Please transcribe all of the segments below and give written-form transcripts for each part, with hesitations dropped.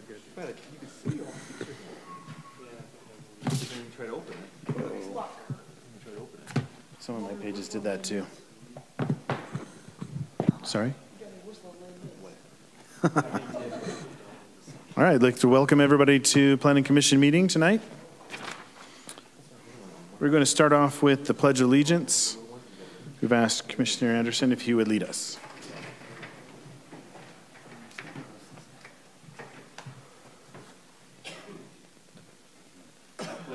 good. Well, you can see all the pictures. Yeah. You can try to open it. Try to open it. Some of my pages did that too. Sorry? All right, I'd like to welcome everybody to Planning Commission meeting tonight. We're going to start off with the Pledge of Allegiance. We've asked Commissioner Anderson if he would lead us.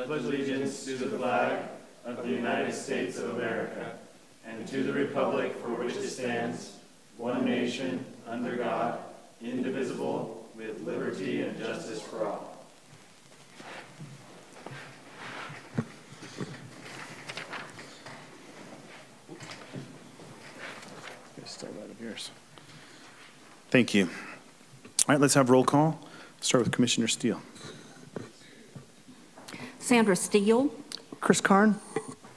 Pledge allegiance to the flag of the United States of America and to the republic for which it stands, one nation, under God, indivisible, with liberty and justice for all. Start out of yours. Thank you. All right, let's have roll call. Start with Commissioner Steele. Sandra Steele. Chris Karn.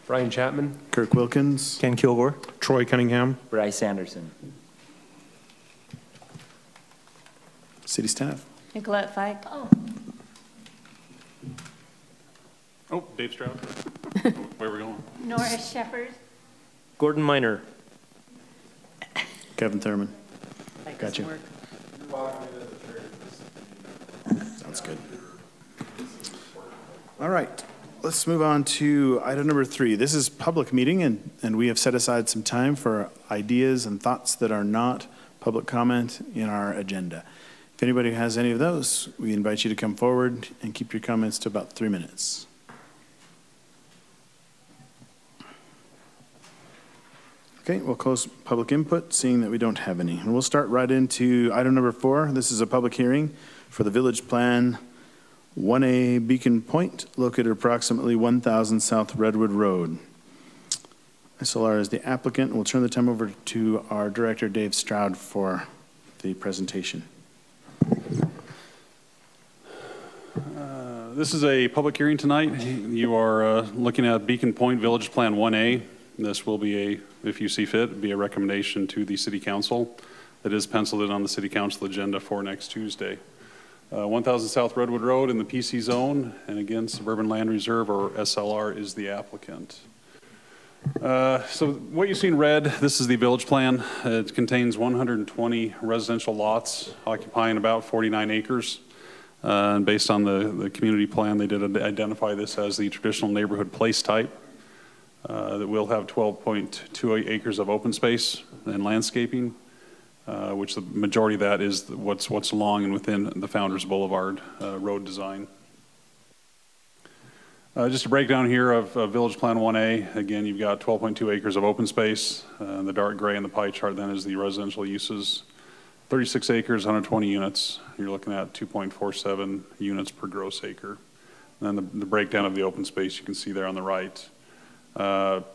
Brian Chapman. Kirk Wilkins. Ken Kilgore. Troy Cunningham. Bryce Anderson. City staff. Nicolette Fike. Oh, Dave Stroud. Where are we going? Norris Shepherd. Gordon Miner. Kevin Thurman. Gotcha. Sounds good. All right, let's move on to item number 3. This is public meeting, and we have set aside some time for ideas and thoughts that are not public comment in our agenda. If anybody has any of those, we invite you to come forward and keep your comments to about 3 minutes. Okay, we'll close public input, seeing that we don't have any. And we'll start right into item number 4. This is a public hearing for the Village Plan 1A Beacon Point, located approximately 1000 South Redwood Road. SLR is the applicant, and we'll turn the time over to our director, Dave Stroud, for the presentation. This is a public hearing tonight. You are looking at Beacon Point Village Plan 1A. This will be if you see fit, be a recommendation to the City Council. It is penciled in on the City Council agenda for next Tuesday. 1000 South Redwood Road in the PC zone, and again, Suburban Land Reserve, or SLR, is the applicant. So what you see in red, this is the village plan. It contains 120 residential lots occupying about 49 acres. And based on the community plan, they did identify this as the traditional neighborhood place type. That will have 12.28 acres of open space and landscaping, which the majority of that is what's along and within the Founders Boulevard road design. Just a breakdown here of Village Plan 1A. Again, you've got 12.2 acres of open space. The dark gray in the pie chart then is the residential uses. 36 acres, 120 units. You're looking at 2.47 units per gross acre. And then the breakdown of the open space you can see there on the right.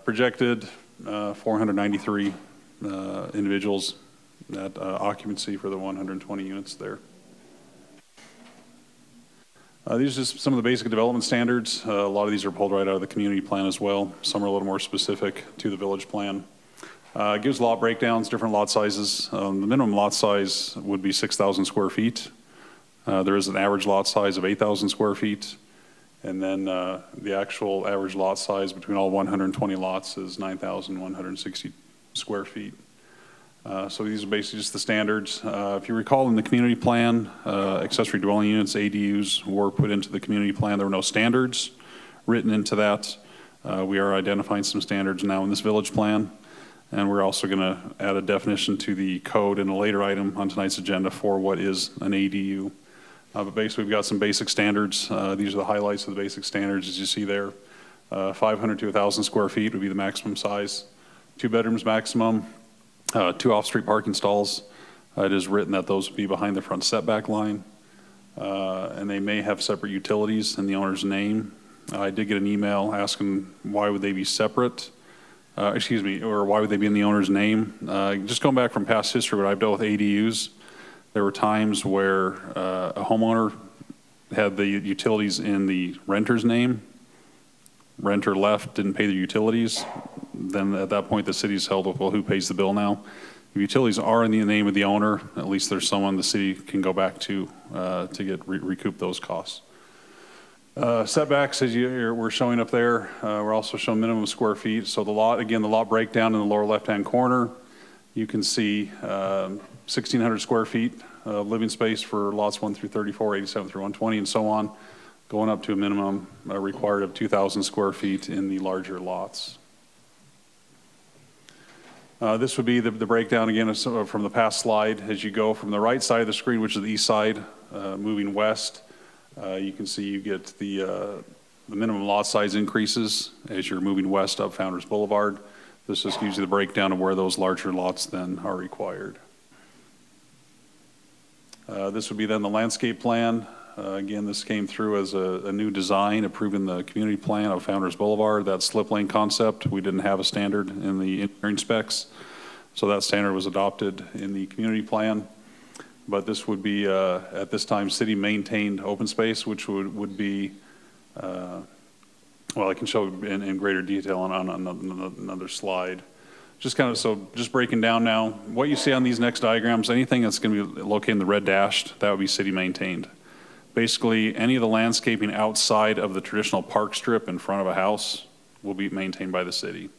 Projected 493 individuals at occupancy for the 120 units there. These are just some of the basic development standards. A lot of these are pulled right out of the community plan as well. Some are a little more specific to the village plan. It gives lot breakdowns, different lot sizes. The minimum lot size would be 6,000 square feet. There is an average lot size of 8,000 square feet. And then the actual average lot size between all 120 lots is 9,160 square feet. So these are basically just the standards. If you recall in the community plan, accessory dwelling units, ADUs, were put into the community plan. There were no standards written into that. We are identifying some standards now in this village plan. And we're also going to add a definition to the code in a later item on tonight's agenda for what is an ADU. But basically, we've got some basic standards. These are the highlights of the basic standards, as you see there. 500 to 1,000 square feet would be the maximum size. 2 bedrooms maximum. 2 off-street parking stalls. It is written that those would be behind the front setback line. And they may have separate utilities in the owner's name. I did get an email asking why would they be separate. Or why would they be in the owner's name? Just going back from past history, when I've dealt with ADUs, there were times where a homeowner had the utilities in the renter's name. Renter left, didn't pay the utilities. Then at that point, the city's held with, well, who pays the bill now? If utilities are in the name of the owner, at least there's someone the city can go back to recoup those costs. Setbacks, as we're showing up there, we're also showing minimum square feet. So the lot, again, the lot breakdown in the lower left-hand corner, you can see 1,600 square feet of living space for lots 1 through 34, 87 through 120, and so on, going up to a minimum required of 2,000 square feet in the larger lots. This would be the breakdown again from the past slide. As you go from the right side of the screen, which is the east side, moving west, you can see you get the minimum lot size increases as you're moving west up Founders Boulevard. This just gives you the breakdown of where those larger lots then are required. This would be then the landscape plan. Again, this came through as a new design, approving the community plan of Founders Boulevard, that slip lane concept. We didn't have a standard in the engineering specs, so that standard was adopted in the community plan. But this would be, at this time, city-maintained open space, which would be, well, I can show in greater detail on another slide. Just kind of, so just breaking down now, what you see on these next diagrams, anything that's going to be located in the red dashed, that would be city-maintained. Basically, any of the landscaping outside of the traditional park strip in front of a house will be maintained by the city.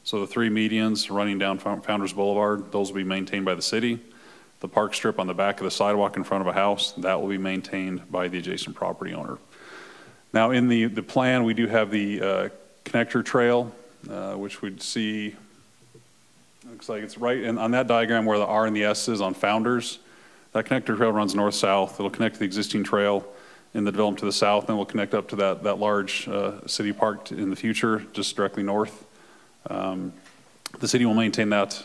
So the 3 medians running down Founders Boulevard, those will be maintained by the city. The park strip on the back of the sidewalk in front of a house, that will be maintained by the adjacent property owner. Now in the plan, we do have the connector trail, which we'd see, looks like it's right on that diagram where the R and the S is on Founders. That connector trail runs north-south. It'll connect to the existing trail in the development to the south, and we'll connect up to that large city park in the future, just directly north. The city will maintain that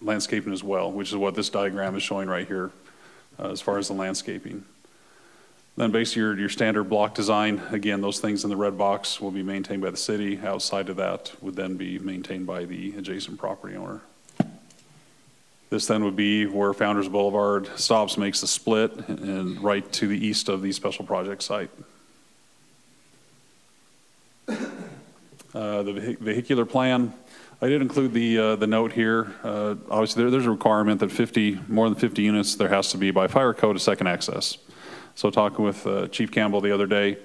landscaping as well, which is what this diagram is showing right here as far as the landscaping. Then basically your standard block design, again, those things in the red box will be maintained by the city. Outside of that would then be maintained by the adjacent property owner. This then would be where Founders Boulevard stops, makes the split, and right to the east of the special project site. The vehicular plan, I did include the note here. Obviously, there's a requirement that more than 50 units, there has to be by fire code a second access. So talking with Chief Campbell the other day,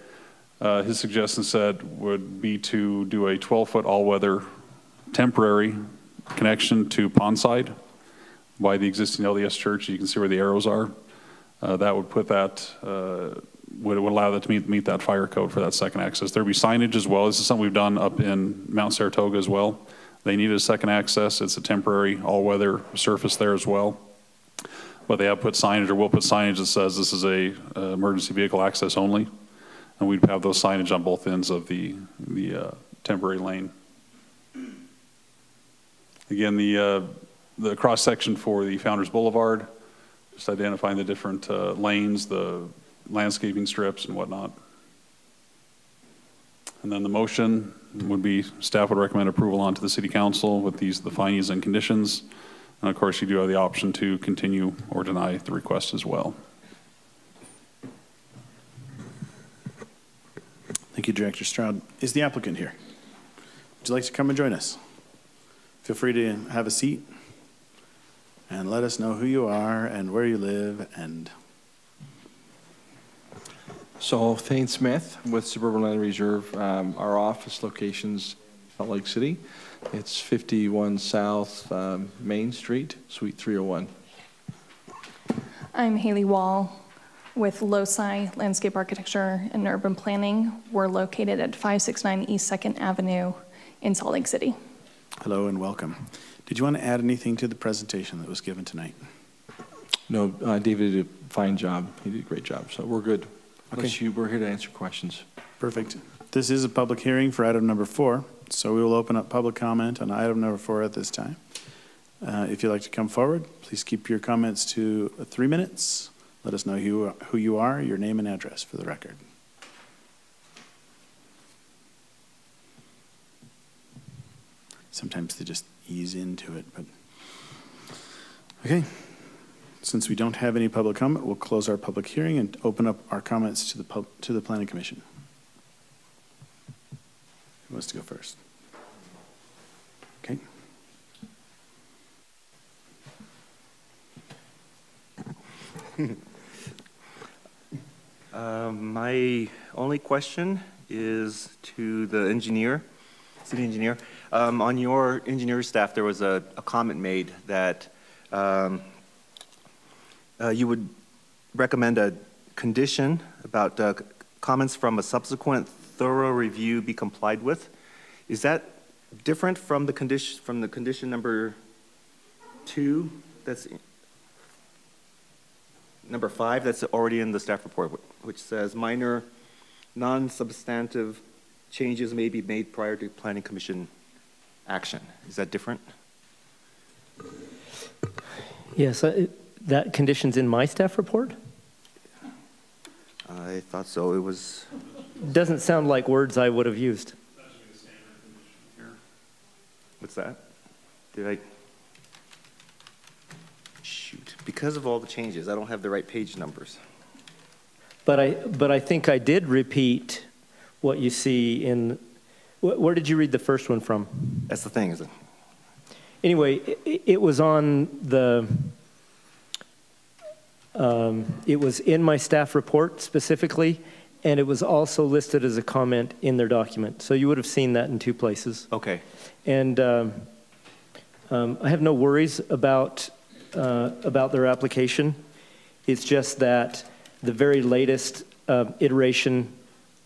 his suggestion would be to do a 12-foot all-weather temporary connection to Pondside by the existing LDS church. You can see where the arrows are. That would put that, would allow that to meet that fire code for that second access. There'd be signage as well. This is something we've done up in Mount Saratoga as well. They needed a second access. It's a temporary all-weather surface there as well. But they have put signage, or will put signage that says this is a emergency vehicle access only. And we'd have those signage on both ends of the temporary lane. Again, the cross section for the Founders Boulevard, just identifying the different lanes, the landscaping strips and whatnot. And then the motion would be, staff would recommend approval onto the City Council with the findings and conditions. And of course, you do have the option to continue or deny the request as well. Thank you, Director Stroud. Is the applicant here? Would you like to come and join us? Feel free to have a seat and let us know who you are and where you live. And So Thane Smith with Suburban Land Reserve. Our office location's Salt Lake City. It's 51 South Main Street, Suite 301. I'm Haley Wall with Loci Landscape Architecture and Urban Planning. We're located at 569 East 2nd Avenue in Salt Lake City. hello and welcome. Did you want to add anything to the presentation that was given tonight? No, David did a fine job. He did a great job, so we're good. Okay. We're here to answer questions. Perfect. This is a public hearing for item number 4, so we will open up public comment on item number 4 at this time. If you'd like to come forward, please keep your comments to 3 minutes. Let us know who you are, your name and address for the record. Sometimes they just ease into it, but okay. Since we don't have any public comment, we'll close our public hearing and open up our comments to the Planning Commission. Who wants to go first? Okay. My only question is to the engineer, city engineer. On your engineer staff, there was a comment made that you would recommend a condition about comments from a subsequent thorough review be complied with. Is that different from the condition number 2? That's number 5. That's already in the staff report, which says minor, non-substantive changes may be made prior to Planning Commission action. Is that different? Yes, that condition's in my staff report? I thought so. It was. Doesn't sound like words I would have used. What's that? Did I? Shoot. Because of all the changes, I don't have the right page numbers. But I think I did repeat what you see in, where did you read the first one from? That's the thing, is it? Anyway, it was on the, it was in my staff report specifically, and it was also listed as a comment in their document. So you would have seen that in 2 places. Okay. And I have no worries about their application. It's just that the very latest iteration,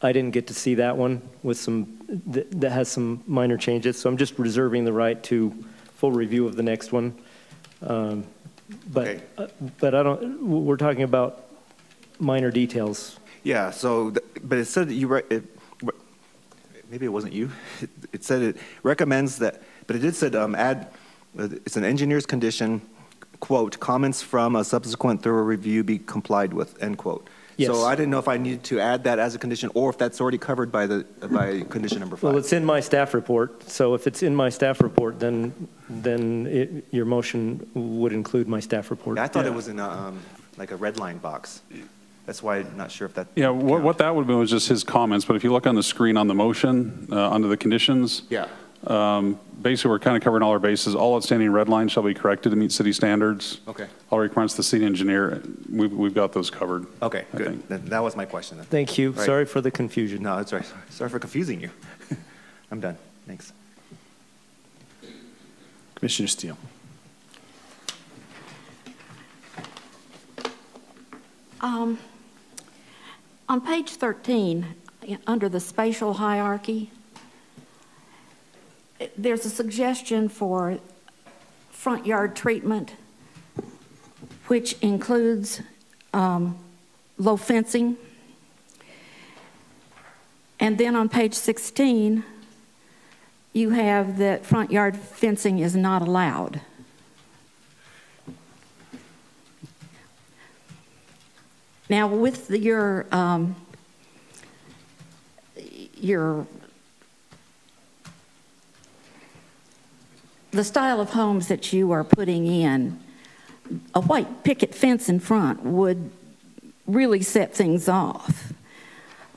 I didn't get to see that one with some, that has some minor changes. So I'm just reserving the right to full review of the next one. But Okay. But I don't, we're talking about minor details. Yeah, so, but it said that you, maybe it wasn't you. It said it recommends that, but it did said add, it's an engineer's condition, quote, comments from a subsequent thorough review be complied with, end quote. Yes. So I didn't know if I needed to add that as a condition or if that's already covered by the, by condition number 5. Well, it's in my staff report. So if it's in my staff report, then your motion would include my staff report. Yeah, I thought it was in a, like a red line box. That's why I'm not sure if that. Yeah, what that would have been was just his comments, but if you look on the screen on the motion, under the conditions, Yeah. basically we're kind of covering all our bases. All outstanding red lines shall be corrected to meet city standards. Okay. All requirements of the city engineer, we've got those covered. Okay, I good. think. That was my question then. Thank you. Right. Sorry for the confusion. No, that's right. Sorry for confusing you. I'm done. Thanks. Commissioner Steele. On page 13, under the spatial hierarchy, there's a suggestion for front yard treatment, which includes low fencing. And then on page 16, you have that front yard fencing is not allowed. Now, with your the style of homes that you are putting in, a white picket fence in front would really set things off.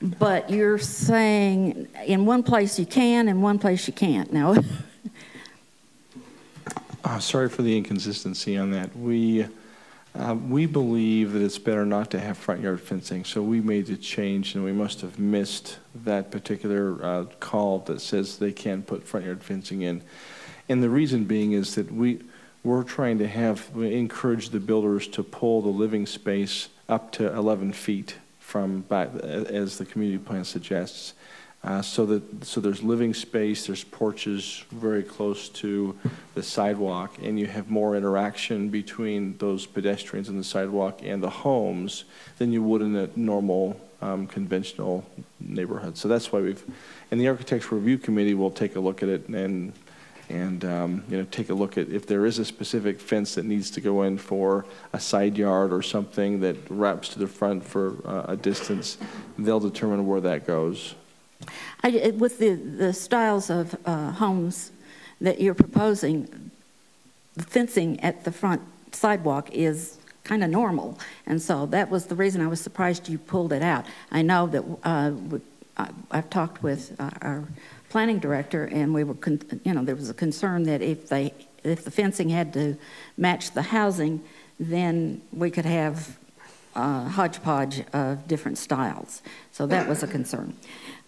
But you're saying in one place you can, in one place you can't. Now, Sorry for the inconsistency on that. We believe that it's better not to have front yard fencing, so we made the change, and we must have missed that particular call that says they can't put front yard fencing in. And the reason being is that we're trying to encourage the builders to pull the living space up to 11 feet from back, as the community plan suggests. So there's living space, there's porches very close to the sidewalk, and you have more interaction between those pedestrians on the sidewalk and the homes than you would in a normal conventional neighborhood. So that's why and the Architectural Review Committee will take a look at it and take a look at if there is a specific fence that needs to go in for a side yard or something that wraps to the front for a distance, they'll determine where that goes. with the styles of homes that you're proposing, the fencing at the front sidewalk is kind of normal. And so that was the reason I was surprised you pulled it out. I know that I've talked with our planning director, and we were, there was a concern that if the fencing had to match the housing, then we could have hodgepodge of different styles. So that was a concern.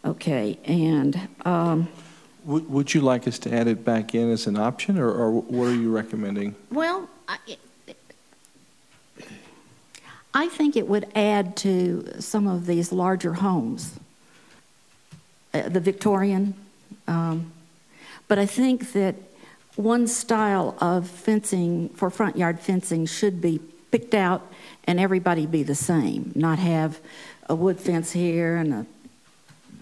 Okay, and Would you like us to add it back in as an option, or what are you recommending? well, I think it would add to some of these larger homes, the Victorian. But I think that one style of fencing for front yard fencing should be picked out and everybody be the same, not have a wood fence here and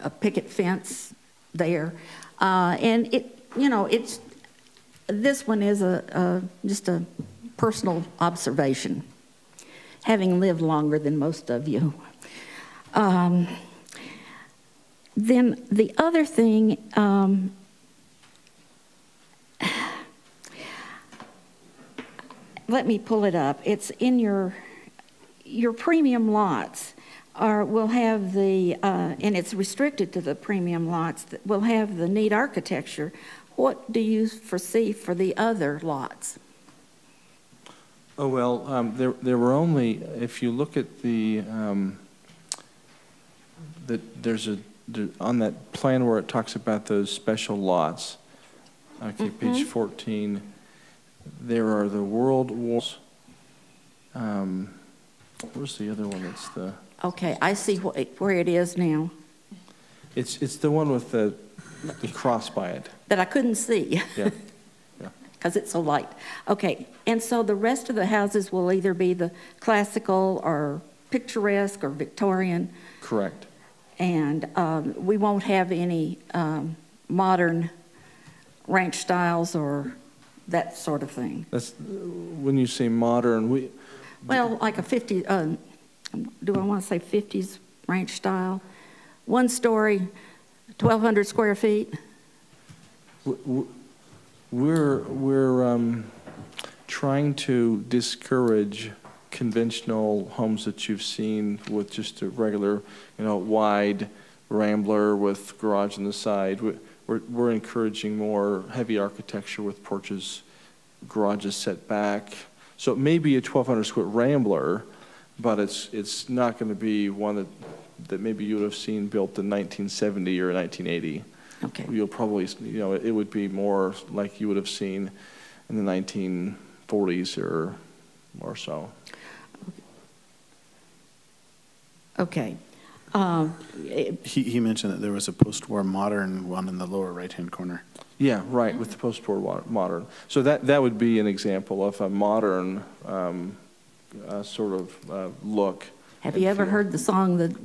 a picket fence there. And this one is just a personal observation, having lived longer than most of you. Then the other thing, let me pull it up. It's in your premium lots will have the, and it's restricted to the premium lots, that will have the neat architecture. What do you foresee for the other lots? Oh, well, there were only, if you look at on that plan where it talks about those special lots, okay, page 14, there are the World Wars. Where's the other one? It's the... Okay, I see where it is now. It's the one with the cross by it. That I couldn't see. Yeah. Because it's so light. Okay, and so the rest of the houses will either be the classical or picturesque or Victorian. Correct. And we won't have any modern ranch styles or that sort of thing. That's when you say modern. Well, like a 50. Do I want to say 50s ranch style? 1 story, 1,200 square feet. We're trying to discourage conventional homes that you've seen with just a regular, wide rambler with garage on the side. We're encouraging more heavy architecture with porches, garages set back. So it may be a 1,200 square rambler, but it's not going to be one that maybe you would have seen built in 1970 or 1980. Okay. You'll probably, it would be more like you would have seen in the 1940s or more so. Okay. He mentioned that there was a post-war modern one in the lower right-hand corner. Yeah, right, with the post-war modern. So that would be an example of a modern sort of look. Have you ever heard the song, the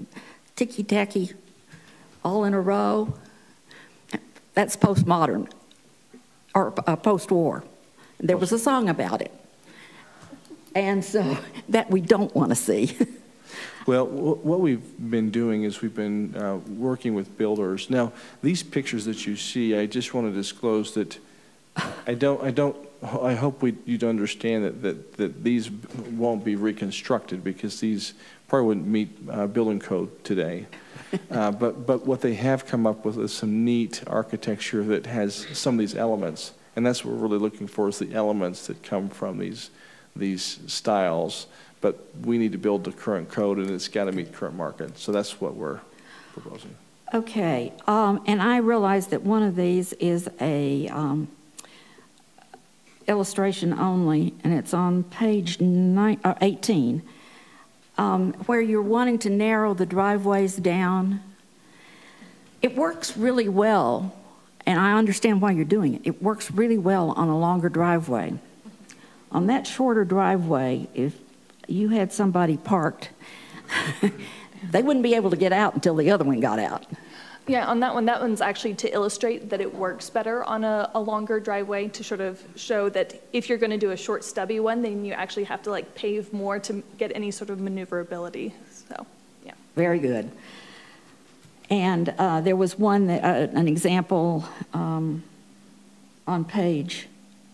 Ticky-Tacky, All in a Row? That's postmodern, or post-war. There was a song about it. And so that we don't want to see. Well, what we've been doing is we've been working with builders. Now, these pictures that you see, I just want to disclose that I hope you'd understand that these won't be reconstructed, because these probably wouldn't meet building code today. But what they have come up with is some neat architecture that has some of these elements, and that's what we're really looking for, is the elements that come from these styles. But we need to build the current code, and it's got to meet current market. So that's what we're proposing. Okay, and I realize that one of these is a illustration only, and it's on page 18, where you're wanting to narrow the driveways down. It works really well, and I understand why you're doing it. It works really well on a longer driveway. On that shorter driveway, if you had somebody parked, they wouldn't be able to get out until the other one got out. Yeah, on that one's actually to illustrate that it works better on a longer driveway, to sort of show that if you're going to do a short stubby one, then you actually have to pave more to get any sort of maneuverability. So, yeah. Very good. And there was one that an example on page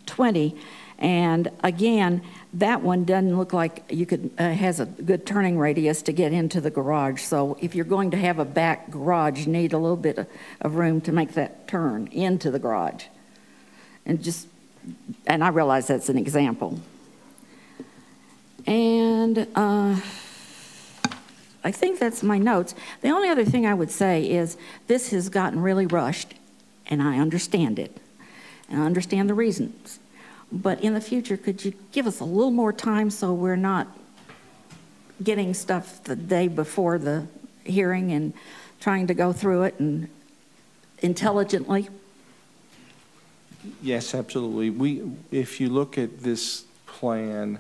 20. And again, that one doesn't look like you could, has a good turning radius to get into the garage. So if you're going to have a back garage, you need a little bit of room to make that turn into the garage. And I realize that's an example. And I think that's my notes. The only other thing I would say is this has gotten really rushed, and I understand it, and I understand the reasons. But in the future, could you give us a little more time so we're not getting stuff the day before the hearing and trying to go through it and intelligently? Yes, absolutely. If you look at this plan,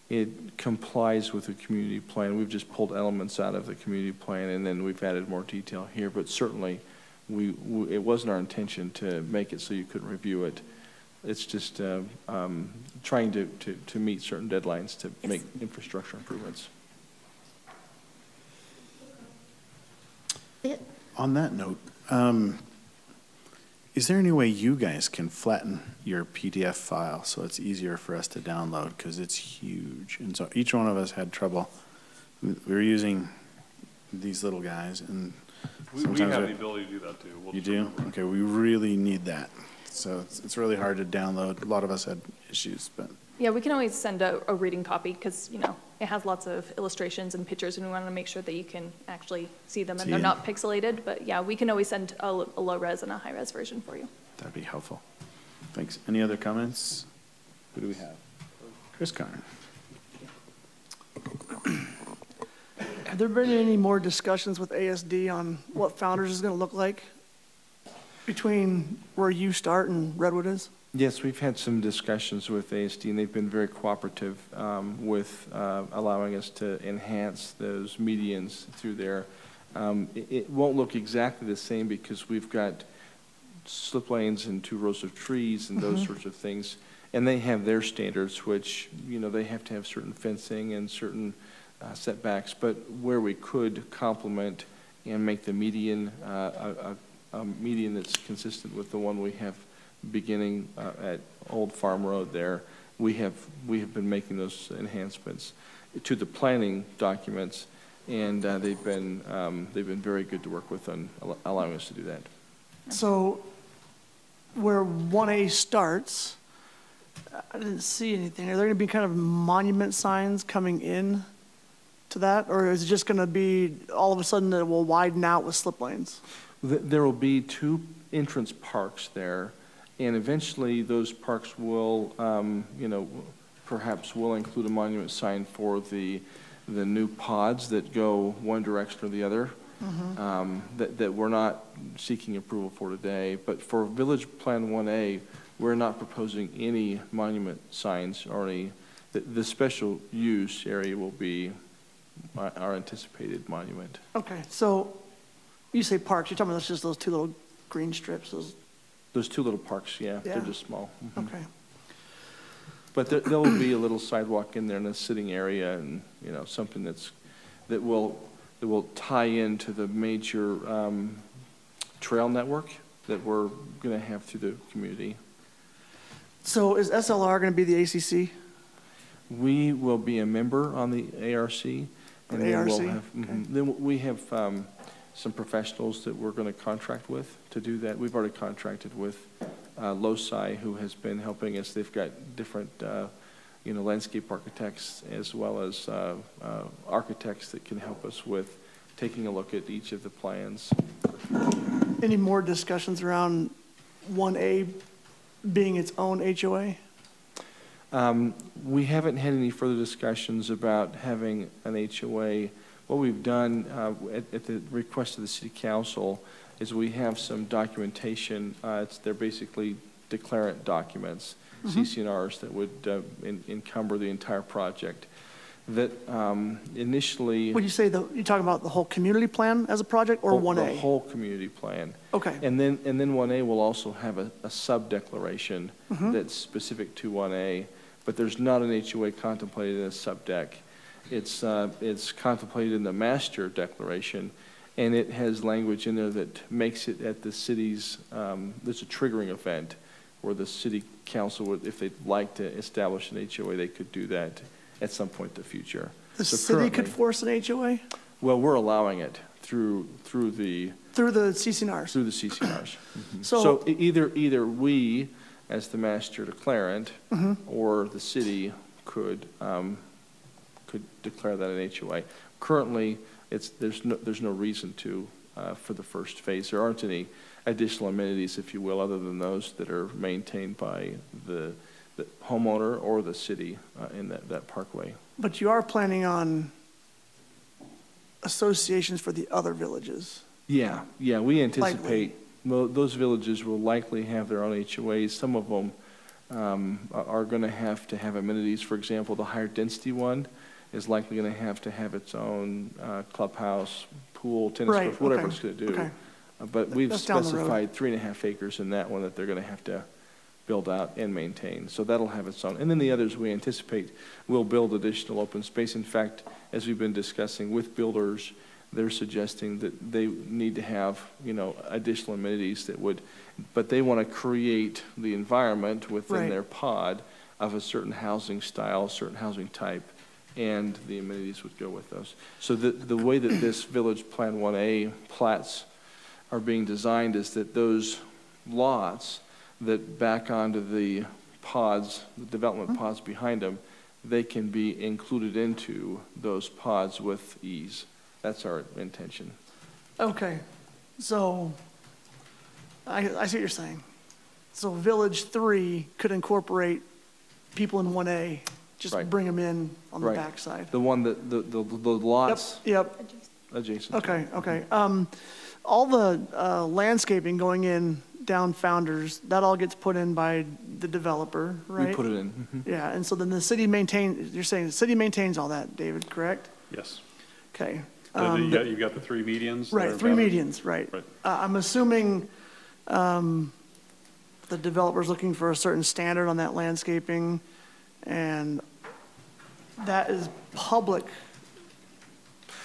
it complies with the community plan. We've just pulled elements out of the community plan, and then we've added more detail here. But certainly, it wasn't our intention to make it so you couldn't review it. It's just trying to meet certain deadlines to make infrastructure improvements. On that note, is there any way you guys can flatten your PDF file so it's easier for us to download? Because it's huge. And so each one of us had trouble. We were using these little guys, and We sometimes have the ability to do that too. We'll you just do? remember. Okay, we really need that. So it's really hard to download. A lot of us had issues, but Yeah, we can always send a reading copy because, it has lots of illustrations and pictures, and we want to make sure that you can actually see them and See they're it. not pixelated. But yeah, we can always send a low-res and a high-res version for you. that'd be helpful. Thanks. Any other comments? Who do we have? Chris Connor. Have there been any more discussions with ASD on what Founders is going to look like between where you start and Redwood is? Yes, we've had some discussions with ASD, and they've been very cooperative with allowing us to enhance those medians through there. It won't look exactly the same because we've got slip lanes and 2 rows of trees and those sorts of things, and they have their standards, which, they have to have certain fencing and certain setbacks, but where we could complement and make the median a median that's consistent with the one we have beginning at Old Farm Road there, we have been making those enhancements to the planning documents, and they've been very good to work with on allowing us to do that. So where 1A starts, I didn't see anything. Are there going to be kind of monument signs coming in to that? Or is it just going to be all of a sudden that it will widen out with slip lanes? There will be 2 entrance parks there, and eventually those parks will, perhaps will include a monument sign for the new pods that go one direction or the other. That we're not seeking approval for today. But for Village Plan 1A, we're not proposing any monument signs or any, the special use area will be our anticipated monument. Okay, so you say parks, you're talking about just those 2 little green strips, Those 2 little parks, yeah, Yeah. they're just small. okay. But there will be a little sidewalk in there in a sitting area, and, something that will tie into the major trail network that we're going to have through the community. So is SLR going to be the ACC? We will be a member on the ARC. And then we'll ARC, have, then we have some professionals that we're going to contract with to do that. We've already contracted with LOSI, who has been helping us. They've got different landscape architects as well as architects that can help us with taking a look at each of the plans. Any more discussions around 1A being its own HOA? We haven't had any further discussions about having an HOA. What we've done at the request of the City Council is we have some documentation. They're basically declarant documents, CC&Rs that would encumber the entire project. That initially... When you say you're talking about the whole community plan as a project or 1A? The whole community plan. Okay. And then 1A will also have a sub-declaration that's specific to 1A, but there's not an HOA contemplated in a sub-dec. It's contemplated in the master declaration, and it has language in there that makes it at the city's, there's a triggering event where the City Council would, if they'd like to establish an HOA, they could do that at some point in the future. The So city could currently- force an HOA? Well, we're allowing it through the Through the CC&Rs? through the CC&Rs. So- Either we, as the master declarant, or the city could declare that an HOA. Currently, there's no reason to for the first phase. There aren't any additional amenities, if you will, other than those that are maintained by the homeowner or the city in that parkway. But you are planning on associations for the other villages? Yeah, we anticipate those villages will likely have their own HOAs. Some of them are going to have amenities. For example, the higher density one is likely going to have its own clubhouse, pool, tennis courts, whatever it's going to do. Okay. But we've That's down the road. specified 3.5 acres in that one that they're going to have to build out and maintain. So that'll have its own. And then the others we anticipate will build additional open space. In fact, as we've been discussing with builders, they're suggesting that they need to have, additional amenities but they want to create the environment within their pod of a certain housing style, certain housing type, and the amenities would go with those. So the way that this Village Plan 1A plats are being designed is that those lots that back onto the pods, the development pods behind them, they can be included into those pods with ease. That's our intention. Okay, so I see what you're saying. So Village 3 could incorporate people in 1A, just Right. bring them in on the Right. backside. The one that, the lots Yep, adjacent. okay. All the landscaping going in down Founders, that all gets put in by the developer, right? We put it in. Mhm. Yeah, and so then the city you're saying the city maintains all that, David, correct? Yes. Okay. You've got the 3 medians. that Right, are 3 valid. medians, right. Right. I'm assuming the developer's looking for a certain standard on that landscaping, and that is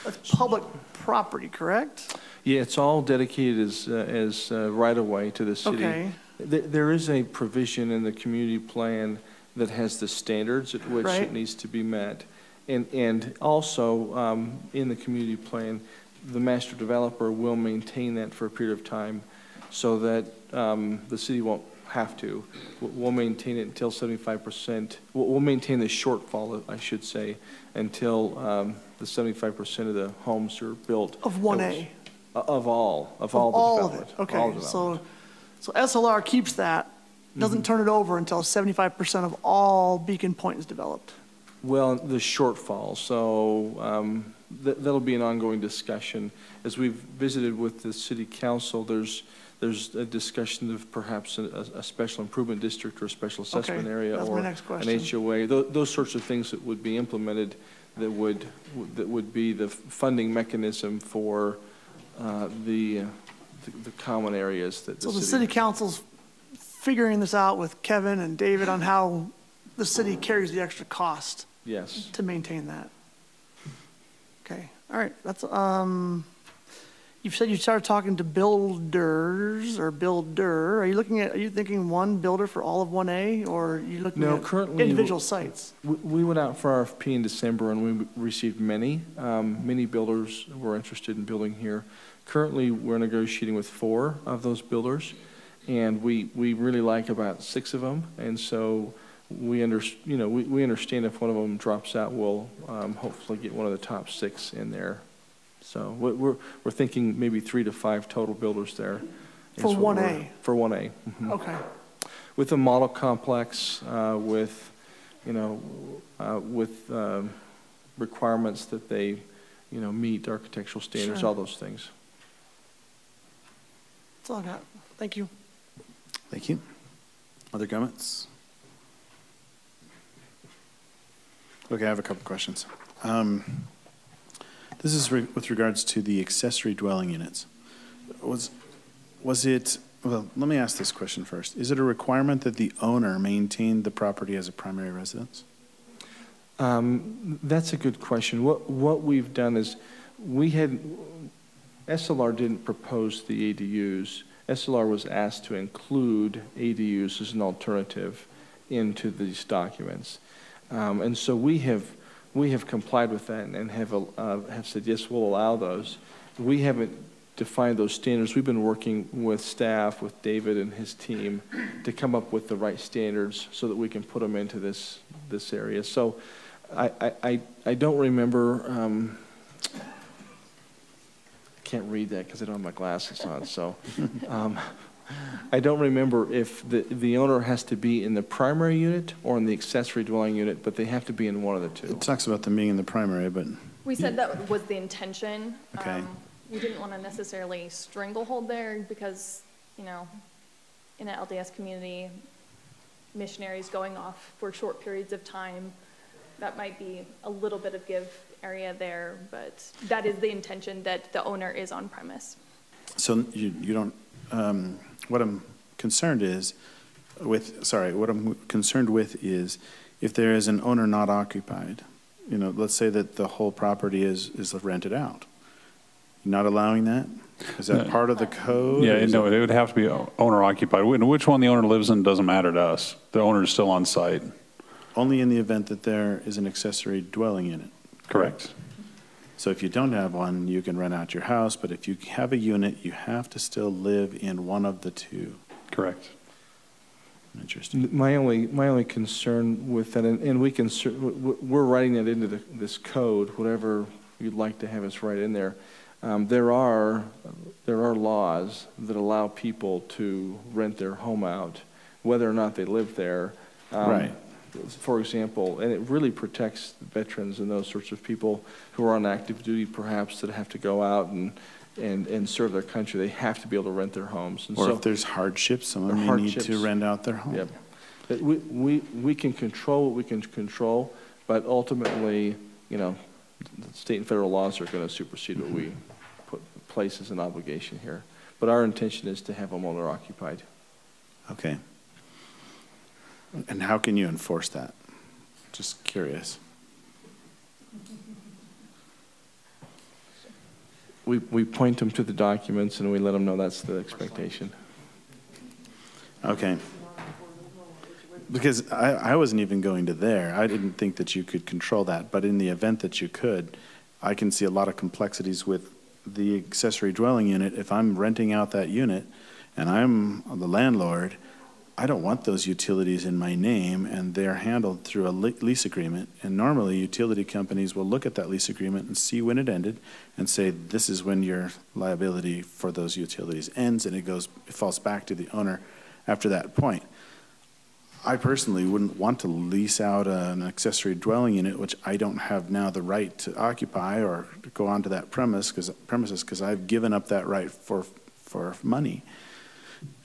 that's public property, correct? Yeah, it's all dedicated as right-of-way to the city. Okay. There is a provision in the community plan that has the standards at which Right. it needs to be met. And also, in the community plan, the master developer will maintain that for a period of time so that the city won't have to. We'll maintain it until 75%. We'll maintain the shortfall, I should say, until the 75% of the homes are built. Of 1A? Of all the All of development. it, All okay. development. So SLR keeps that, doesn't turn it over until 75% of all Beacon Point is developed. Well, the shortfall, so that'll be an ongoing discussion. As we've visited with the city council, there's a discussion of perhaps a special improvement district or a special assessment Okay, area that's my or next an question. HOA. Those sorts of things that would be implemented that would be the funding mechanism for the common areas that So the city council's figuring this out with Kevin and David on how the city carries the extra cost Yes. to maintain that. Okay, all right, that's, you've said you started talking to builders or builder. Are you thinking one builder for all of 1A, or are you looking No, at currently- individual sites? We went out for RFP in December and we received many. Many builders were interested in building here. Currently, we're negotiating with 4 of those builders, and we really like about 6 of them. And so we understand if one of them drops out, we'll hopefully get one of the top 6 in there. So we're thinking maybe 3 to 5 total builders there. For is what 1A? For 1A. Mhm. Okay, With a model complex, with requirements that they, meet architectural standards, Sure. all those things. that's all I got. Thank you. Thank you. Other comments? Okay, I have a couple questions. This is with regards to the accessory dwelling units. Was it, well, let me ask this question first. Is it a requirement that the owner maintain the property as a primary residence? That's a good question. What we've done is SLR didn't propose the ADUs. SLR was asked to include ADUs as an alternative into these documents. And so we have complied with that and have said, yes, we'll allow those. We haven't defined those standards. We've been working with staff, with David and his team, to come up with the right standards so that we can put them into this area. So I don't remember can't read that because I don't have my glasses on, so. I don't remember if the owner has to be in the primary unit or in the accessory dwelling unit, but they have to be in one of the two. It talks about them being in the primary, but, We said that was the intention. Okay. We didn't want to necessarily stranglehold there because, you know, in an LDS community, missionaries going off for short periods of time, that might be a little bit of give area there, but that is the intention, that the owner is on premise. so you don't, what I'm concerned with is if there is an owner not occupied, you know, let's say that the whole property is rented out. You're not allowing that? Is that part of the code? or Yeah, is no, it- it would have to be owner occupied. Which one the owner lives in doesn't matter to us. The owner is still on site. Only in the event that there is an accessory dwelling unit. Correct. So if you don't have one, you can rent out your house, but if you have a unit, you have to still live in one of the two. Correct. Interesting. My only concern with that, and we can, we're writing that into this code, whatever you'd like to have us write in there. There are laws that allow people to rent their home out, whether or not they live there. Right. For example, and it really protects veterans and those sorts of people who are on active duty, perhaps, that have to go out and serve their country. They have to be able to rent their homes. And Or so, if there's hardships, someone There are may need to hardships. rent out their home. Yep. But we can control what we can control, but ultimately, you know, the state and federal laws are going to supersede what we place as an obligation here. But our intention is to have them owner occupied. Okay. And how can you enforce that? Just curious. We point them to the documents and we let them know that's the expectation. Okay. Because I wasn't even going to there. I didn't think that you could control that, but in the event that you could, I can see a lot of complexities with the accessory dwelling unit. If I'm renting out that unit and I'm the landlord, I don't want those utilities in my name, and they're handled through a lease agreement. And normally, utility companies will look at that lease agreement and see when it ended and say, this is when your liability for those utilities ends, and it falls back to the owner after that point. I personally wouldn't want to lease out an accessory dwelling unit, which I don't have now the right to occupy or to go onto that premises because I've given up that right for money.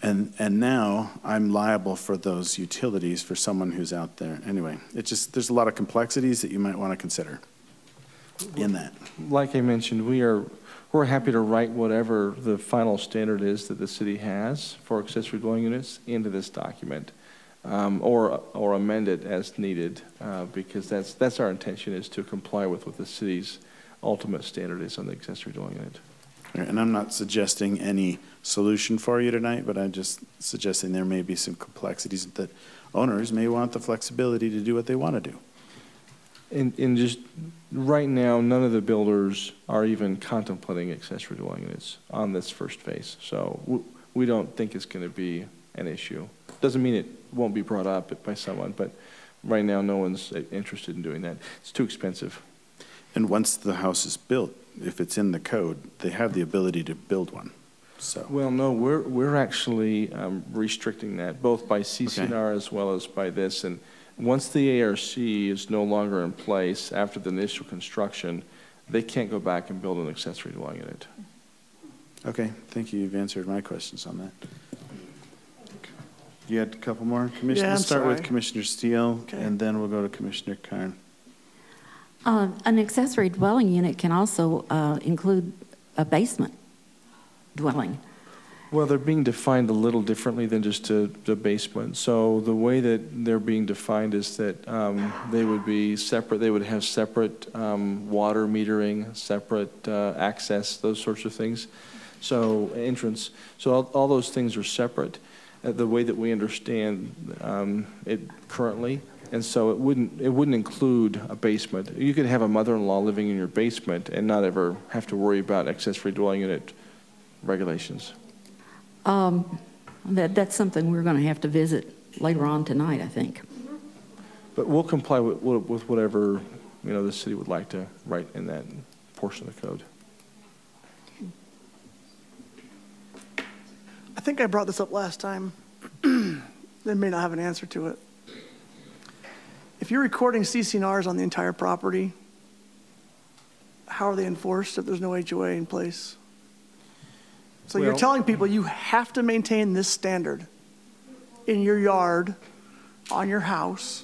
And now I'm liable for those utilities for someone who's out there. Anyway, there's a lot of complexities that you might want to consider in that. Like I mentioned, we're happy to write whatever the final standard is that the city has for accessory dwelling units into this document, or amend it as needed, because that's our intention, is to comply with what the city's ultimate standard is on the accessory dwelling unit. And I'm not suggesting any solution for you tonight, but I'm just suggesting there may be some complexities that owners may want the flexibility to do what they want to do. And just right now, none of the builders are even contemplating accessory dwelling units on this first phase. So we don't think it's going to be an issue. Doesn't mean it won't be brought up by someone, but right now no one's interested in doing that. It's too expensive. And once the house is built, if it's in the code, they have the ability to build one. So, Well, no, we're actually restricting that, both by CCNR as well as by this. And once the ARC is no longer in place after the initial construction, they can't go back and build an accessory dwelling unit. okay, thank you. You've answered my questions on that. You had a couple more, Commissioner? Yeah, I'm Let's start with sorry. Commissioner Steele, Okay. and then we'll go to Commissioner Karn. An accessory dwelling unit can also include a basement dwelling. Well, they're being defined a little differently than just the basement. So the way that they're being defined is that they would be separate. They would have separate water metering, separate access, those sorts of things. So entrance. So all those things are separate. The way that we understand it currently. And so it wouldn't include a basement. You could have a mother-in-law living in your basement and not ever have to worry about accessory dwelling unit regulations. That's something we're going to have to visit later on tonight, I think. But we'll comply with whatever, the city would like to write in that portion of the code. I think I brought this up last time. They may not have an answer to it. If you're recording CC&Rs on the entire property, how are they enforced if there's no HOA in place? So you're Well- telling people you have to maintain this standard in your yard, on your house,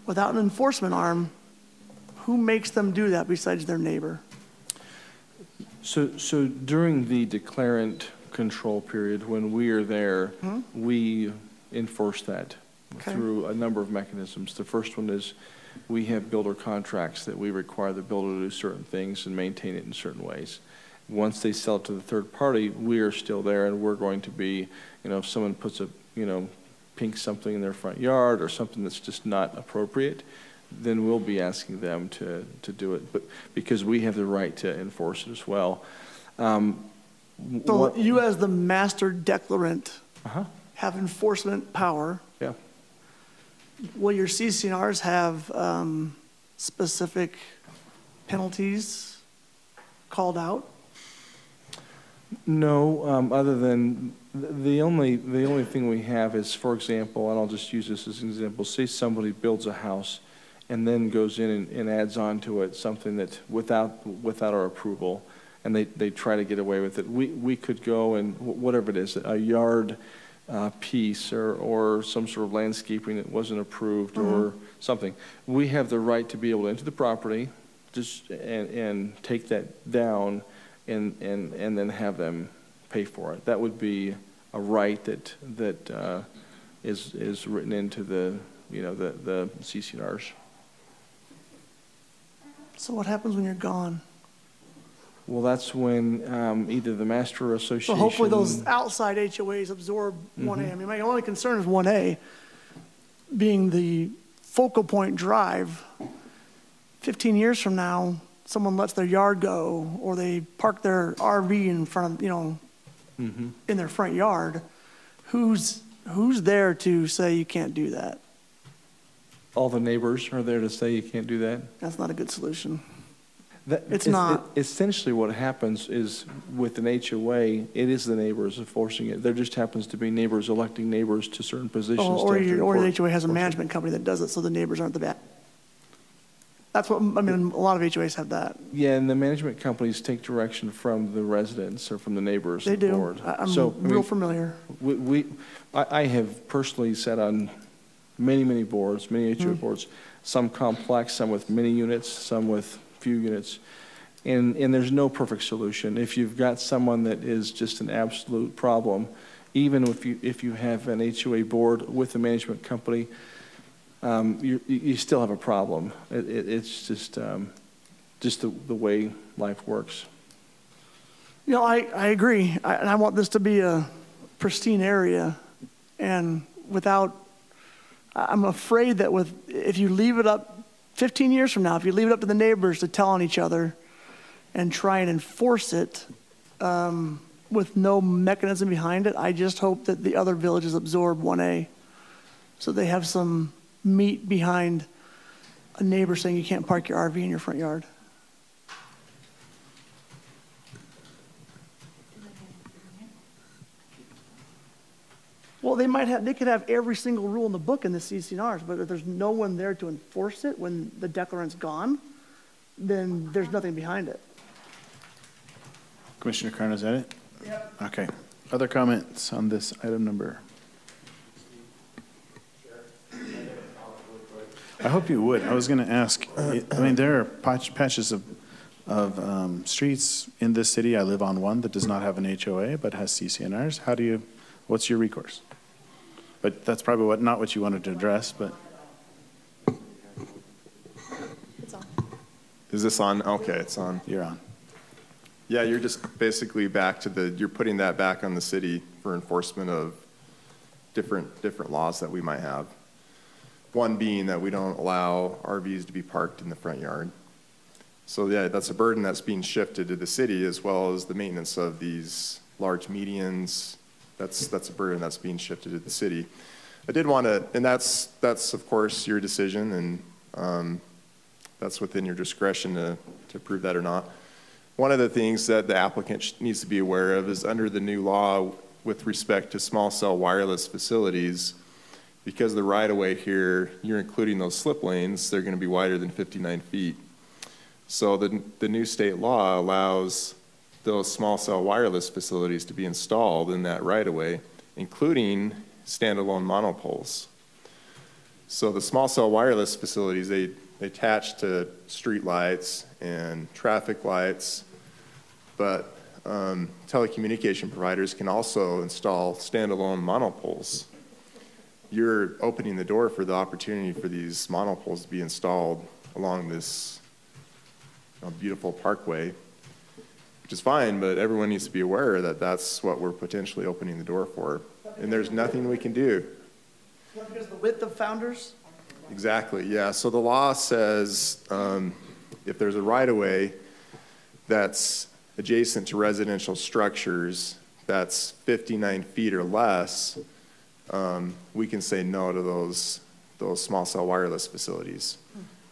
without an enforcement arm. Who makes them do that besides their neighbor? So during the declarant control period, when we are there, we enforce that Okay. through a number of mechanisms. The first one is we have builder contracts that we require the builder to do certain things and maintain it in certain ways. Once they sell it to the third party, we are still there, and we're going to be, if someone puts a, pink something in their front yard or something that's just not appropriate, then we'll be asking them to do it, but because we have the right to enforce it as well. So you as the master declarant Uh-huh, have enforcement power. yeah. Will your CC&Rs have specific penalties called out? No, other than, the only thing we have is, for example, and I'll just use this as an example, say somebody builds a house and then goes in and adds on to it something that without our approval, and they try to get away with it. We could go and, whatever it is, a yard piece or some sort of landscaping that wasn't approved or something. We have the right to be able to enter the property and take that down and then have them pay for it. That would be a right that is written into the CC&Rs. So what happens when you're gone? Well, that's when either the master association. So hopefully those outside HOAs absorb 1A. I mean, my only concern is 1A being the focal point drive. 15 years from now, someone lets their yard go, or they park their RV in front of, in their front yard. Who's there to say you can't do that? All the neighbors are there to say you can't do that. That's not a good solution. It's not. Essentially what happens is with an HOA, it is the neighbors enforcing it. There just happens to be neighbors electing neighbors to certain positions. Or to the enforce HOA has a it. management company that does it, so the neighbors aren't the bad. That's what, I mean, a lot of HOAs have that. Yeah, and the management companies take direction from the residents or from the neighbors They of the do. board. I'm So, I real mean, familiar. I have personally sat on many boards, many HOA boards, some complex, some with many units, some with few units. And there's no perfect solution. If you've got someone that is just an absolute problem, even if you have an HOA board with a management company, you still have a problem. It's just the way life works. I agree. And I want this to be a pristine area. And I'm afraid that if you leave it up 15 years from now, if you leave it up to the neighbors to tell on each other and try and enforce it with no mechanism behind it, I just hope that the other villages absorb 1A so they have some meat behind a neighbor saying you can't park your RV in your front yard. Well, they could have every single rule in the book in the CC&Rs, but if there's no one there to enforce it when the declarant's gone, then there's nothing behind it. Commissioner Carn, is that it? Yep. Okay. Other comments on this item number? I hope you would. I was going to ask, there are patches of streets in this city. I live on one that does not have an HOA but has CC&Rs. What's your recourse? But that's probably not what you wanted to address, but. It's on. Is this on? Okay, it's on. You're on. Yeah, you're just basically you're putting that back on the city for enforcement of different laws that we might have. One being that we don't allow RVs to be parked in the front yard. So yeah, that's a burden that's being shifted to the city, as well as the maintenance of these large medians. That's a burden that's being shifted to the city. I did want to, and that's of course your decision, and that's within your discretion to approve that or not. One of the things that the applicant needs to be aware of is under the new law, with respect to small cell wireless facilities, because the right-of-way here, you're including those slip lanes, they're going to be wider than 59 feet. So the new state law allows those small cell wireless facilities to be installed in that right-of-way, including standalone monopoles. So the small cell wireless facilities, they attach to street lights and traffic lights, but telecommunication providers can also install standalone monopoles. You're opening the door for the opportunity for these monopoles to be installed along this beautiful parkway, which is fine, but everyone needs to be aware that that's what we're potentially opening the door for, and there's nothing we can do. Because the width of Founders? Exactly, yeah. So the law says if there's a right-of-way that's adjacent to residential structures that's 59 feet or less, we can say no to those small cell wireless facilities.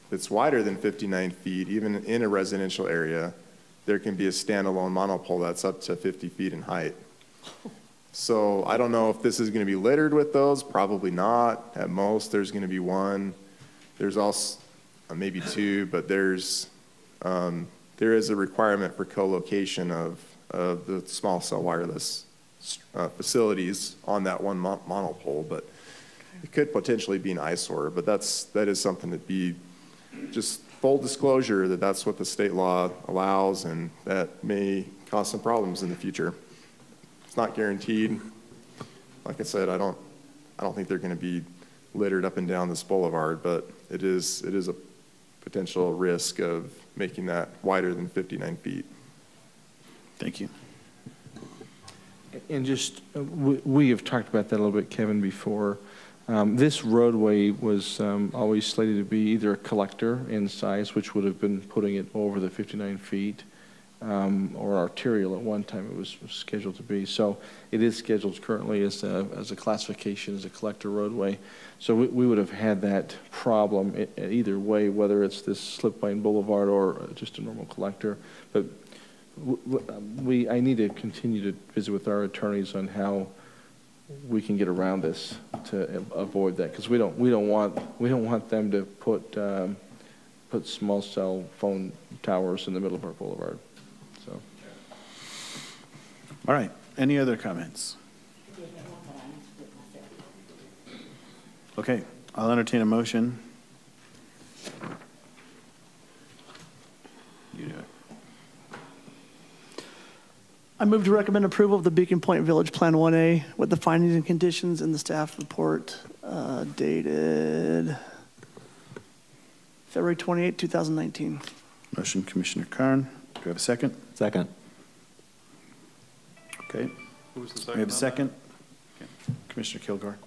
If it's wider than 59 feet, even in a residential area, there can be a standalone monopole that's up to 50 feet in height. So I don't know if this is going to be littered with those, probably not. At most, there's going to be one. There's also maybe two, but there is a requirement for co-location of the small cell wireless facilities on that one monopole, but it could potentially be an eyesore, but that is something that be just full disclosure that that's what the state law allows, and that may cause some problems in the future. It's not guaranteed. Like I said, I don't think they're going to be littered up and down this boulevard, but it is a potential risk of making that wider than 59 feet. Thank you. And just, we have talked about that a little bit, Kevin, before. This roadway was always slated to be either a collector in size, which would have been putting it over the 59 feet, or arterial at one time it was scheduled to be. So it is scheduled currently as a classification as a collector roadway. So we would have had that problem either way, whether it's this slip lane boulevard or just a normal collector. But I need to continue to visit with our attorneys on how we can get around this to avoid that, because we don't want them to put small cell phone towers in the middle of our boulevard. So, all right. Any other comments? Okay, I'll entertain a motion. You do it. I move to recommend approval of the Beacon Point Village Plan 1A with the findings and conditions in the staff report dated February 28, 2019. Motion, Commissioner Karn. Do we have a second? Second. Okay. Who was the second? We have a second. Okay. Commissioner Kilgore.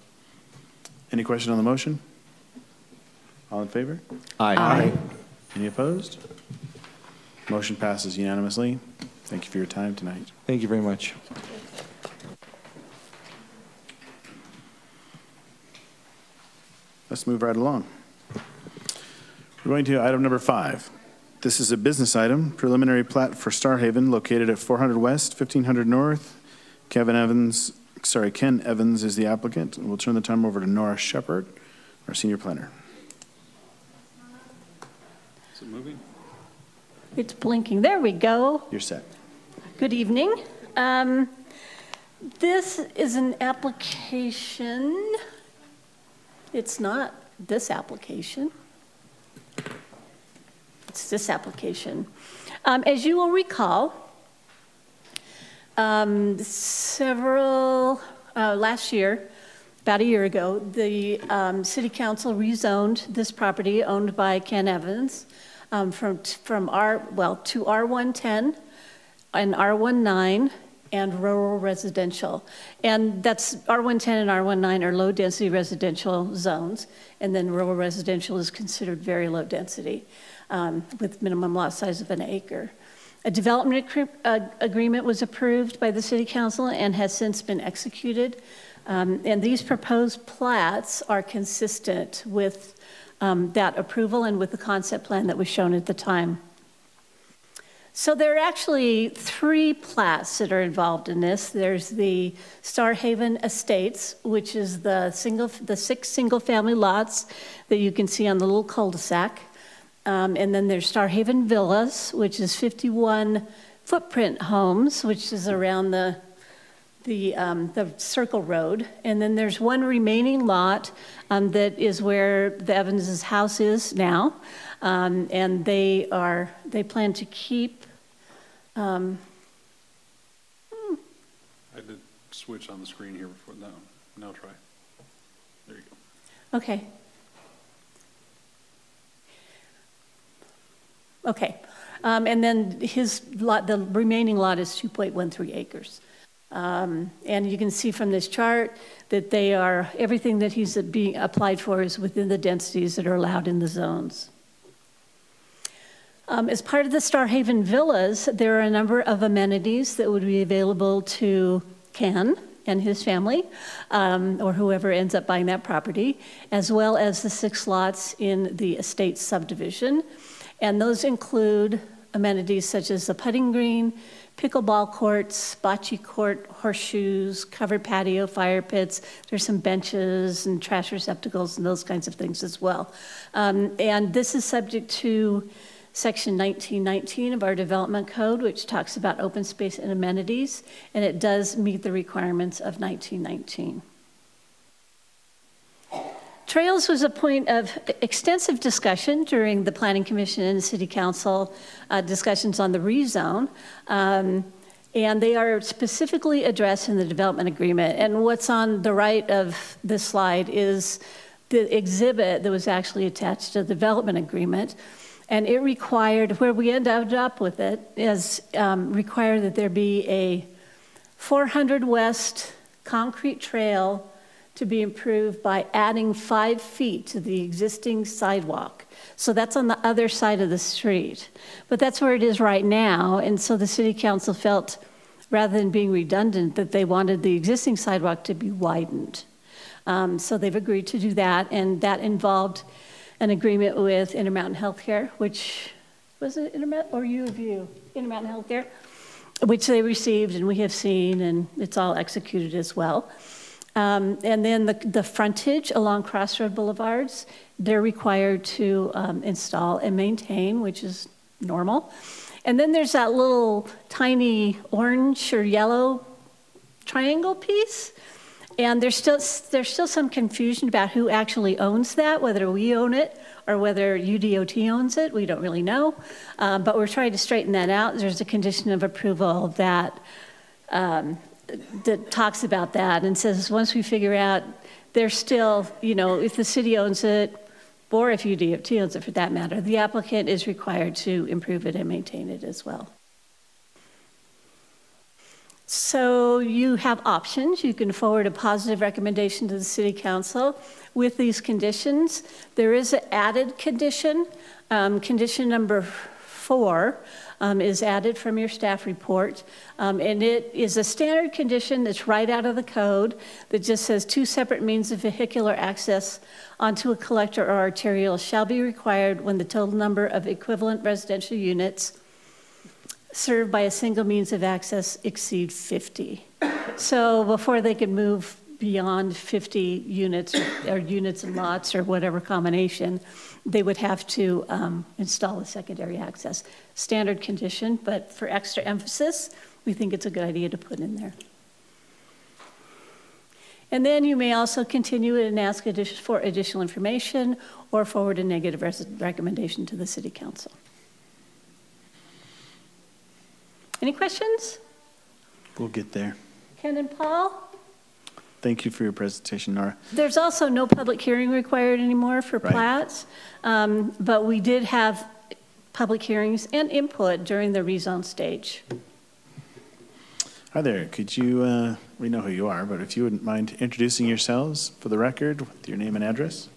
Any question on the motion? All in favor? Aye. Any opposed? Motion passes unanimously. Thank you for your time tonight. thank you very much. Let's move right along. We're going to item number 5. This is a business item, preliminary plat for Star Haven located at 400 West, 1500 North. Ken Evans is the applicant. And we'll turn the time over to Nora Shepard, our senior planner. Is it moving? It's blinking. There we go. You're set. Good evening. This is an application. It's not this application. It's this application. As you will recall, last year, about a year ago, the city council rezoned this property owned by Ken Evans to R110 and R19 and rural residential. And that's R110 and R19 are low density residential zones, and then rural residential is considered very low density with minimum lot size of an acre. A development agreement was approved by the city council and has since been executed. And these proposed plats are consistent with that approval and with the concept plan that was shown at the time. So there are actually 3 plats that are involved in this. There's the Star Haven Estates, which is the 6 single-family lots that you can see on the little cul-de-sac. And then there's Star Haven Villas, which is 51 footprint homes, which is around the Circle Road. And then there's one remaining lot that is where the Evans' house is now. And they plan to keep. I did switch on the screen here before. Now try. There you go. Okay. Okay. And then his lot, the remaining lot is 2.13 acres. And you can see from this chart that everything that he's being applied for is within the densities that are allowed in the zones. As part of the Star Haven Villas, there are a number of amenities that would be available to Ken and his family, or whoever ends up buying that property, as well as the 6 lots in the estate subdivision. And those include amenities such as the putting green, pickleball courts, bocce court, horseshoes, covered patio, fire pits. There's some benches and trash receptacles and those kinds of things as well. And this is subject to Section 1919 of our development code, which talks about open space and amenities, and it does meet the requirements of 1919. Trails was a point of extensive discussion during the Planning Commission and the City Council discussions on the rezone. And they are specifically addressed in the development agreement. And what's on the right of this slide is the exhibit that was actually attached to the development agreement. And it required, where we ended up with it, is required that there be a 400 West concrete trail to be improved by adding 5 feet to the existing sidewalk. So that's on the other side of the street. But that's where it is right now. And so the City Council felt, rather than being redundant, that they wanted the existing sidewalk to be widened. So they've agreed to do that. And that involved an agreement with Intermountain Healthcare, which was it Intermountain or U of U? Intermountain Healthcare, which they received and we have seen, and it's all executed as well. And then the frontage along Crossroad Boulevards, they're required to install and maintain, which is normal. And then there's that little tiny orange or yellow triangle piece. And there's still some confusion about who actually owns that, whether we own it or whether UDOT owns it. We don't really know. But we're trying to straighten that out. There's a condition of approval that talks about that and says once we figure out there's still, if the city owns it or if UDOT owns it for that matter, the applicant is required to improve it and maintain it as well. So you have options. You can forward a positive recommendation to the City Council with these conditions. There is an added condition. Condition number 4 is added from your staff report. And it is a standard condition that's right out of the code that just says 2 separate means of vehicular access onto a collector or arterial shall be required when the total number of equivalent residential units served by a single means of access exceed 50. So before they can move beyond 50 units or units and lots or whatever combination, they would have to install a secondary access. Standard condition, but for extra emphasis, we think it's a good idea to put in there. And then you may also continue and ask for additional information or forward a negative recommendation to the City Council. Any questions? We'll get there. Ken and Paul? Thank you for your presentation, Nora. There's also no public hearing required anymore for plats, but we did have public hearings and input during the rezone stage. Hi there. Could you, we know who you are, but if you wouldn't mind introducing yourselves for the record with your name and address.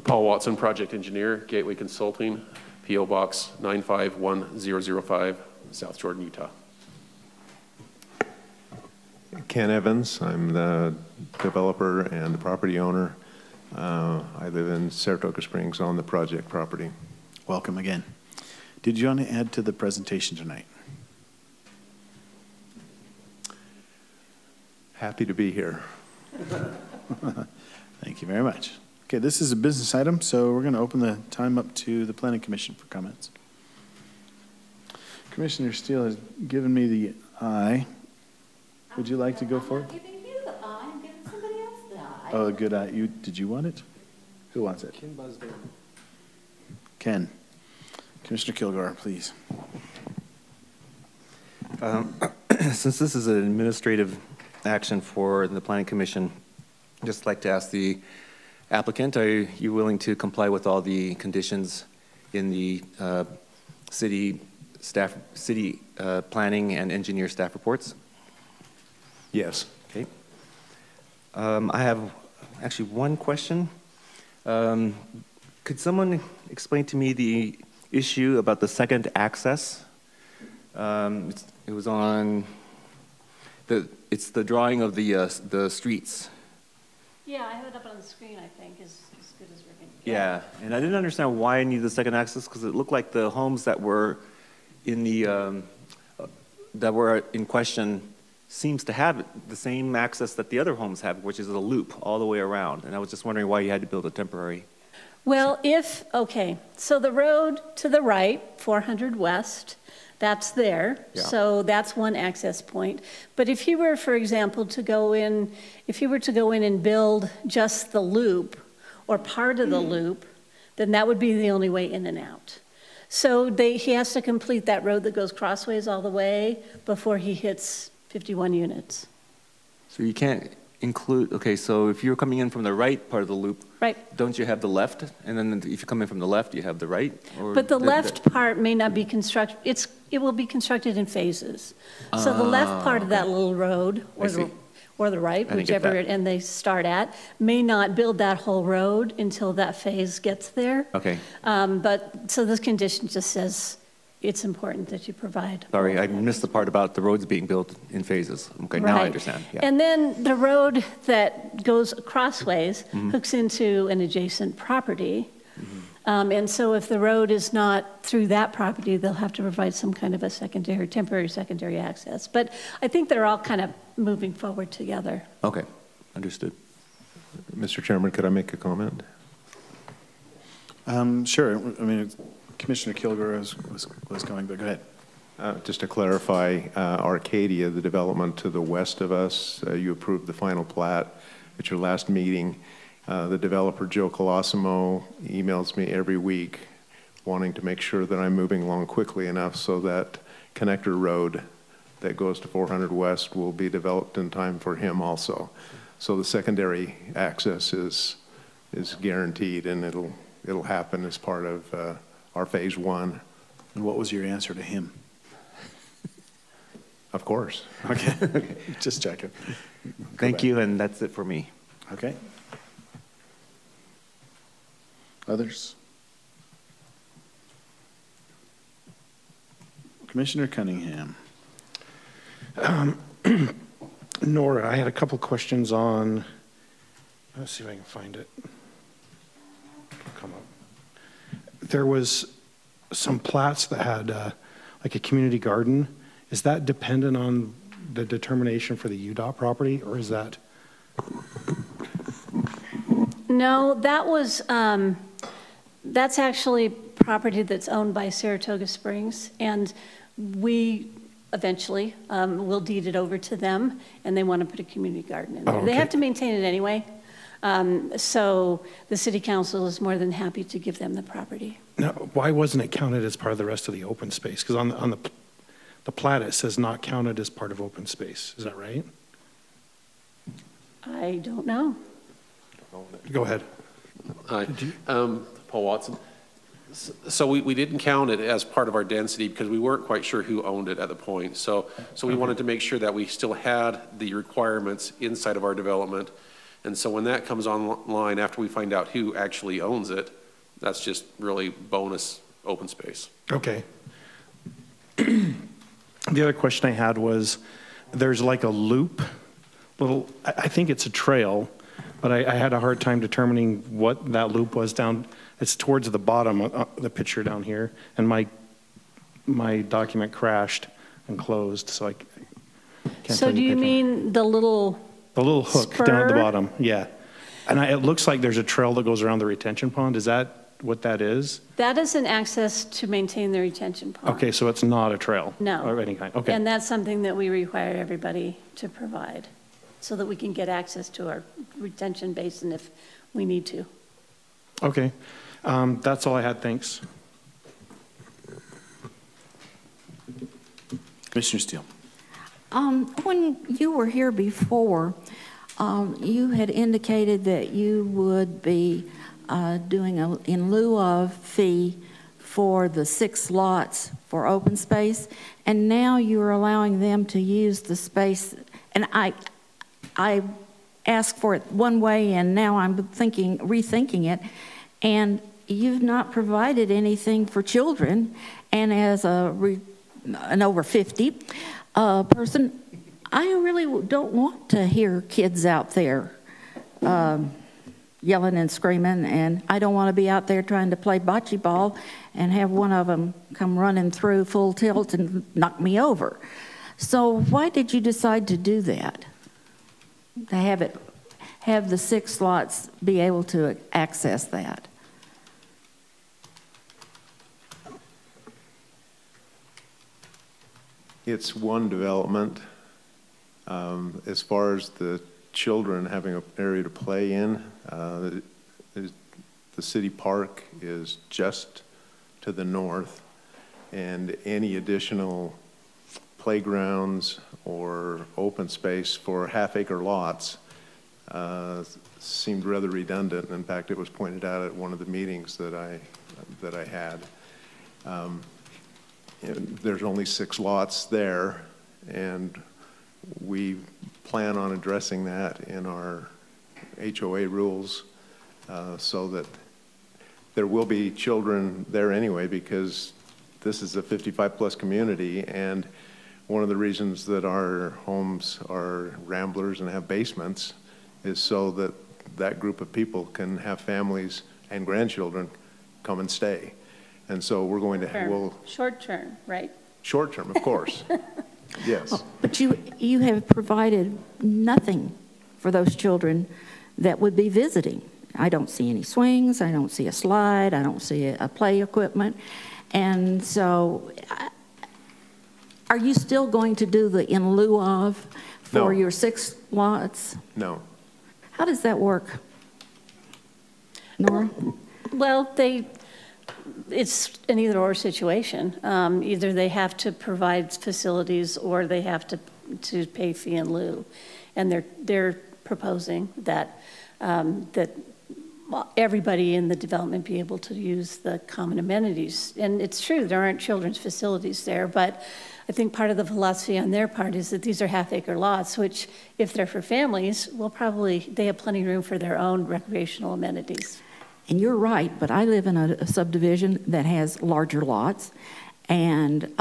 Paul Watson, project engineer, Gateway Consulting, P.O. Box 951005, South Jordan, Utah. Ken Evans, I'm the developer and the property owner. I live in Saratoga Springs on the project property. Welcome again. Did you want to add to the presentation tonight? Happy to be here. Thank you very much. Okay, this is a business item, so we're going to open the time up to the Planning Commission for comments. Commissioner Steele has given me the eye. Would you like to go for it? I'm not giving you the eye, I'm giving somebody else the eye. Oh, good eye. Did you want it? Who wants it? Ken buzzed in. Ken. Commissioner Kilgore, please. Since this is an administrative action for the Planning Commission, I'd just like to ask the applicant, are you willing to comply with all the conditions in the city planning and engineer staff reports? Yes. Okay. I have actually one question. Could someone explain to me the issue about the second access? It was on it's the drawing of the streets. Yeah, I have it up on the screen, I think, as good as we're going to get. Yeah, and I didn't understand why I needed the second access, because it looked like the homes that were in question seems to have the same access that the other homes have, which is a loop all the way around. And I was just wondering why you had to build a temporary. Well, okay, so the road to the right, 400 West, that's there. Yeah. So that's one access point. But if you were, for example, to go in and build just the loop or part of the loop, then that would be the only way in and out. So he has to complete that road that goes crossways all the way before he hits 51 units. So you can't include, okay, so if you're coming in from the right part of the loop, right, don't you have the left? And then if you come in from the left, you have the right? Or but the left part may not be constructed, it will be constructed in phases. So the left part of that little road, or the right, whichever end they start at, may not build that whole road until that phase gets there. Okay. So this condition just says it's important that you provide. Sorry, I missed the part about the roads being built in phases. Okay, now I understand. Yeah. And then the road that goes crossways hooks into an adjacent property. And so if the road is not through that property, they'll have to provide some kind of a temporary secondary access. But I think they're all kind of moving forward together. Okay, understood. Mr. Chairman, could I make a comment? Sure. I mean, Commissioner Kilgore was going, but go ahead. Just to clarify, Arcadia, the development to the west of us, you approved the final plat at your last meeting. The developer, Joe Colosimo, emails me every week wanting to make sure that I'm moving along quickly enough so that connector road that goes to 400 West will be developed in time for him also. So the secondary access is guaranteed, and it'll happen as part of our phase one. And what was your answer to him? Of course. Okay. Just checking. Thank you, and that's it for me. Okay. Others? Commissioner Cunningham. Nora, I had a couple questions on, let's see if I can find it. Come up. There was some plats that had like a community garden. Is that dependent on the determination for the UDOT property, or is that? No, that was, that's actually property that's owned by Saratoga Springs, and we eventually will deed it over to them, and they want to put a community garden in there. Okay. They have to maintain it anyway, so the city council is more than happy to give them the property. Now, why wasn't it counted as part of the rest of the open space? Because on the plat, it says not counted as part of open space. Is that right? I don't know. Go ahead. Hi, Paul Watson. So we didn't count it as part of our density because we weren't quite sure who owned it at the point. So we wanted to make sure that we still had the requirements inside of our development. And so when that comes online, after we find out who actually owns it, that's just really bonus open space. Okay. The other question I had was, there's like a loop, I think it's a trail, but I had a hard time determining what that loop was down. It's towards the bottom of the picture down here. And my my document crashed and closed, so I can't So tell do you picture. mean the little The little hook down at the spur? bottom, yeah. And it looks like there's a trail that goes around the retention pond. Is that what that is? That is an access to maintain the retention pond. Okay, so it's not a trail? No. Of any kind, okay. And that's something that we require everybody to provide, so that we can get access to our retention basin if we need to. Okay, that's all I had, thanks. Commissioner Steele. When you were here before, you had indicated that you would be doing a in lieu of fee for the 6 lots for open space, and now you're allowing them to use the space. And I asked for it one way, and now I'm rethinking it, and you've not provided anything for children. And as an over 50 person, I really don't want to hear kids out there yelling and screaming, and I don't want to be out there trying to play bocce ball and have one of them come running through full tilt and knock me over. So why did you decide to do that? To have the 6 lots be able to access that? It's one development. As far as the children having an area to play in, the city park is just to the north, and any additional playgrounds or open space for half-acre lots seemed rather redundant. In fact, it was pointed out at one of the meetings that I had. There's only 6 lots there, and we plan on addressing that in our HOA rules so that there will be children there anyway, because this is a 55-plus community, and one of the reasons that our homes are ramblers and have basements is so that that group of people can have families and grandchildren come and stay. And so we're going to, Short term, right? short term, of course. Yes. But you have provided nothing for those children that would be visiting. I don't see any swings, I don't see a slide, I don't see a play equipment. And so, are you still going to do the in lieu of for No. your 6 lots? No. How does that work? Nora? Well, it's an either-or situation. Either they have to provide facilities or they have to pay fee in lieu. And they're proposing that everybody in the development be able to use the common amenities. And it's true, there aren't children's facilities there, but I think part of the philosophy on their part is that these are half-acre lots, which, if they're for families, they have plenty of room for their own recreational amenities. And you're right, but I live in a subdivision that has larger lots. And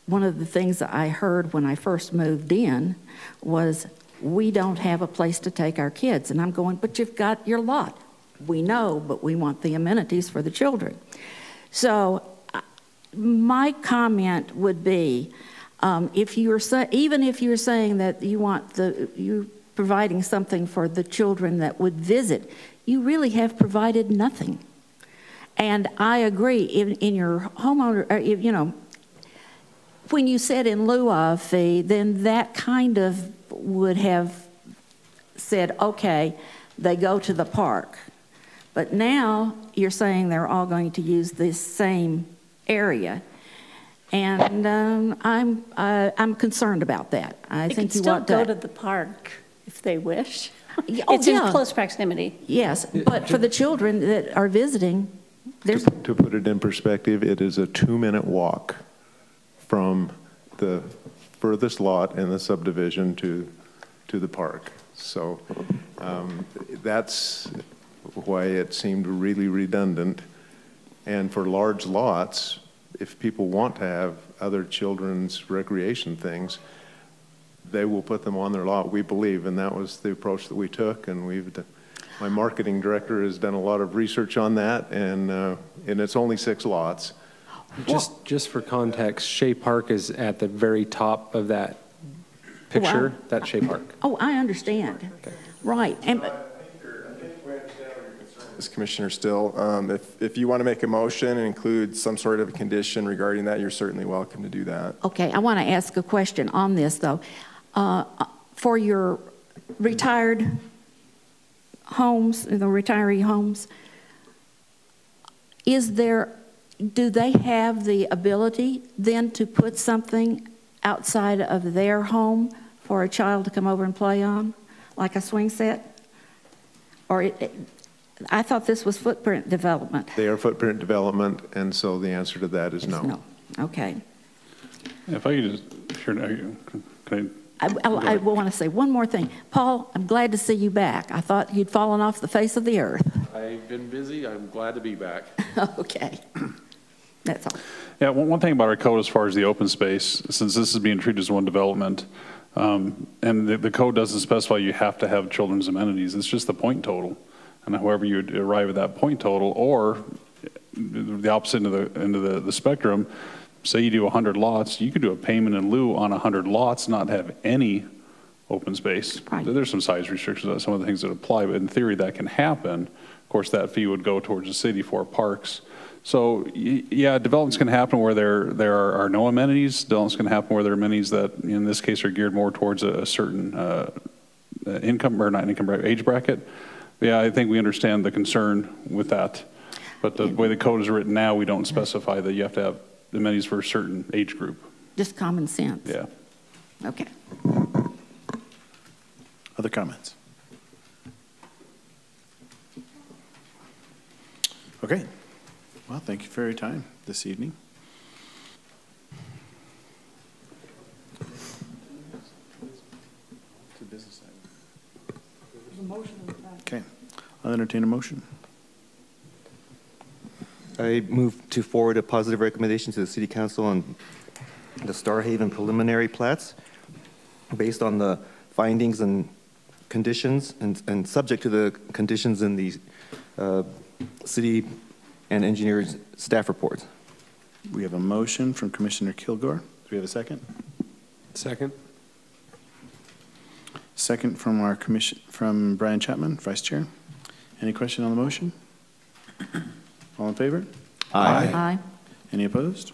one of the things that I heard when I first moved in was, we don't have a place to take our kids. And I'm going, but you've got your lot. We know, but we want the amenities for the children. So my comment would be, even if you're saying that you want you're providing something for the children that would visit, you really have provided nothing. And I agree, in your homeowner, when you said in lieu of fee, then that kind of would have said, okay, they go to the park. But now you're saying they're all going to use this same area. And I'm concerned about that. I think you want They can still go to the park if they wish. Oh, It's in yeah. close proximity. Yes, but for the children that are visiting, there's... To put it in perspective, it is a 2-minute walk from the furthest lot in the subdivision to the park. So that's why it seemed really redundant. And for large lots, if people want to have other children's recreation things, they will put them on their lot, we believe, and that was the approach that we took. And my marketing director has done a lot of research on that, and it's only 6 lots. Just for context, Shea Park is at the very top of that picture, that Shea Park. Oh, I understand. Right. And, Commissioner Still, if you want to make a motion and include some sort of a condition regarding that, you're certainly welcome to do that. okay, I want to ask a question on this, though. For your retired homes, the retiree homes, do they have the ability then to put something outside of their home for a child to come over and play on, like a swing set? Or I thought this was footprint development. They are footprint development, and so the answer to that is no. No. Okay. If I could just, can I want to say one more thing. Paul, I'm glad to see you back. I thought you'd fallen off the face of the earth. I've been busy. I'm glad to be back. Okay. That's all. Yeah, one thing about our code as far as the open space, since this is being treated as one development, and the code doesn't specify you have to have children's amenities. It's just the point total. And however you arrive at that point total, or the opposite end of the spectrum, say you do 100 lots, you could do a payment in lieu on 100 lots, not have any open space. Right. There's some size restrictions on some of the things that apply, but in theory that can happen. Of course, that fee would go towards the city for parks. So yeah, developments can happen where there are no amenities. Developments can happen where there are amenities that, in this case, are geared more towards a certain income, or not income, age bracket. Yeah, I think we understand the concern with that. But the way the code is written now, we don't specify that you have to have amenities for a certain age group. Just common sense. Yeah. Okay. Other comments? Okay. Well, thank you for your time this evening. Okay. I'll entertain a motion. I move to forward a positive recommendation to the City Council on the Starhaven preliminary plats based on the findings and conditions and subject to the conditions in the city and engineers staff reports. We have a motion from Commissioner Kilgore. Do we have a second? Second. Second from Brian Chapman, Vice Chair. Any question on the motion? All in favor? Aye. Any opposed?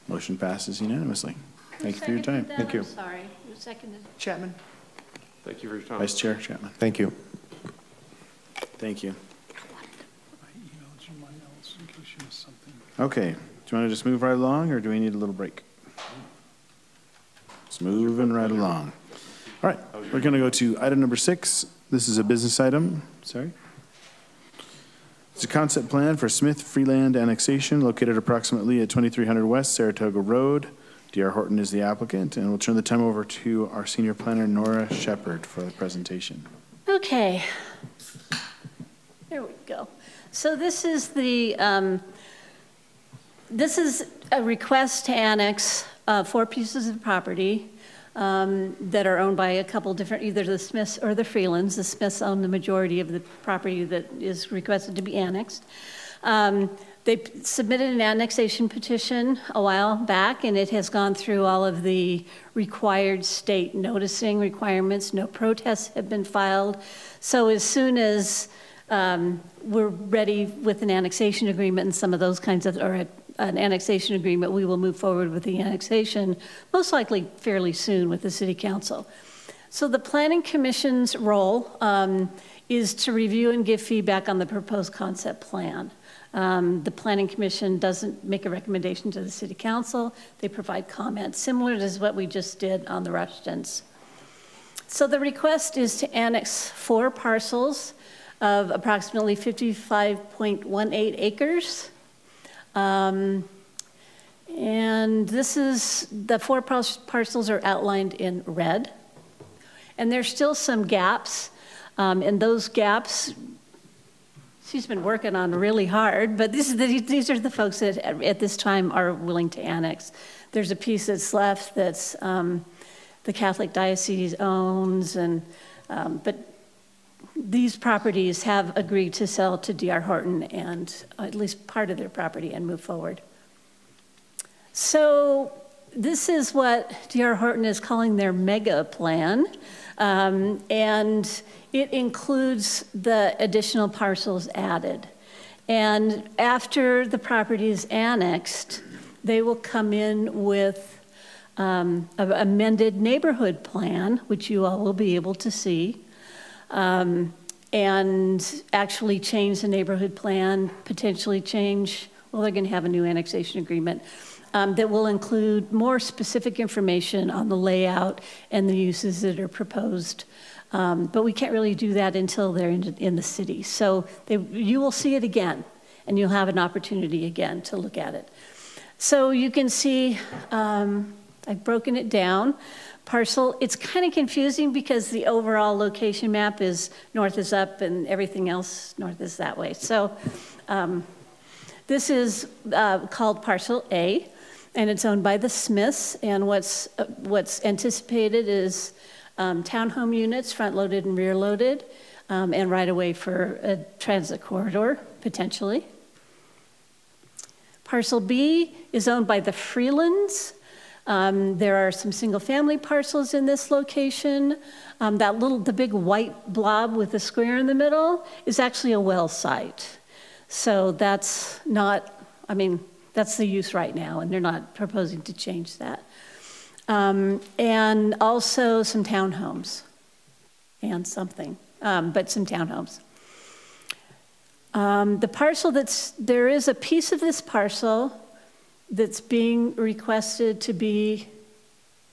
Motion passes unanimously. Thank you for your time. Thank you. Sorry, who seconded? Chapman. Thank you for your time. Vice Chair Chapman. Thank you. Thank you. Okay, do you want to just move right along, or do we need a little break? It's moving right along. All right, we're going to go to item number 6. This is a business item. Sorry. It's a concept plan for Smith Freeland annexation located approximately at 2300 West Saratoga Road. D.R. Horton is the applicant, and we'll turn the time over to our senior planner, Nora Shepard, for the presentation. Okay. There we go. So this is a request to annex 4 pieces of property that are owned by a couple different, either the Smiths or the Freelands. The Smiths own the majority of the property that is requested to be annexed. They submitted an annexation petition a while back, and it has gone through all of the required state noticing requirements. No protests have been filed. So as soon as we're ready with an annexation agreement and some of those kinds of, or an annexation agreement, we will move forward with the annexation, most likely fairly soon with the City Council. So the Planning Commission's role is to review and give feedback on the proposed concept plan. The Planning Commission doesn't make a recommendation to the City Council. They provide comments similar to what we just did on the Rushtons. So the request is to annex 4 parcels of approximately 55.18 acres. And this is, the 4 parcels are outlined in red. And there's still some gaps, and those gaps, she's been working on really hard, but these are the folks that at this time are willing to annex. There's a piece that's left that's the Catholic Diocese owns, and but these properties have agreed to sell to D.R. Horton and at least part of their property and move forward. So this is what D.R. Horton is calling their mega plan. And it includes the additional parcels added. And after the property is annexed, they will come in with an amended neighborhood plan, which you all will be able to see, and actually change the neighborhood plan, potentially change, well, they're going to have a new annexation agreement that will include more specific information on the layout and the uses that are proposed. But we can't really do that until they're in the city. So you will see it again, and you'll have an opportunity again to look at it. So you can see, I've broken it down. Parcel, it's kind of confusing because the overall location map is north is up and everything else north is that way. So this is called Parcel A, and it's owned by the Smiths. And what's anticipated is townhome units, front-loaded and rear-loaded, and right-of-way for a transit corridor, potentially. Parcel B is owned by the Freelands. There are some single-family parcels in this location. The big white blob with the square in the middle is actually a well site. So that's not, I mean, that's the use right now, and they're not proposing to change that. And also some townhomes and something, but some townhomes. The parcel there is a piece of this parcel that's being requested to be,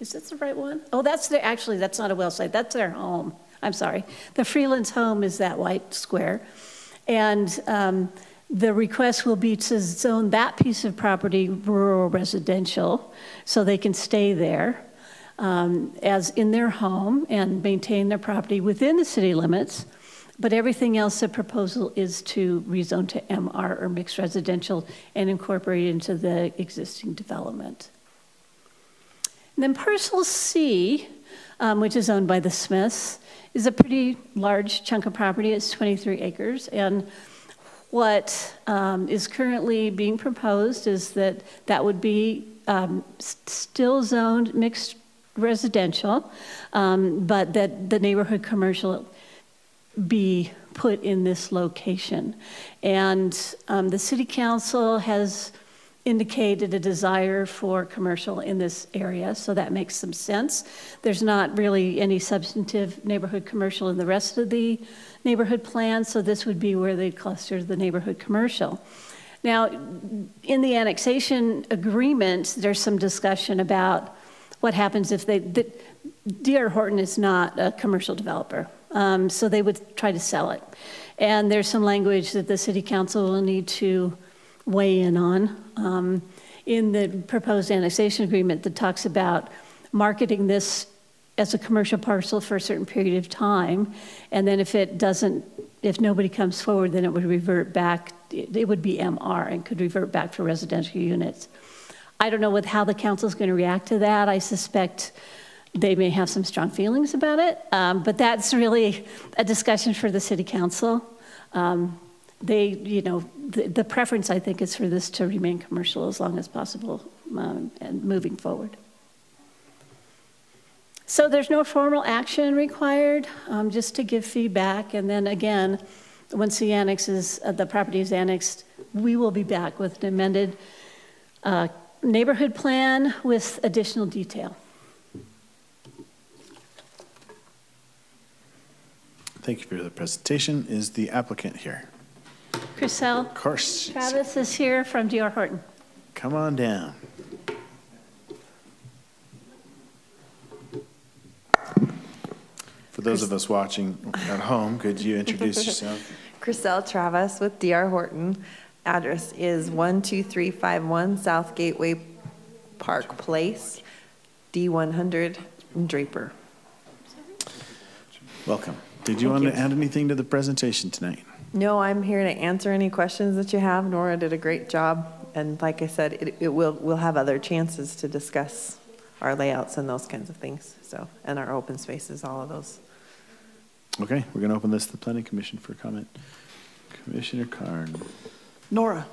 is that the right one? Oh, actually, that's not a well site, that's their home. I'm sorry. The Freeland's home is that white square. And the request will be to zone that piece of property rural residential so they can stay there as in their home and maintain their property within the city limits. But everything else, the proposal is to rezone to MR or mixed residential and incorporate into the existing development. And then Parcel C, which is owned by the Smiths, is a pretty large chunk of property. It's 23 acres. And what is currently being proposed is that would be still zoned mixed residential, but that the neighborhood commercial be put in this location. And the city council has indicated a desire for commercial in this area, so that makes some sense. There's not really any substantive neighborhood commercial in the rest of the neighborhood plan, so this would be where they'd cluster the neighborhood commercial. Now, in the annexation agreement, there's some discussion about what happens if D.R. Horton is not a commercial developer. So they would try to sell it. And there's some language that the city council will need to weigh in on. In the proposed annexation agreement that talks about marketing this as a commercial parcel for a certain period of time, and then if nobody comes forward, then it would revert back, it would be MR and could revert back for residential units. I don't know how the council's going to react to that. I suspect they may have some strong feelings about it, but that's really a discussion for the city council. The preference, I think, is for this to remain commercial as long as possible and moving forward. So there's no formal action required, just to give feedback. And then again, once the property is annexed, we will be back with an amended neighborhood plan with additional detail. Thank you for the presentation. Is the applicant here? Chriselle. Of course. Travis is here from D.R. Horton. Come on down. For those of us watching at home, could you introduce yourself? Chriselle Travis with D.R. Horton. Address is 12351 South Gateway Park Place, D100 in Draper. Welcome. Did you want to add anything to the presentation tonight? No, I'm here to answer any questions that you have. Nora did a great job. And like I said, we'll have other chances to discuss our layouts and those kinds of things. So, and our open spaces, all of those. Okay, we're going to open this to the Planning Commission for comment. Commissioner Carn. Nora,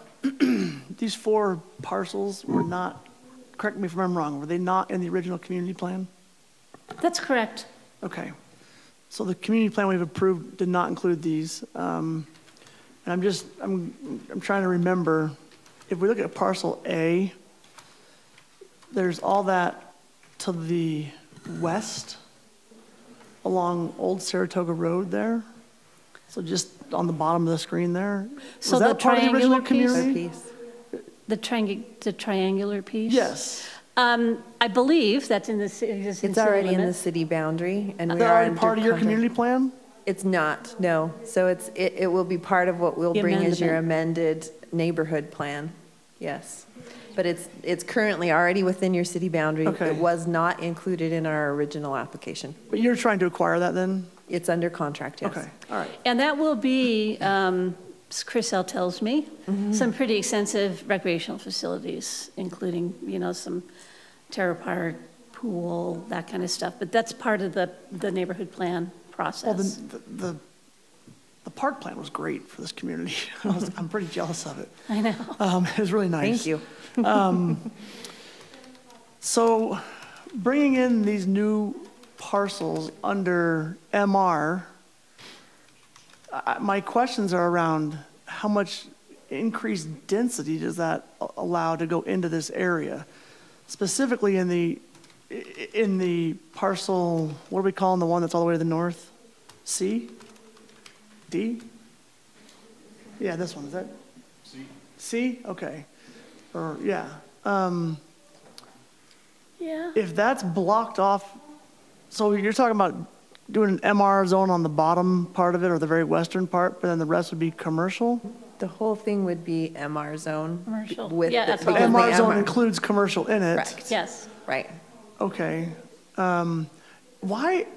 these 4 parcels were not correct me if I'm wrong, were they not in the original community plan? That's correct. Okay. So the community plan we've approved did not include these. And I'm trying to remember, if we look at parcel A, there's all that to the west along Old Saratoga Road there. So just on the bottom of the screen there. So Was that the part of the original triangular community? piece? The triangular piece? Yes. I believe that's in the city. It's already in the city boundary, and we They're are already under part of your contract. community plan? It's not, no. So it will be part of what we'll The bring as your amendment. amended neighborhood plan, yes. But it's currently already within your city boundary. Okay. It was not included in our original application. But you're trying to acquire that then? It's under contract, yes. Okay, all right. And that will be, as Chris L. tells me, some pretty extensive recreational facilities, including, some terror park, pool, that kind of stuff. But that's part of the neighborhood plan Well, process. the park plan was great for this community. I'm pretty jealous of it. I know. It was really nice. Thank you. So bringing in these new parcels under MR, my questions are around how much increased density does that allow to go into this area? Specifically in the parcel, what are we calling the one that's all the way to the north? C? D? Yeah, this one, is that? C. C, okay. Or, yeah. Yeah. If that's blocked off, so you're talking about doing an MR zone on the bottom part of it or the very western part, but then the rest would be commercial? The whole thing would be MR zone. Commercial. With Yeah, the- that's all. because the MR zone includes commercial in it. Correct. Yes. Right. Okay. Why,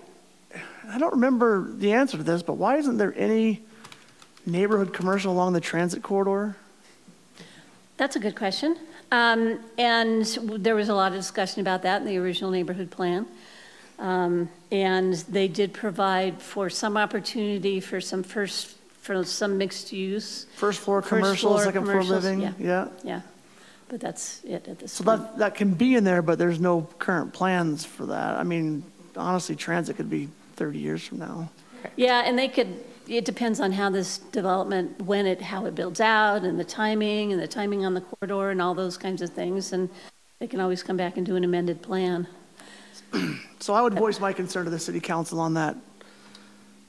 I don't remember the answer to this, but why isn't there any neighborhood commercial along the transit corridor? That's a good question. And there was a lot of discussion about that in the original neighborhood plan. And they did provide for some opportunity for some mixed use. First floor commercial, second floor commercials, living? Yeah. Yeah. But that's it at this So point. that can be in there, but there's no current plans for that. I mean, honestly, transit could be 30 years from now. Yeah, and it depends on how this development, how it builds out and the timing on the corridor and all those kinds of things. And they can always come back and do an amended plan. So I would voice my concern to the city council on that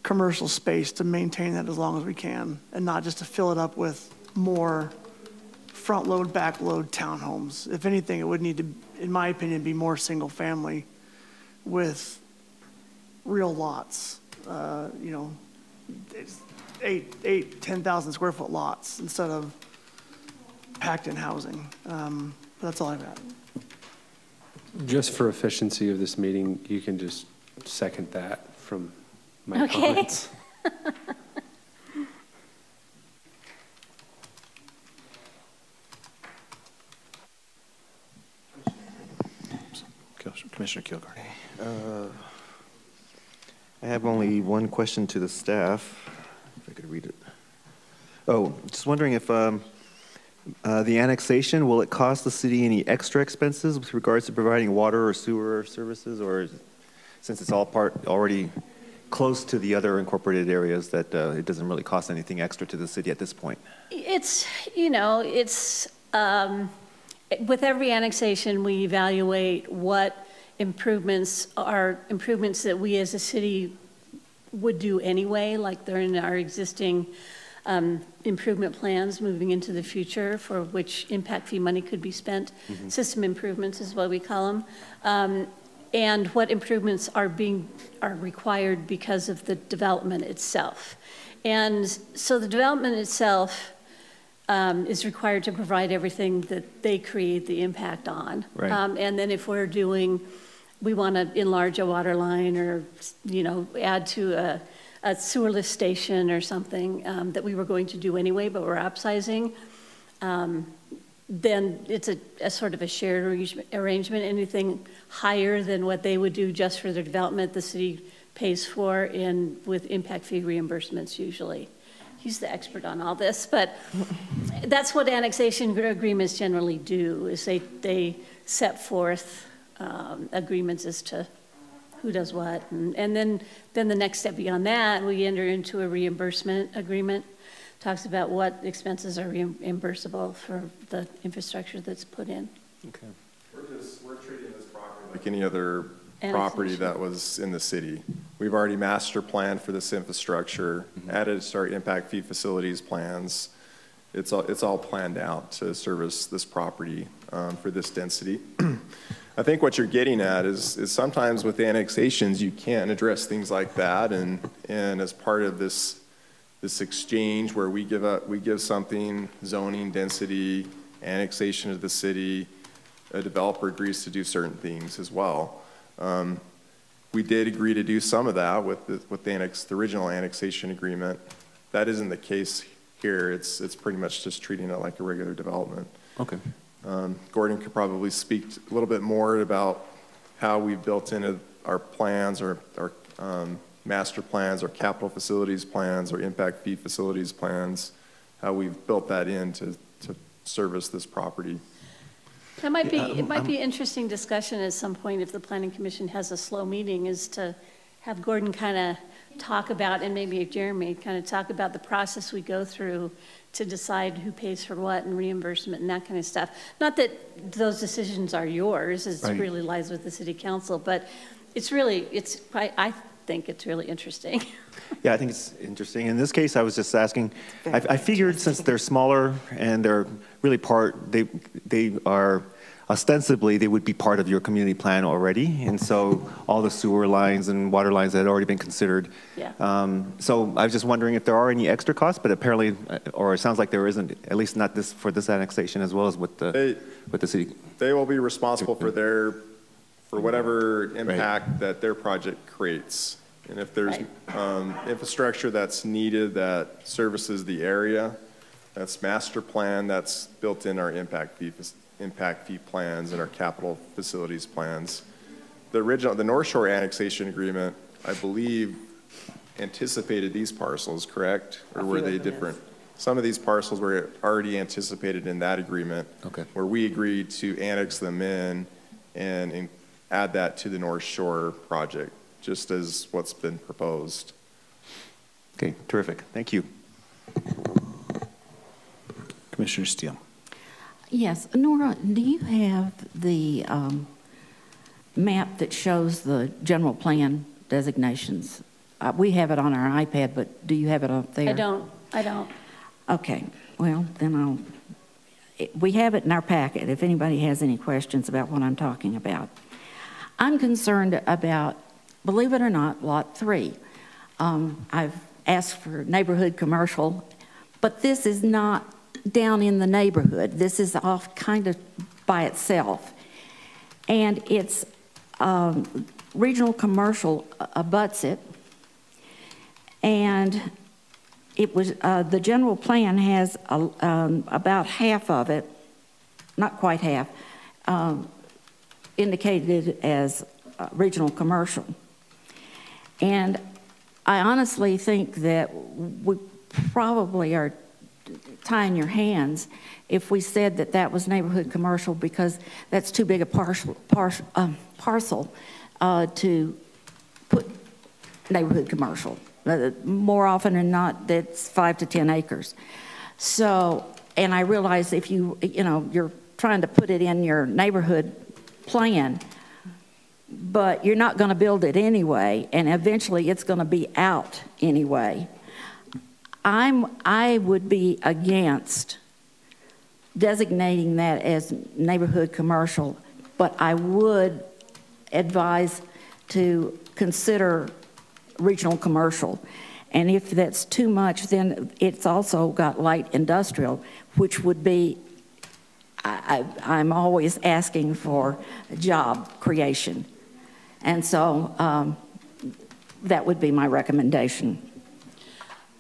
commercial space to maintain that as long as we can and not just to fill it up with more front load, back load townhomes. If anything, it would need to, in my opinion, be more single family with real lots, it's 10,000 square foot lots instead of packed in housing. But that's all I've got. Just for efficiency of this meeting, you can just second that from my Okay. comments. Commissioner Kilgore. I have only one question to the staff, if I could read it. Oh, just wondering if the annexation, will it cost the city any extra expenses with regards to providing water or sewer services, or since it's all already close to the other incorporated areas, that it doesn't really cost anything extra to the city at this point? It's with every annexation, we evaluate what improvements are improvements that we as a city would do anyway, like they're in our existing improvement plans moving into the future for which impact fee money could be spent. Mm-hmm. System improvements is what we call them. And what improvements are required because of the development itself. And so the development itself is required to provide everything that they create the impact on. Right. And then if we want to enlarge a water line or, add to a sewer lift station or something that we were going to do anyway, but we're upsizing, then it's a sort of a shared arrangement. Anything higher than what they would do just for their development, the city pays for with impact fee reimbursements usually. He's the expert on all this, but that's what annexation agreements generally do, is they set forth agreements as to who does what. And then the next step beyond that, we enter into a reimbursement agreement. Talks about what expenses are reimbursable for the infrastructure that's put in. Okay. We're treating this property like any other property that was in the city. We've already master planned for this infrastructure, added to our impact fee facilities plans. It's all planned out to service this property for this density. I think what you're getting at is sometimes with annexations, you can't address things like that. And as part of this exchange where we give something, zoning, density, annexation of the city, a developer agrees to do certain things as well. We did agree to do some of that with the original annexation agreement. That isn't the case here. It's pretty much just treating it like a regular development. Okay. Gordon could probably speak a little bit more about how we've built into our plans, our master plans, our capital facilities plans, our impact fee facilities plans, how we've built that in to service this property. That might be, it might be interesting discussion at some point if the Planning Commission has a slow meeting, is to have Gordon kind of talk about, and maybe Jeremy kind of talk about the process we go through to decide who pays for what and reimbursement and that kind of stuff. Not that those decisions are yours, it Right. really lies with the City Council, but it's really, I think it's really interesting. Yeah, I think it's interesting. In this case, I was just asking, I figured since they're smaller and they're really they are ostensibly, they would be part of your community plan already. And so all the sewer lines and water lines had already been considered. Yeah. So I was just wondering if there are any extra costs, but apparently, or it sounds like there isn't, at least not this for this annexation as well as with the city. They will be responsible for whatever impact that their project creates. And if there's infrastructure that's needed that services the area, that's master plan, that's built in our impact fee plans and our capital facilities plans. The North Shore annexation agreement, I believe, anticipated these parcels, correct? Or were they different? Some of these parcels were already anticipated in that agreement, where we agreed to annex them in and add that to the North Shore project, just as what's been proposed. Okay, terrific. Thank you. Commissioner Steele. Yes, Nora, do you have the map that shows the general plan designations? We have it on our iPad, but do you have it up there? I don't. Okay, well, then we have it in our packet if anybody has any questions about what I'm talking about. I'm concerned about, believe it or not, Lot 3. I've asked for neighborhood commercial, but this is not down in the neighborhood. This is off kind of by itself. And it's regional commercial abuts it. And it was, the general plan has about half of it, not quite half, indicated as regional commercial. And I honestly think that we probably are tying your hands if we said that that was neighborhood commercial, because that's too big a parcel to put neighborhood commercial. More often than not, that's 5 to 10 acres. So, and I realize if you're trying to put it in your neighborhood plan, but you're not going to build it anyway, and eventually it's going to be out anyway. I would be against designating that as neighborhood commercial, but I would advise to consider regional commercial. And if that's too much, then it's also got light industrial, which would be, I'm always asking for job creation. And so that would be my recommendation.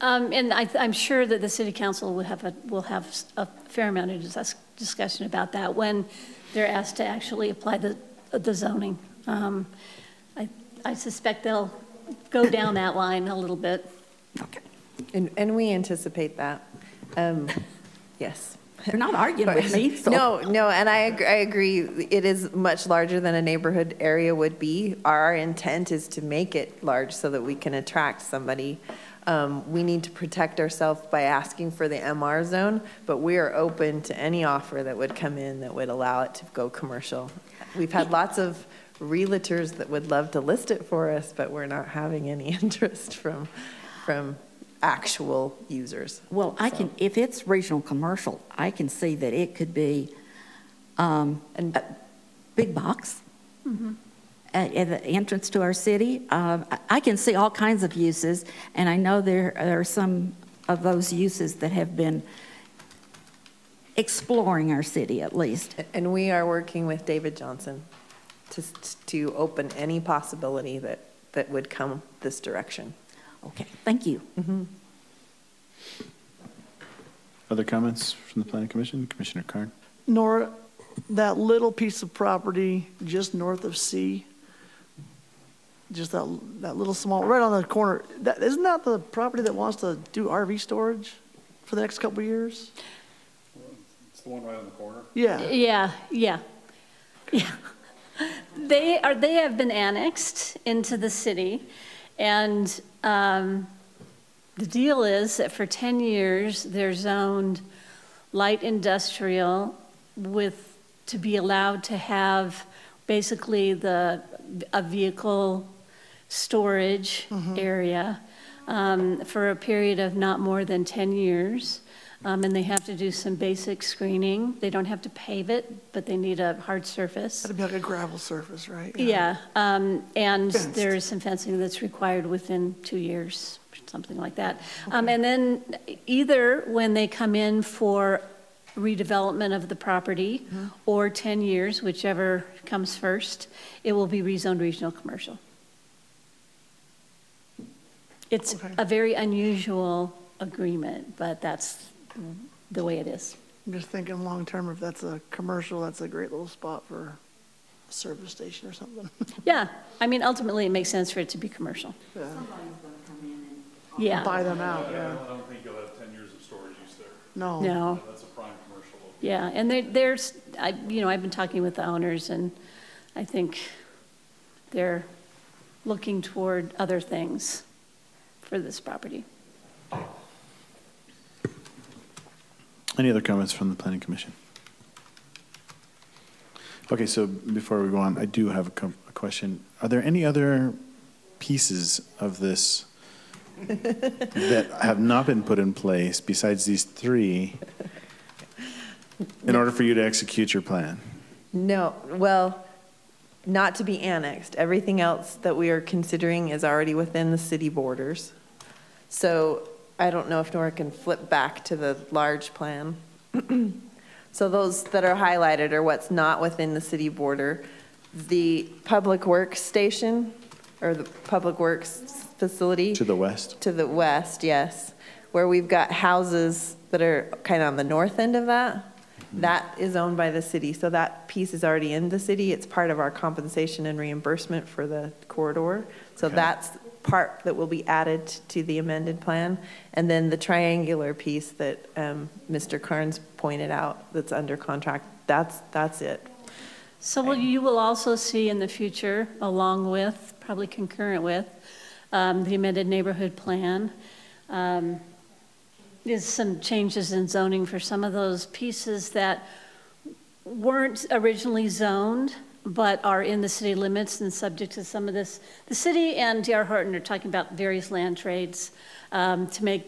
And I'm sure that the City Council will have a fair amount of discussion about that when they're asked to actually apply the zoning. I suspect they'll go down that line a little bit. Okay. And we anticipate that. Yes. You're not arguing with me, so. No, and I agree. It is much larger than a neighborhood area would be. Our intent is to make it large so that we can attract somebody. We need to protect ourselves by asking for the MR zone, but we are open to any offer that would come in that would allow it to go commercial. We've had lots of realtors that would love to list it for us, but we're not having any interest from actual users. Well, I can, if it's regional commercial, I can see that it could be a big box at the entrance to our city. I can see all kinds of uses, and I know there are some of those uses that have been exploring our city at least. And we are working with David Johnson to open any possibility that would come this direction. Okay, thank you. Other comments from the Planning Commission? Commissioner Carn? Nora, that little piece of property just north of C, just that little small, right on the corner, isn't that the property that wants to do RV storage for the next couple of years? It's the one right on the corner? Yeah. Yeah. They have been annexed into the city, and the deal is that for 10 years, they're zoned light industrial to be allowed to have basically a vehicle storage area for a period of not more than 10 years. And they have to do some basic screening. They don't have to pave it, but they need a hard surface. That'd be like a gravel surface, right? Yeah, and Fenced. there's some fencing that's required within 2 years, something like that. And then either when they come in for redevelopment of the property or 10 years, whichever comes first, it will be rezoned regional commercial. It's a very unusual agreement, but that's the way it is. I'm just thinking long-term, if that's a commercial, that's a great little spot for a service station or something. Yeah, I mean, ultimately, it makes sense for it to be commercial. Yeah. Buy them out, yeah. I don't think you'll have 10 years of storage use there. No. That's a prime commercial. Yeah, and I've been talking with the owners, and I think they're looking toward other things for this property. Any other comments from the Planning Commission? Okay, so before we go on, I do have a question. Are there any other pieces of this that have not been put in place besides these three in order for you to execute your plan? No, well, not to be annexed. Everything else that we are considering is already within the city borders. So I don't know if Nora can flip back to the large plan. So those that are highlighted are what's not within the city border. The Public Works station, or the Public Works facility. To the west? To the west, yes. Where we've got houses that are kind of on the north end of that. That is owned by the city. So that piece is already in the city. It's part of our compensation and reimbursement for the corridor. So that's part that will be added to the amended plan. And then the triangular piece that Mr. Carnes pointed out that's under contract, that's it. So you will also see in the future, along with, probably concurrent with, the amended neighborhood plan, is some changes in zoning for some of those pieces that weren't originally zoned, but are in the city limits and subject to some of this. The city and D.R. Horton are talking about various land trades to make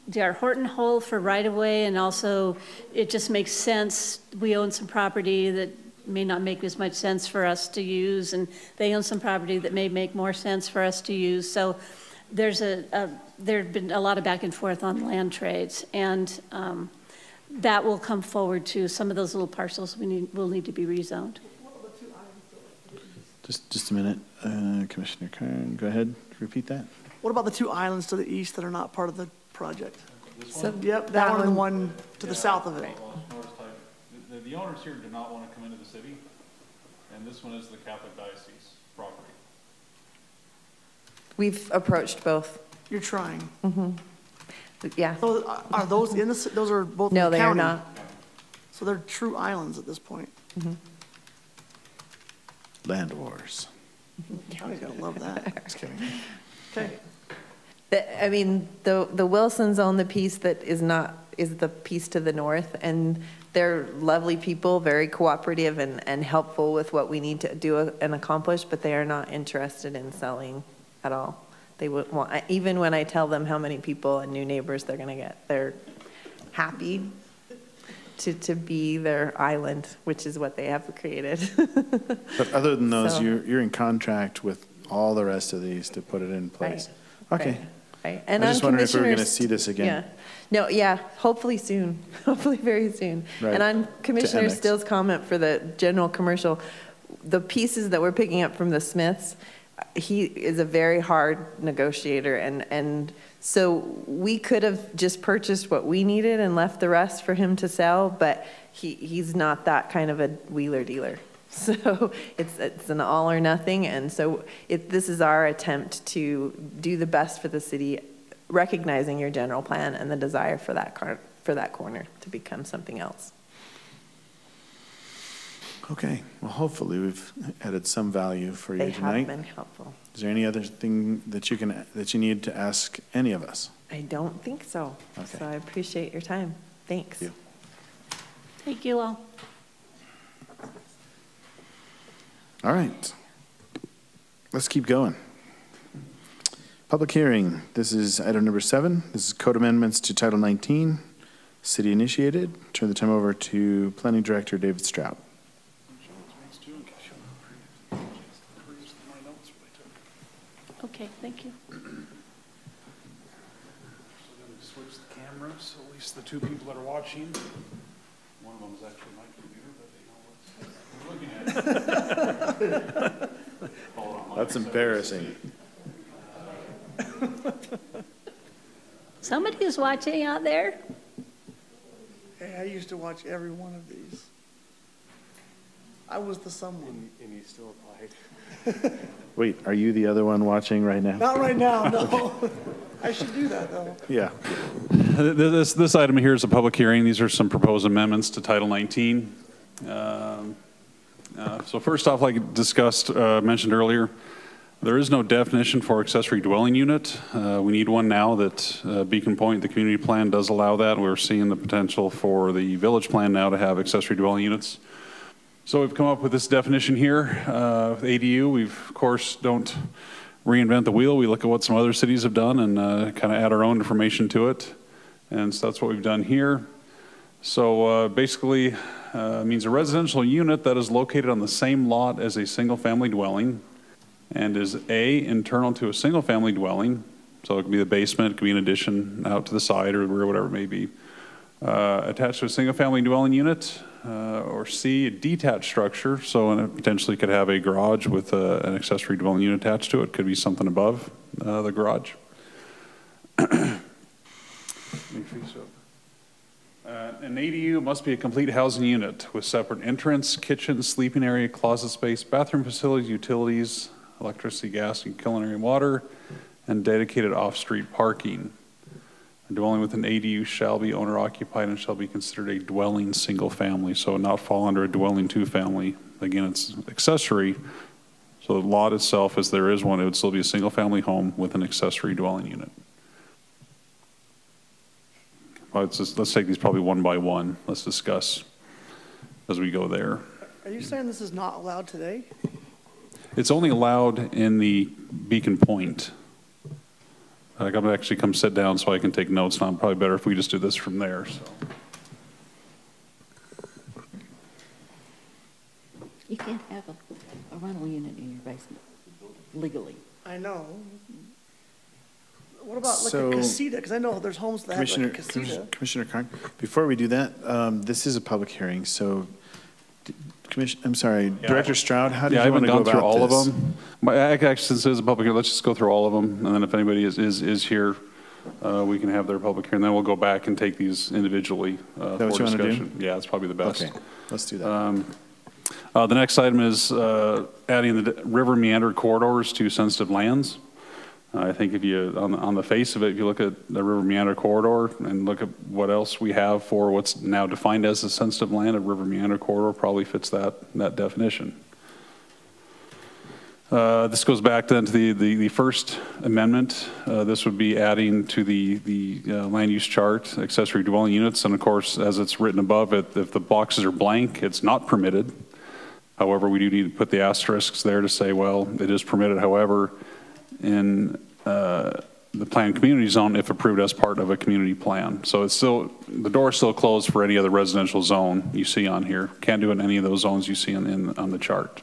D.R. Horton whole for right-of-way, and also it just makes sense. We own some property that may not make as much sense for us to use, and they own some property that may make more sense for us to use. So there's there's been a lot of back and forth on land trades, and that will come forward too. Some of those little parcels will need to be rezoned. Just a minute. Commissioner Kern, go ahead. Repeat that. What about the two islands to the east that are not part of the project? So yep, that one and the one to the south of it. The owners here do not want to come into the city, and this one is the Catholic Diocese property. We've approached both. You're trying. Yeah. So are those in the, those are both in No, the they are county? not. So they're true islands at this point. Land wars. County's gonna love that. Just kidding. Okay. I mean, the Wilsons own the piece that is the piece to the north, and they're lovely people, very cooperative and helpful with what we need to do and accomplish, but they are not interested in selling at all. They would want, even when I tell them how many people and new neighbors they're gonna get, they're happy to be their island, which is what they have created. But other than those, So- you're in contract with all the rest of these to put it in place. Okay. Right. And I just wondering if we were going to Commissioner's- see this again. Yeah. No, yeah, hopefully soon, hopefully very soon. Right. And on Commissioner annex. Still's comment for the general commercial, the pieces that we're picking up from the Smiths, he is a very hard negotiator, and so we could have just purchased what we needed and left the rest for him to sell, but he's not that kind of a wheeler dealer. So it's an all or nothing, and so this is our attempt to do the best for the city, recognizing your general plan and the desire for that corner to become something else. Okay, well, hopefully we've added some value for you They tonight. have been helpful. Is there any other thing that you need to ask any of us? I don't think so. Okay. So I appreciate your time. Thanks. Thank Thank you all. All right. Let's keep going. Public hearing. This is item number 7. This is code amendments to Title 19, city initiated. Turn the time over to Planning Director David Stroud. Okay, thank you. Switch the camera, so at least the two people that are watching, one of them is actually my computer, but they know what's looking at. That's embarrassing. Somebody's watching out there. Hey, I used to watch every one of these. I was the someone. And you still applied. Wait, are you the other one watching right now? Not right now, no. I should do that, though. Yeah. This item here is a public hearing. These are some proposed amendments to Title 19. So first off, like mentioned earlier, there is no definition for accessory dwelling unit. We need one now that Beacon Point, the community plan, does allow that. We're seeing the potential for the village plan now to have accessory dwelling units. So we've come up with this definition here. With ADU, we of course don't reinvent the wheel. We look at what some other cities have done and kind of add our own information to it. And so that's what we've done here. So basically, it means a residential unit that is located on the same lot as a single-family dwelling and is A, internal to a single-family dwelling. So it could be the basement, it could be an addition out to the side or rear, whatever it may be. Attached to a single-family dwelling unit, or C, a detached structure. So it potentially could have a garage with an accessory dwelling unit attached to it. Could be something above the garage. An ADU must be a complete housing unit with separate entrance, kitchen, sleeping area, closet space, bathroom facilities, utilities, electricity, gas, and culinary water, and dedicated off-street parking. A dwelling with an ADU shall be owner-occupied and shall be considered a dwelling single-family, so not fall under a dwelling two-family. Again, it's accessory, so the lot itself, as there is one, it would still be a single-family home with an accessory dwelling unit. Let's take these probably one by one. Let's discuss as we go there. Are you saying this is not allowed today? It's only allowed in the Beacon Point. I'm going to actually come sit down so I can take notes. Now, probably better if we just do this from there. So. You can't have a rental unit in your basement legally. I know. What about like So- a casita? Because I know there's homes that have like a casita. Commissioner Carn, before we do that, this is a public hearing, so, Director Stroud, how did Yeah, I you want haven't to go gone about through all this? of them. But actually, since it is a public hearing, let's just go through all of them. And then if anybody is here, we can have their public hearing. Then we'll go back and take these individually for what you wanna do? discussion. Yeah, that's probably the best. Okay, let's do that. The next item is adding the river meander corridors to sensitive lands. I think if you, on the face of it, if you look at the River Meander Corridor and look at what else we have for what's now defined as a sensitive land, a River Meander Corridor probably fits that definition. This goes back then to the first amendment. This would be adding to the land use chart accessory dwelling units, and of course, as it's written above it, if the boxes are blank, it's not permitted. However, we do need to put the asterisks there to say, well, it is permitted, however, in the planned community zone if approved as part of a community plan. So it's still, the door is still closed for any other residential zone you see on here. Can't do it in any of those zones you see on the chart.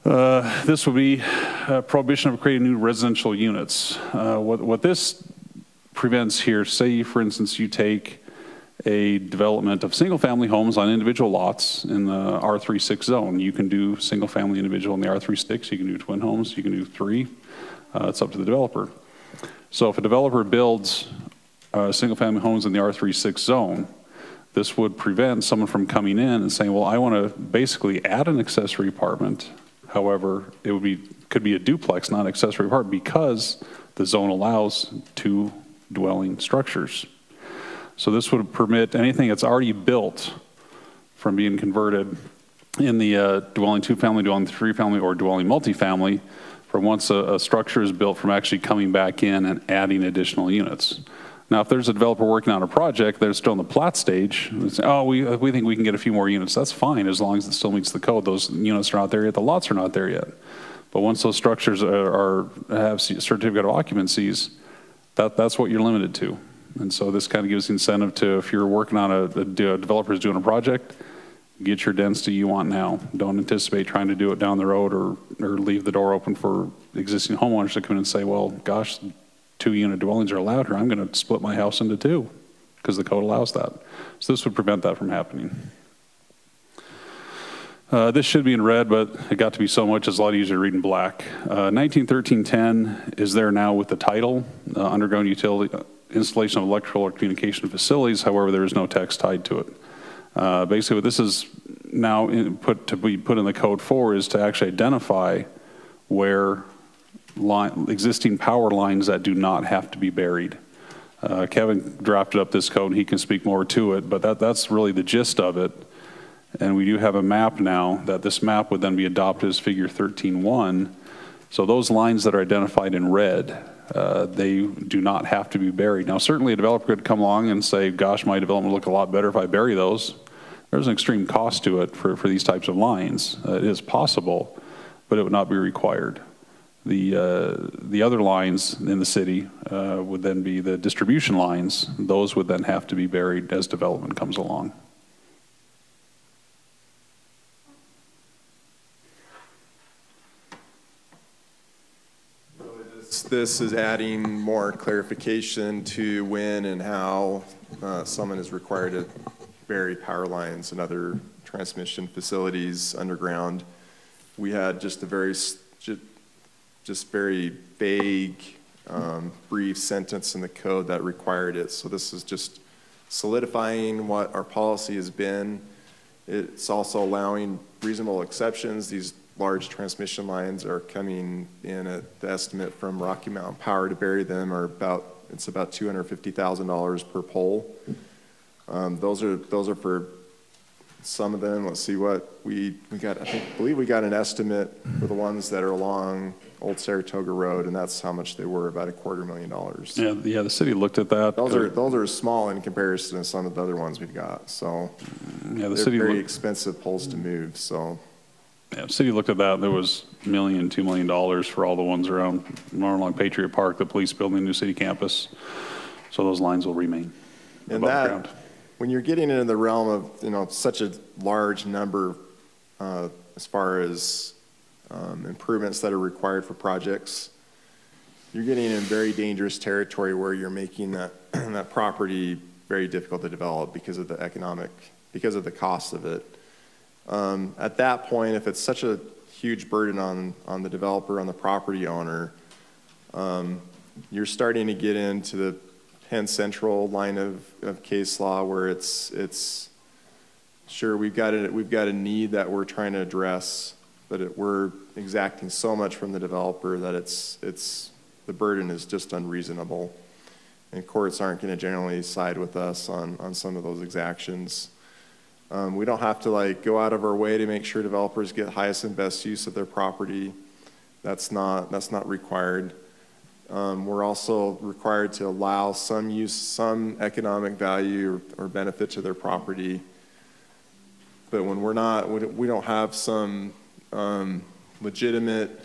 This would be a prohibition of creating new residential units. What this prevents here, say for instance you take a development of single-family homes on individual lots in the R36 zone. You can do single-family individual in the R36, you can do twin homes, you can do 3. It's up to the developer. So if a developer builds single-family homes in the R36 zone, this would prevent someone from coming in and saying, well, I want to basically add an accessory apartment. However, it could be a duplex, not an accessory apartment, because the zone allows 2 dwelling structures. So this would permit anything that's already built from being converted in the dwelling 2-family, dwelling 3-family, or dwelling multifamily, from once a structure is built, from actually coming back in and adding additional units. Now, if there's a developer working on a project that's still in the plat stage, oh, we think we can get a few more units. That's fine, as long as it still meets the code. Those units are not there yet. The lots are not there yet. But once those structures have certificate of occupancies, that's what you're limited to. And so this kind of gives incentive to, if you're working on a developer's doing a project, get your density you want now. Don't anticipate trying to do it down the road or leave the door open for existing homeowners to come in and say, well, gosh, 2-unit dwellings are allowed here. I'm going to split my house into 2 because the code allows that. So this would prevent that from happening. This should be in red, but it got to be so much it's a lot easier to read in black. 1913-10 is there now with the title, underground utility installation of electrical or communication facilities. However, there is no text tied to it. Basically, what this is now put in the code for is to actually identify where existing power lines that do not have to be buried. Kevin drafted up this code. He can speak more to it, but that's really the gist of it. And we do have a map now that this map would then be adopted as figure 13.1. So those lines that are identified in red, they do not have to be buried. Now, certainly a developer could come along and say, gosh, my development will look a lot better if I bury those. There's an extreme cost to it for these types of lines. It is possible, but it would not be required. The other lines in the city would then be the distribution lines. Those would then have to be buried as development comes along. This is adding more clarification to when and how someone is required to bury power lines and other transmission facilities underground. We had just a very vague, brief sentence in the code that required it. So this is just solidifying what our policy has been. It's also allowing reasonable exceptions. These large transmission lines are coming in at the estimate from Rocky Mountain Power to bury them are about $250,000 per pole. Those are for some of them. Let's see what we got. I believe we got an estimate for the ones that are along Old Saratoga Road, and that's how much they were, about $250,000. Yeah, the city looked at that. Those are small in comparison to some of the other ones we've got. So yeah, they're very expensive poles to move. So. Yeah, the city looked at that. There was $1 million, $2 million for all the ones around along Patriot Park, the police building, new city campus. So those lines will remain above ground. When you're getting into the realm of such a large number as far as improvements that are required for projects, you're getting in very dangerous territory where you're making that property very difficult to develop because of the cost of it. At that point, if it's such a huge burden on the developer, on the property owner, you're starting to get into the Penn Central line of case law where it's sure we've got a need that we're trying to address, but we're exacting so much from the developer that the burden is just unreasonable. And courts aren't going to generally side with us on some of those exactions. We don't have to like go out of our way to make sure developers get highest and best use of their property. That's not required. We're also required to allow some use, some economic value or benefit to their property. But when we don't have some legitimate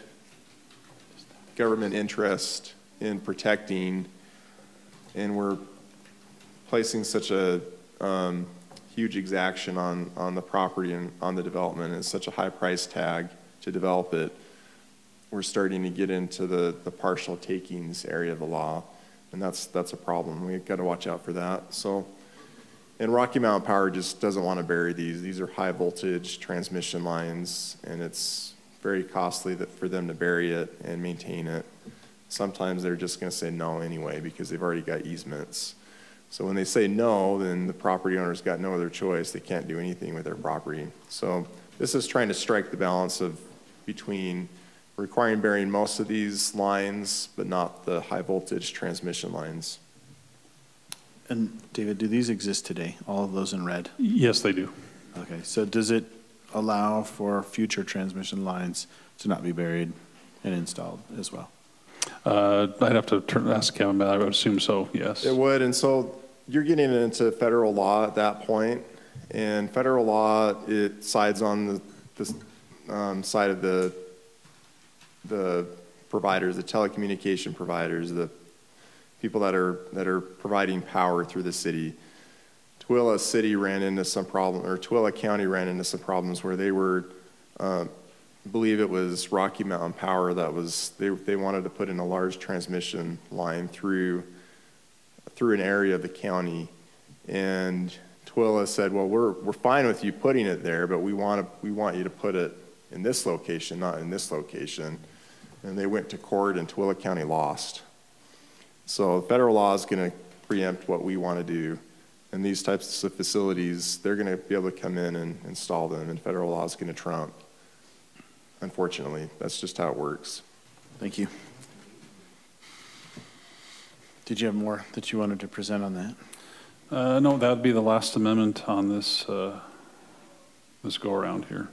government interest in protecting, and we're placing such a huge exaction on the property and on the development, and such a high price tag to develop it, we're starting to get into the partial takings area of the law, and that's a problem. We've got to watch out for that. So, and Rocky Mountain Power just doesn't want to bury these. These are high voltage transmission lines, and it's very costly for them to bury it and maintain it. Sometimes they're just going to say no anyway because they've already got easements. So when they say no, then the property owner's got no other choice. They can't do anything with their property. So this is trying to strike the balance between requiring burying most of these lines, but not the high voltage transmission lines. And David, do these exist today, all of those in red? Yes, they do. Okay, so does it allow for future transmission lines to not be buried and installed as well? I'd have to ask Kevin, but I would assume so, yes. It would, and so you're getting into federal law at that point, and federal law, it sides on the side of the providers, the telecommunication providers, the people that are providing power through the city. Tooele City ran into some problem, or Tooele County ran into some problems where they were, I believe it was Rocky Mountain Power that was, they wanted to put in a large transmission line through an area of the county, and Tooele said, well, we're fine with you putting it there, but we want you to put it in this location, not in this location. And they went to court, and Tooele County lost. So federal law is going to preempt what we want to do. And these types of facilities, they're going to be able to come in and install them, and federal law is going to trump. Unfortunately, that's just how it works. Thank you. Did you have more that you wanted to present on that? No, that would be the last amendment on this this go around here.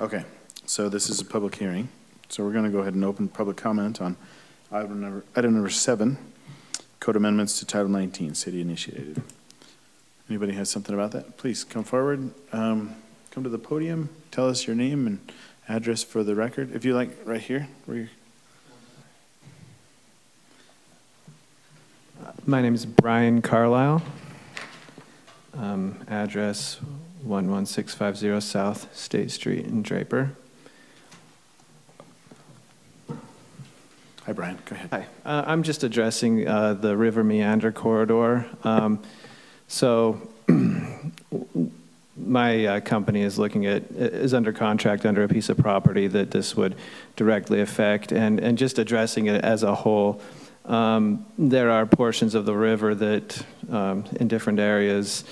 Okay, so this is a public hearing. So we're going to go ahead and open public comment on item number 7, code amendments to Title 19, city initiated. Anybody has something about that? Please come forward, come to the podium, tell us your name and address for the record. If you like, right here. My name is Brian Carlisle. Address 11650 South State Street in Draper. Hi, Brian. Go ahead. Hi. I'm just addressing the River Meander Corridor. So my company is under contract under a piece of property that this would directly affect, and just addressing it as a whole. There are portions of the river that in different areas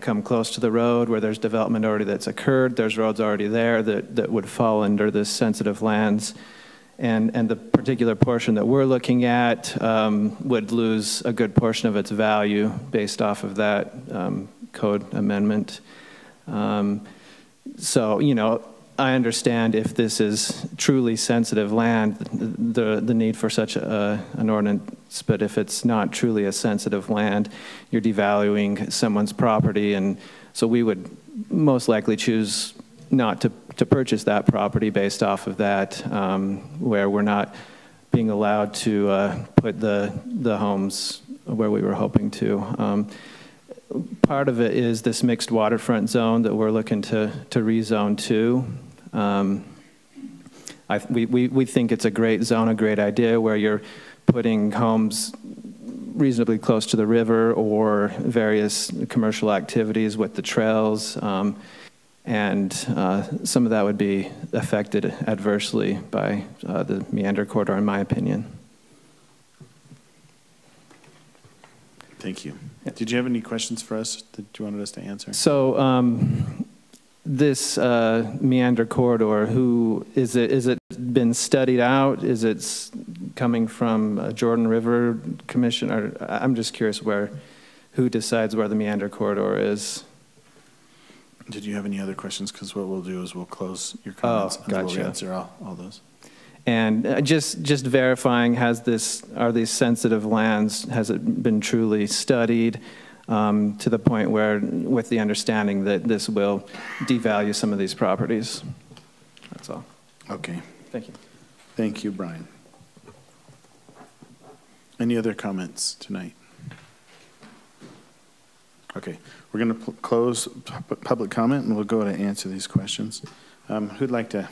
come close to the road where there's development already that's occurred. There's roads already there that would fall under this sensitive lands. And the particular portion that we're looking at would lose a good portion of its value based off of that code amendment. So, you know, I understand if this is truly sensitive land, the need for such an ordinance, but if it's not truly a sensitive land, you're devaluing someone's property, and so we would most likely choose not to purchase that property based off of that, where we're not being allowed to put the homes where we were hoping to. Part of it is this mixed waterfront zone that we're looking to rezone to. We think it's a great zone, a great idea, where you're putting homes reasonably close to the river or various commercial activities with the trails. And some of that would be affected adversely by the Meander Corridor, in my opinion. Thank you. Did you have any questions for us that you wanted us to answer? So this meander corridor, is it been studied out? Is it coming from Jordan River Commission? Or I'm just curious who decides where the meander corridor is? Did you have any other questions? Because what we'll do is we'll close your comments and we'll answer all those. And just verifying, are these sensitive lands, has it been truly studied to the point where, with the understanding that this will devalue some of these properties? That's all. Okay. Thank you. Thank you, Brian. Any other comments tonight? Okay, we're going to close public comment and we'll go to answer these questions. Who'd like to?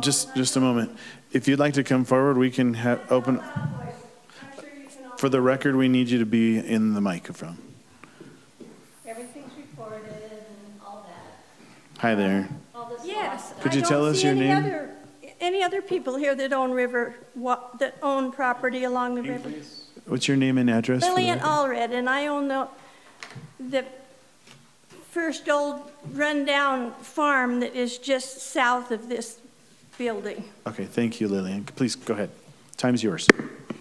Just a moment. If you'd like to come forward, we can open. For the record, we need you to be in the microphone. Everything's recorded and all that. Hi there. Yes. Could you tell us your name? Any other people here that own property along the river? What's your name and address? Lillian Allred, and I own the first old rundown farm that is just south of this building. Okay, thank you, Lillian. Please go ahead. Time's yours.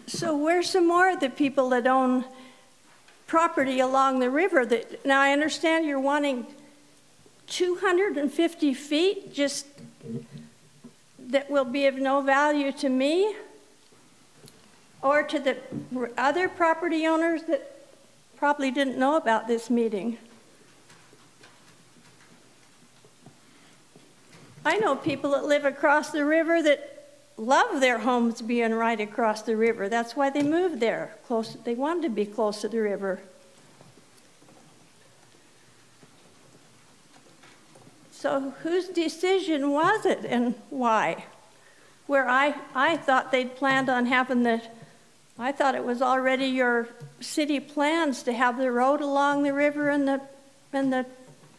So where's some more of the people that own property along the river? Now I understand you're wanting 250 feet just that will be of no value to me or to the other property owners that probably didn't know about this meeting. I know people that live across the river that love their homes being right across the river. That's why they moved there. They wanted to be close to the river. So whose decision was it and why? Where I thought they'd planned on having I thought it was already your city plans to have the road along the river and the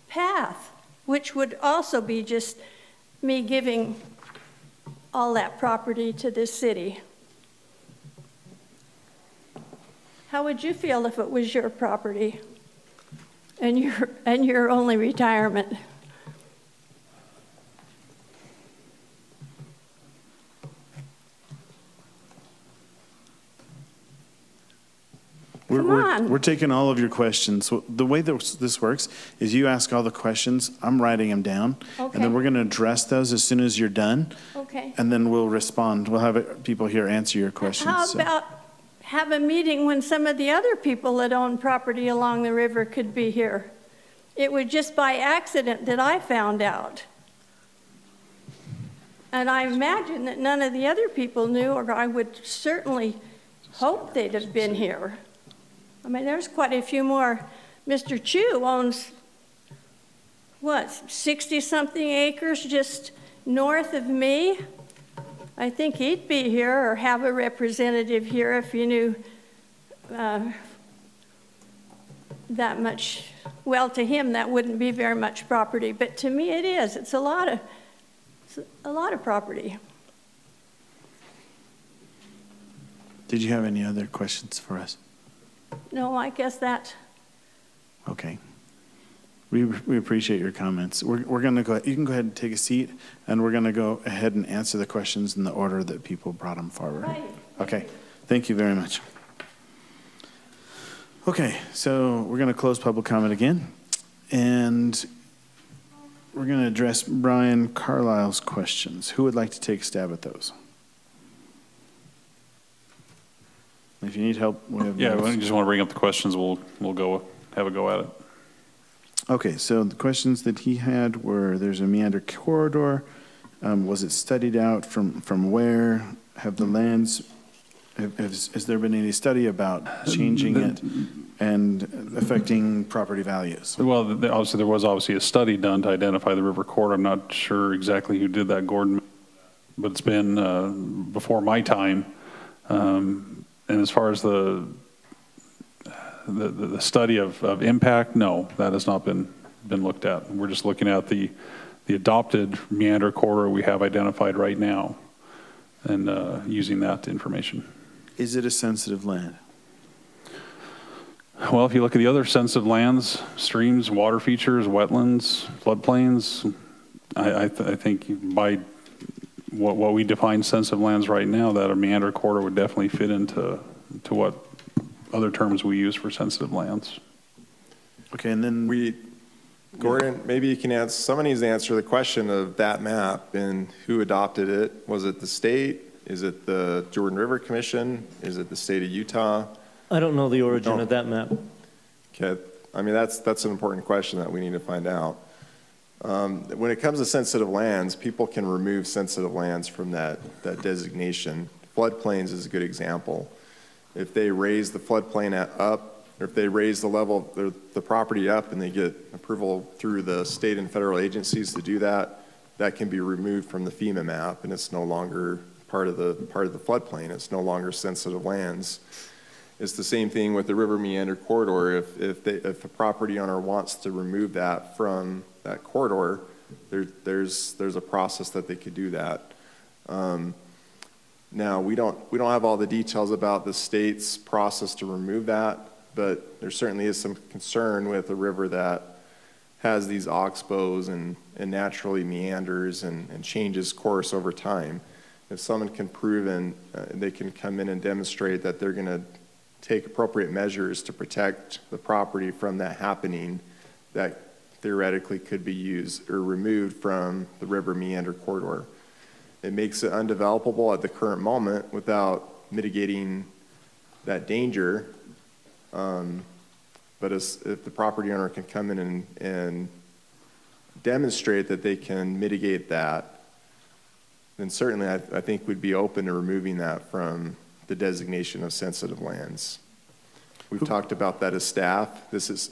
path, which would also be just me giving all that property to this city. How would you feel if it was your property and your only retirement? We're taking all of your questions. So the way that this works is you ask all the questions, I'm writing them down, okay. And then we're going to address those as soon as you're done. Okay. And then we'll respond. We'll have people here answer your questions. How about have a meeting when some of the other people that own property along the river could be here? It was just by accident that I found out. And I imagine that none of the other people knew, or I would certainly hope they'd have been here. I mean, there's quite a few more. Mr. Chu owns, what, 60-something acres just north of me? I think he'd be here or have a representative here if you knew that much. Well, to him, that wouldn't be very much property, but to me it is. It's a lot of property. Did you have any other questions for us? No, I guess that. Okay. We appreciate your comments. We're going to go. You can go ahead and take a seat, and we're going to go ahead and answer the questions in the order that people brought them forward. Right. Okay. Thank you very much. Okay, so we're going to close public comment again, and we're going to address Brian Carlisle's questions. Who would like to take a stab at those? If you need help, we have Yeah, notes. if you just want to bring up the questions, we'll go have a go at it. Okay, so the questions that he had were, there's a meander corridor. Was it studied out from where? Have the lands, has there been any study about changing it and affecting property values? Well, obviously, there was a study done to identify the river corridor. I'm not sure exactly who did that, Gordon, but it's been before my time. And as far as the study of impact, no, that has not been looked at. We're just looking at the adopted meander corridor we have identified right now and using that information. Is it a sensitive land? Well, if you look at the other sensitive lands, streams, water features, wetlands, floodplains, I think by what we define sensitive lands right now, that a meander corridor would definitely fit into what other terms we use for sensitive lands. Okay, and then Gordon, maybe you can answer, someone needs to answer the question of that map and who adopted it. Was it the state? Is it the Jordan River Commission? Is it the state of Utah? I don't know the origin of that map. Okay, I mean, that's an important question that we need to find out. When it comes to sensitive lands, people can remove sensitive lands from that designation. Floodplains is a good example. If they raise the floodplain up, or if they raise the level of the property up and they get approval through the state and federal agencies to do that, that can be removed from the FEMA map, and it's no longer part of the floodplain. It's no longer sensitive lands. It's the same thing with the river meander corridor. If a property owner wants to remove that from that corridor, there's a process that they could do that. Now we don't have all the details about the state's process to remove that, but there certainly is some concern with a river that has these oxbows and naturally meanders and changes course over time. If someone can prove and they can come in and demonstrate that they're going to take appropriate measures to protect the property from that happening, that theoretically could be used or removed from the river meander corridor. It makes it undevelopable at the current moment without mitigating that danger. But if the property owner can come in and demonstrate that they can mitigate that, then certainly I think we'd be open to removing that from the designation of sensitive lands. We've talked about that as staff.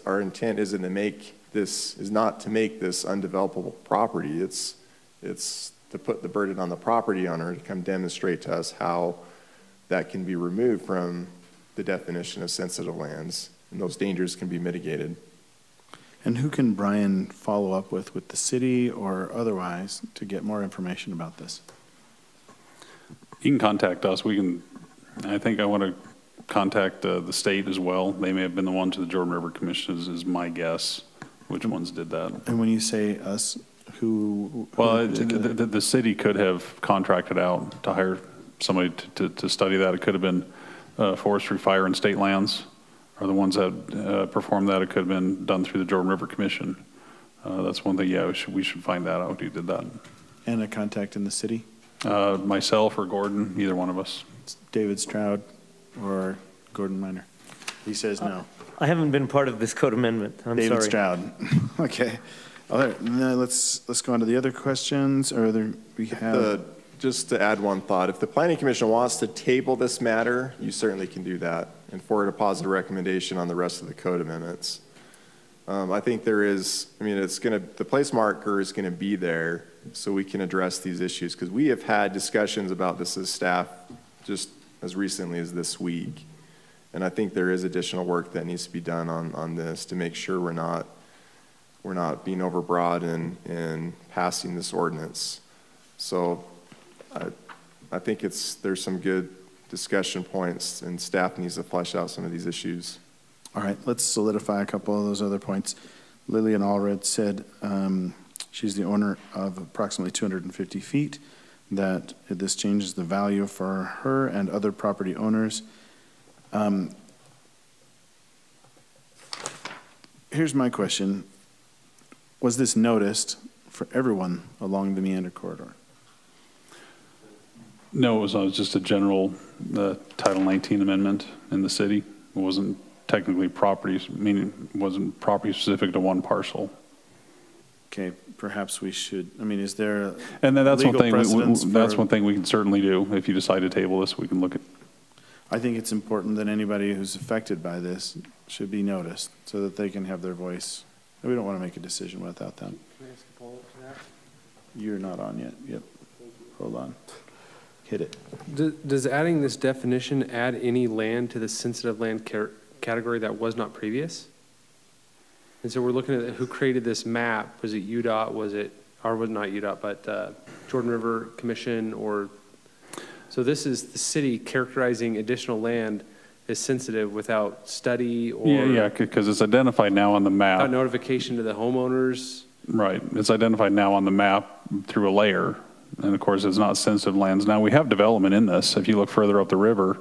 Our intent isn't to make this, is not to make this undevelopable property. It's to put the burden on the property owner to come demonstrate to us how that can be removed from the definition of sensitive lands, and those dangers can be mitigated. And who can Brian follow up with the city or otherwise to get more information about this? You can contact us. I think I want to contact the state as well. They may have been the one to the Jordan River Commission is my guess, which ones did that. And when you say us, who well, the city could have contracted out to hire somebody to study that. It could have been Forestry, Fire, and State Lands are the ones that performed that. It could have been done through the Jordan River Commission. That's one thing, yeah, we should find that out who did that. And a contact in the city? Myself or Gordon, either one of us. It's David Stroud or Gordon Miner. He says no. I haven't been part of this code amendment. I'm David sorry. Stroud. Okay. All right. Now let's go on to the other questions. Just to add one thought, if the Planning Commission wants to table this matter, you certainly can do that and forward a positive recommendation on the rest of the code amendments. I think the place marker is going to be there so we can address these issues, because we have had discussions about this as staff just as recently as this week. And I think there is additional work that needs to be done on this to make sure we're not being overbroad in passing this ordinance. So I think there's some good discussion points, and staff needs to flesh out some of these issues. All right, let's solidify a couple of those other points. Lillian Allred said she's the owner of approximately 250 feet, that this changes the value for her and other property owners. Here's my question. Was this noticed for everyone along the meander corridor? No, it was just a general Title 19 amendment in the city. It wasn't technically properties, meaning it wasn't property specific to one parcel. Okay, perhaps we should, is there and then that's legal one thing precedence that's one thing we can certainly do. If you decide to table this, we can look at. I think it's important that anybody who's affected by this should be noticed so that they can have their voice. We don't want to make a decision without them. Can I ask a follow-up to that? You're not on yet. Yep. Hold on. Hit it. Does adding this definition add any land to the sensitive land category that was not previous? And so we're looking at who created this map. Was it UDOT? Was not UDOT, but Jordan River Commission? So this is the city characterizing additional land is sensitive without study or Yeah, because it's identified now on the map. without notification to the homeowners? Right, it's identified now on the map through a layer, and of course, it's not sensitive lands. Now, we have development in this. If you look further up the river,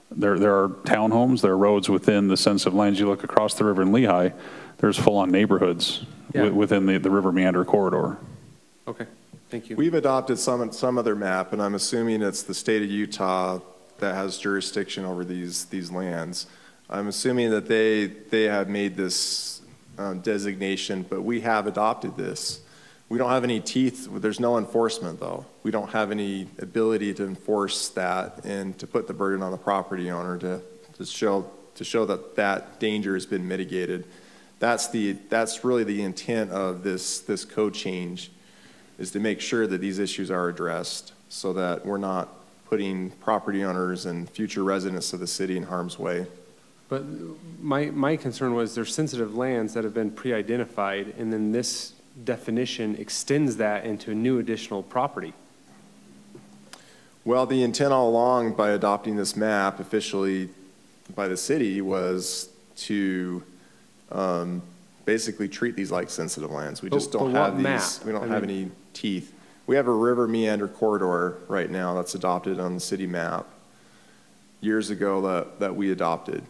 there are townhomes, there are roads within the sensitive lands. You look across the river in Lehigh, there's full-on neighborhoods within the river meander corridor. Okay, thank you. We've adopted some other map, and I'm assuming it's the state of Utah that has jurisdiction over these lands. I'm assuming that they have made this designation, but we have adopted this. We don't have any teeth. There's no enforcement, though. We don't have any ability to enforce that and to put the burden on the property owner to show that danger has been mitigated. That's really the intent of this code change, is to make sure that these issues are addressed so that we're not putting property owners and future residents of the city in harm's way. But my concern was there's sensitive lands that have been pre-identified, and then this definition extends that into a new additional property. Well, the intent all along by adopting this map officially by the city was to basically treat these like sensitive lands. We just don't have these. We don't have any teeth. We have a river meander corridor right now that's adopted on the city map years ago that we adopted.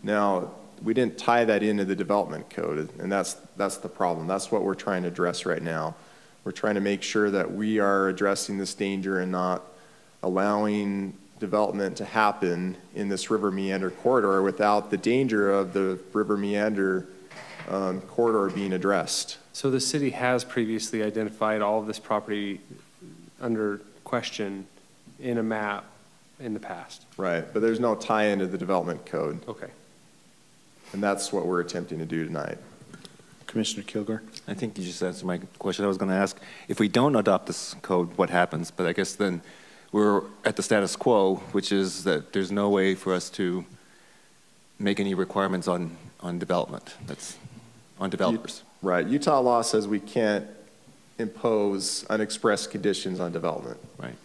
Now, we didn't tie that into the development code, and that's the problem. That's what we're trying to address right now. We're trying to make sure that we are addressing this danger and not allowing development to happen in this river meander corridor without the danger of the river meander corridor being addressed. So the city has previously identified all of this property under question in a map in the past. Right, but there's no tie into the development code. Okay. And that's what we're attempting to do tonight. Commissioner Kilgore? I think you just answered my question. I was going to ask, if we don't adopt this code, what happens? But I guess then we're at the status quo, which is that there's no way for us to make any requirements on development. That's on developers. Right. Utah law says we can't impose unexpressed conditions on development. Right.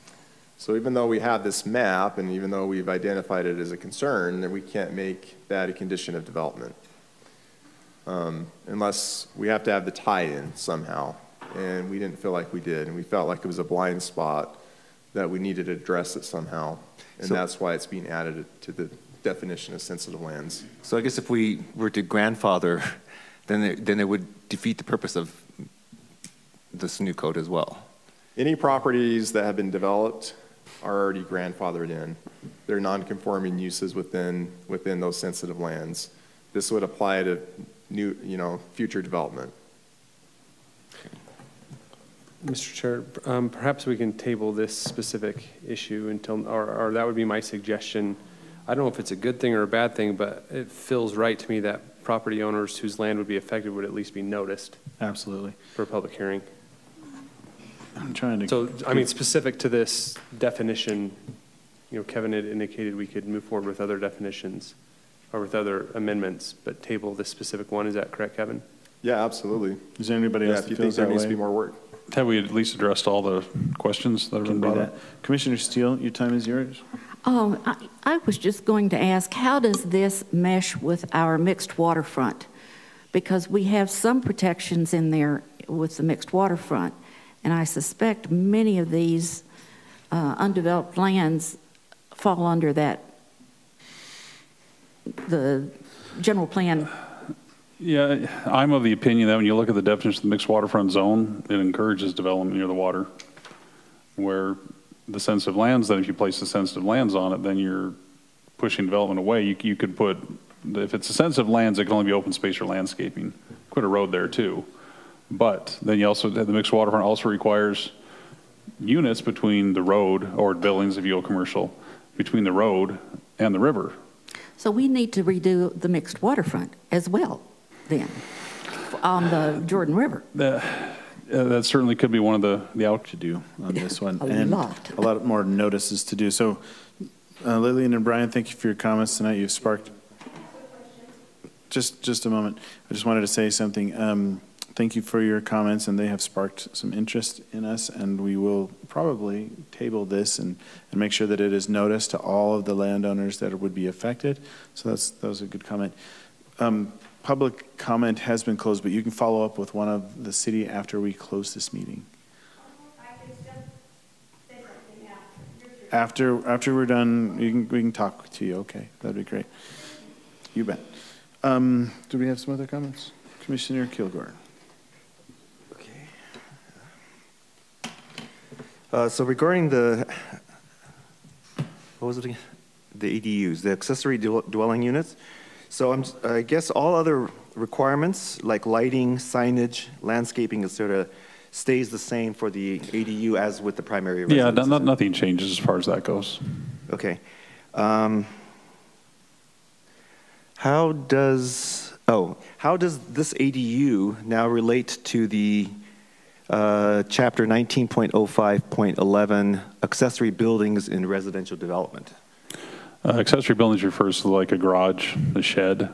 So even though we have this map and even though we've identified it as a concern, then we can't make that a condition of development unless we have to have the tie-in somehow. And we didn't feel like we did. And we felt like it was a blind spot that we needed to address it somehow. And that's why it's being added to the definition of sensitive lands. So I guess if we were to grandfather, then it would defeat the purpose of this new code as well. Any properties that have been developed are already grandfathered in. They're non-conforming uses within those sensitive lands. This would apply to new, future development. Mr. Chair, perhaps we can table this specific issue until, or that would be my suggestion. I don't know if it's a good thing or a bad thing, but it feels right to me that property owners whose land would be affected would at least be noticed. Absolutely. For a public hearing. I'm trying to. So, I mean, specific to this definition, Kevin had indicated we could move forward with other definitions or with other amendments, but table this specific one. Is that correct, Kevin? Yeah, absolutely. Is there anybody else if you that think feels there that needs to way? be more work? Have we at least addressed all the questions that have been brought up? Commissioner Steele, your time is yours. I was just going to ask, how does this mesh with our mixed waterfront? Because we have some protections in there with the mixed waterfront, and I suspect many of these undeveloped lands fall under that, the general plan. Yeah, I'm of the opinion that when you look at the definition of the mixed waterfront zone, it encourages development near the water, where the sensitive lands, then if you place the sensitive lands on it, then you're pushing development away. You could put, if it's a sensitive lands, it can only be open space or landscaping. Put a road there too. But then you also, the mixed waterfront also requires units between the road, or buildings if you go commercial, between the road and the river. So we need to redo the mixed waterfront as well, then, on the Jordan River. That certainly could be one of the out to do on this one. A lot more notices to do. So Lillian and Brian, thank you for your comments tonight. You've sparked. Just a moment. I just wanted to say something. thank you for your comments, and they have sparked some interest in us, and we will probably table this and make sure that it is noticed to all of the landowners that would be affected. So that was a good comment. Public comment has been closed, but you can follow up with one of the city after we close this meeting. After we're done, we can talk to you. Okay, that'd be great. You bet. Do we have some other comments? Commissioner Kilgore. So regarding the, what was it again? The ADUs, the accessory dwelling units. So I guess all other requirements like lighting, signage, landscaping, etc., stays the same for the ADU as with the primary residence. Yeah, nothing changes as far as that goes. Okay. How does this ADU now relate to the Chapter 19.05.11 accessory buildings in residential development? Accessory buildings refers to like a garage, a shed.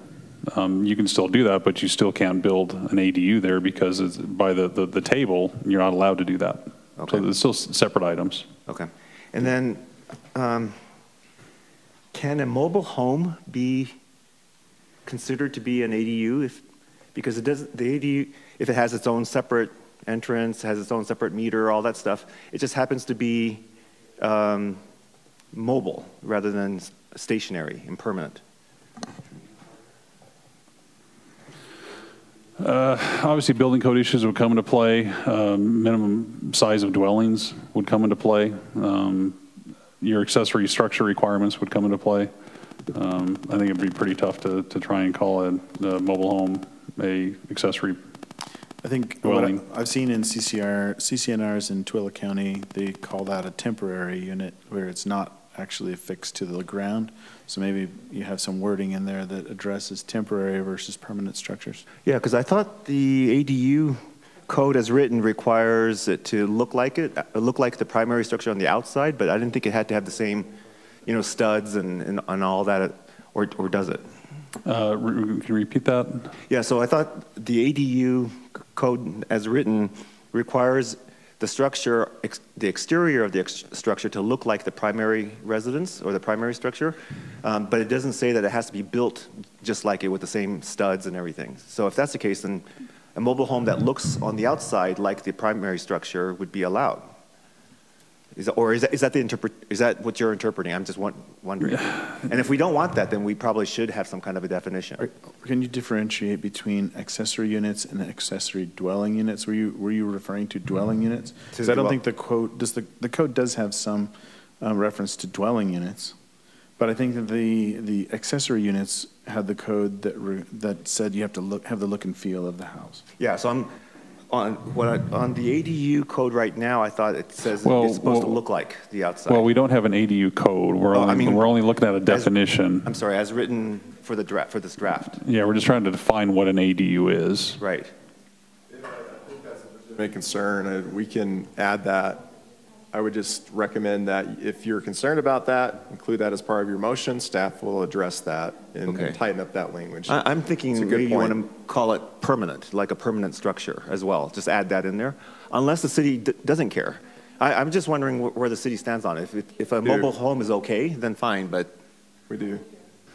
You can still do that, but you still can't build an ADU there because it's by the table, you're not allowed to do that. Okay. So it's still separate items. Okay. And then can a mobile home be considered to be an ADU because it doesn't, the ADU, if it has its own separate entrance, has its own separate meter, all that stuff, it just happens to be mobile rather than stationary and permanent. Obviously, building code issues would come into play. Minimum size of dwellings would come into play. Your accessory structure requirements would come into play. I think it'd be pretty tough to try and call a mobile home a accessory. I think what I've seen in CCNRs in Tooele County, they call that a temporary unit where it's not actually affixed to the ground. So maybe you have some wording in there that addresses temporary versus permanent structures. Yeah, because I thought the ADU code as written requires it to look like the primary structure on the outside, but I didn't think it had to have the same, studs and all that, or does it? Can you repeat that? Yeah, so I thought the ADU code as written requires the structure, the exterior of the structure to look like the primary residence or the primary structure, but it doesn't say that it has to be built just like it with the same studs and everything. So if that's the case, then a mobile home that looks on the outside like the primary structure would be allowed. Is that what you're interpreting? I'm just wondering. And if we don't want that, then we probably should have some kind of a definition. Can you differentiate between accessory units and accessory dwelling units? Were you referring to dwelling units? Because I don't think the code does. The code does have some reference to dwelling units, but I think that the accessory units had the code that said you have to have the look and feel of the house. Yeah. So on the ADU code right now, I thought it says it's supposed to look like the outside. Well, we don't have an ADU code. We're only looking at a definition. I'm sorry, as written for this draft. Yeah, we're just trying to define what an ADU is. Right. I think that's a legitimate concern. We can add that. I would just recommend that if you're concerned about that, include that as part of your motion. Staff will address that and tighten up that language. I'm thinking maybe you want to call it permanent, like a permanent structure as well. Just add that in there, unless the city doesn't care. I'm just wondering where the city stands on it. If a mobile home is okay, then fine, but. We do.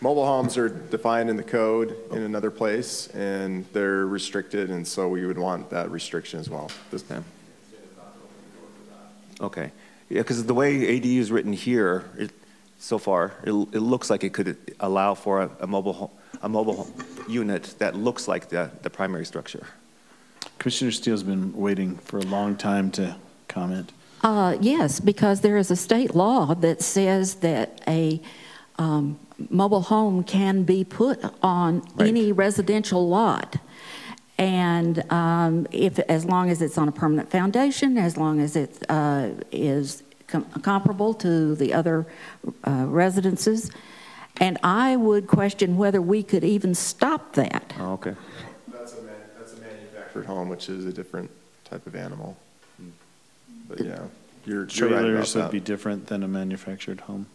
Mobile homes are defined in the code in another place, and they're restricted, and so we would want that restriction as well. Okay. Yeah, because the way ADU is written here, so far, it looks like it could allow for a mobile unit that looks like the primary structure. Commissioner Steele's been waiting for a long time to comment. Yes, because there is a state law that says that a mobile home can be put on any residential lot. And as long as it's on a permanent foundation, as long as it is comparable to the other residences, and I would question whether we could even stop that. Oh, okay. That's a manufactured home, which is a different type of animal. But yeah, you're right about trailers that. would be different than a manufactured home.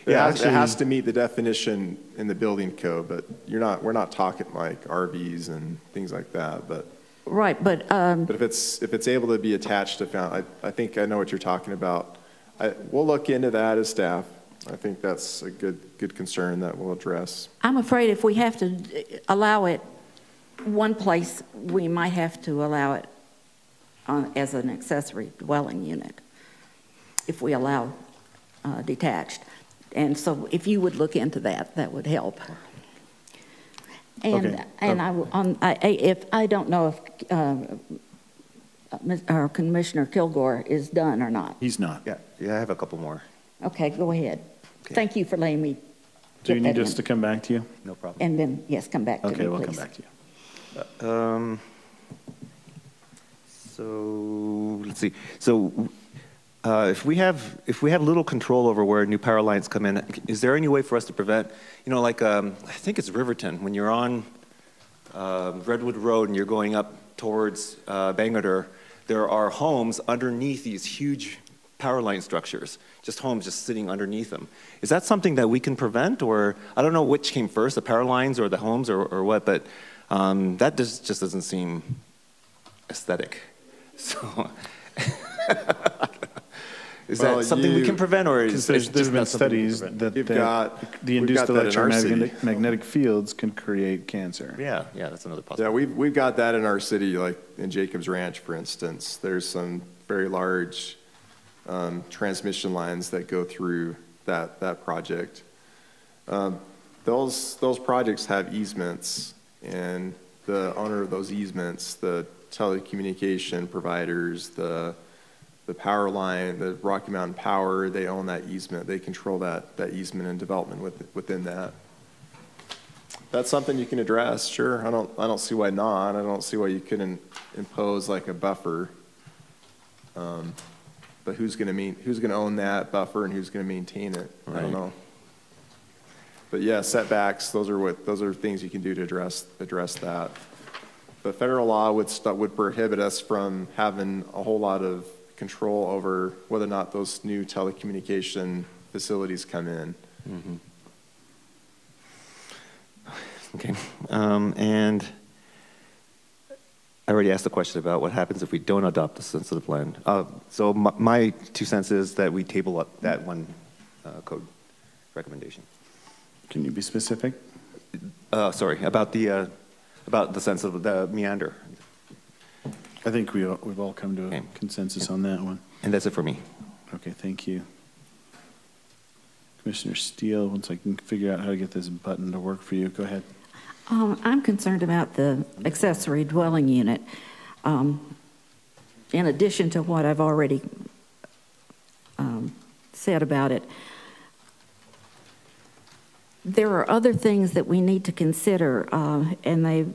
It has to meet the definition in the building code, but we're not talking like RVs and things like that, but. Right, but. But if it's able to be attached to I think I know what you're talking about. We'll look into that as staff. I think that's a good concern that we'll address. I'm afraid if we have to allow it one place, we might have to allow it as an accessory dwelling unit if we allow detached. And so if you would look into that, that would help. And, Okay. and I don't know if our Commissioner Kilgore is done or not. He's not. Yeah, I have a couple more. Okay, go ahead. Okay. Thank you for letting me. Do you get need that us in. to come back to you? No problem. And then, yes, come back to me, Okay, we'll please. come back to you. So let's see. So if we have little control over where new power lines come in, is there any way for us to prevent? Like I think it's Riverton, when you're on Redwood Road and you're going up towards Bangalore, there are homes underneath these huge power line structures. Just homes just sitting underneath them. Is that something that we can prevent, or I don't know which came first, the power lines or the homes or what, but that just doesn't seem aesthetic. So, is that something we can prevent, or is There's just been not something we can studies prevent? that We've the got induced that in our city. electromagnetic fields can create cancer. Yeah, that's another possibility. Yeah, we've got that in our city, like in Jacobs Ranch, for instance. There's some very large transmission lines that go through that project. Those projects have easements, and the owner of those easements, the telecommunication providers, the power line, the Rocky Mountain Power, they own that easement. They control that easement and development within that. That's something you can address, sure. I don't see why not. I don't see why you couldn't impose like a buffer. But who's going to own that buffer and who's going to maintain it? Right. I don't know. But yeah, setbacks, those are things you can do to address that. But federal law would prohibit us from having a whole lot of control over whether or not those new telecommunication facilities come in. Mm-hmm. Okay, and I already asked the question about what happens if we don't adopt the sensitive land. So my 2 cents is that we table up that one code recommendation. Can you be specific? Sorry, about the sensitive, the meander. I think we've all come to a consensus on that one. And that's it for me. Okay, thank you. Commissioner Steele, once I can figure out how to get this button to work for you, go ahead. I'm concerned about the accessory dwelling unit. In addition to what I've already said about it, there are other things that we need to consider, and they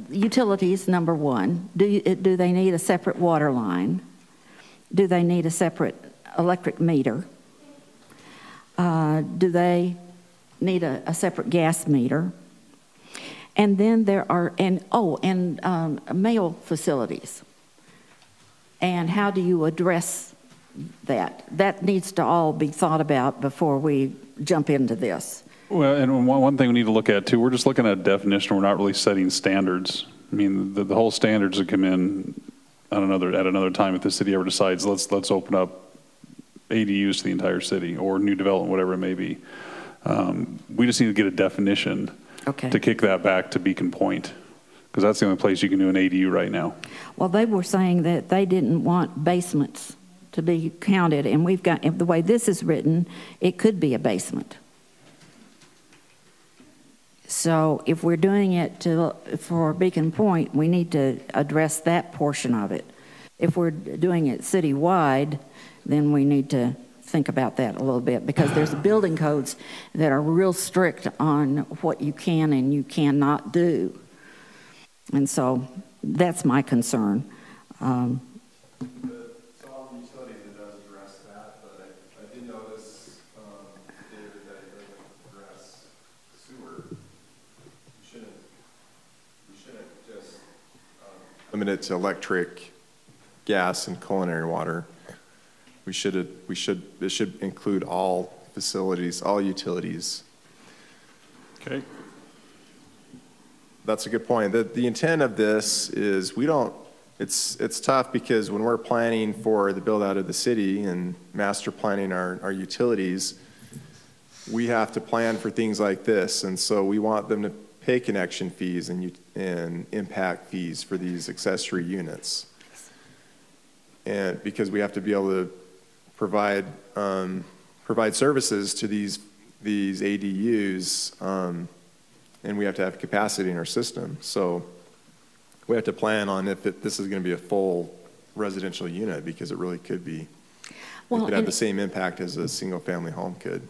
utilities, number one. Do they need a separate water line? Do they need a separate electric meter? Do they need a separate gas meter? And then there are, mail facilities. And how do you address that? That needs to all be thought about before we jump into this. Well, and one thing we need to look at too, we're just looking at a definition. We're not really setting standards. I mean, the whole standards that come in at another time if the city ever decides let's open up ADUs to the entire city or new development, whatever it may be. We just need to get a definition to kick that back to Beacon Point, because that's the only place you can do an ADU right now. Well, they were saying that they didn't want basements to be counted, and we've got, the way this is written, it could be a basement. So if we're doing it for Beacon Point, we need to address that portion of it. If we're doing it citywide, then we need to think about that a little bit, because there's building codes that are real strict on what you can and you cannot do. And so that's my concern. Limited to electric gas, and culinary water. It should include all facilities, all utilities. Okay. That's a good point. The intent of this is it's tough because when we're planning for the build out of the city and master planning our utilities, we have to plan for things like this. And so we want them to pay connection fees and impact fees for these accessory units. And because we have to be able to provide services to these ADUs, and we have to have capacity in our system. So we have to plan on if this is going to be a full residential unit, because it really could be. It could have the same impact as a single-family home could.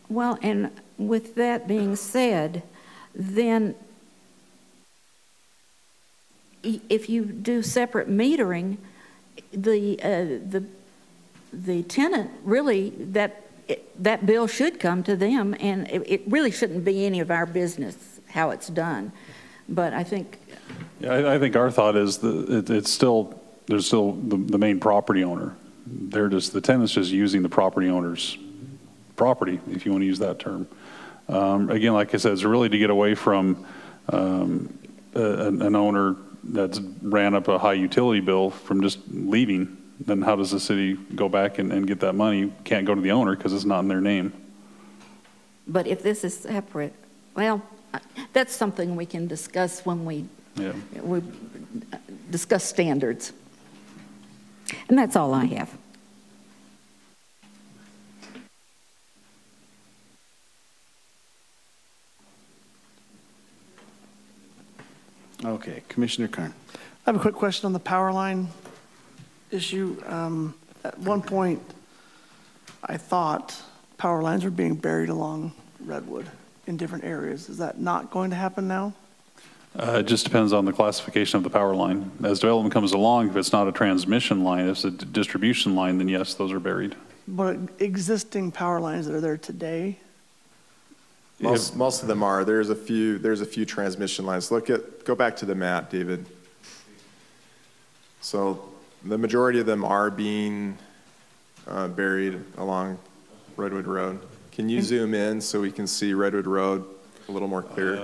Well, and with that being said, then if you do separate metering, the tenant really, that bill should come to them, and it really shouldn't be any of our business how it's done. But I think. Yeah, I think our thought is that there's still the main property owner. The tenant's just using the property owner's property, if you want to use that term. Again, like I said, it's really to get away from an owner that's ran up a high utility bill from just leaving. Then how does the city go back and get that money? Can't go to the owner because it's not in their name. But if this is separate, well, that's something we can discuss when we discuss standards. And that's all I have. Okay, Commissioner Karn. I have a quick question on the power line issue. At one point, I thought power lines were being buried along Redwood in different areas. Is that not going to happen now? It just depends on the classification of the power line. As development comes along, if it's not a transmission line, if it's a distribution line, then yes, those are buried. But existing power lines that are there today? Most of them are. There's a few transmission lines. Go back to the map, David. So the majority of them are being buried along Redwood Road. Can you zoom in so we can see Redwood Road a little more clear?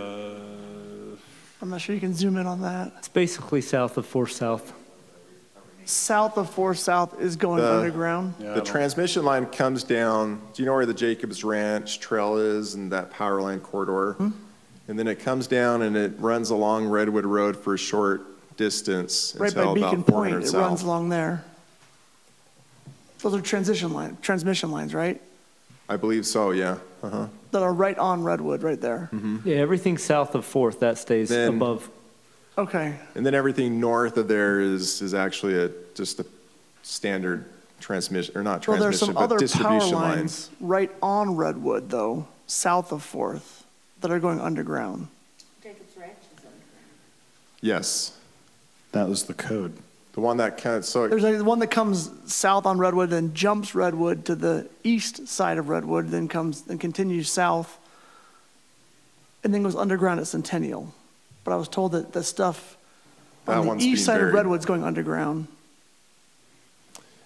I'm not sure you can zoom in on that. It's basically south of 4 South. South of 4 South is going underground? The transmission line comes down. Do you know where the Jacobs Ranch Trail is and that power line corridor? Hmm? And then it comes down and it runs along Redwood Road for a short distance Right by until Beacon about 400 Point, it south. runs along there. Those are transmission lines, right? I believe so, yeah. Uh-huh. That are right on Redwood, right there. Yeah, everything south of 4th, that stays above. Okay. And then everything north of there is actually just a standard transmission, or not Well, there's transmission, some but other power distribution lines lines. right on Redwood, though, south of 4th, that are going underground. Jacobs Ranch is underground. Yes. That was the code. The one that kind of, so There's one that comes south on Redwood, then jumps Redwood to the east side of Redwood, then continues south, and then goes underground at Centennial. But I was told that the stuff on the east side of Redwood's going underground.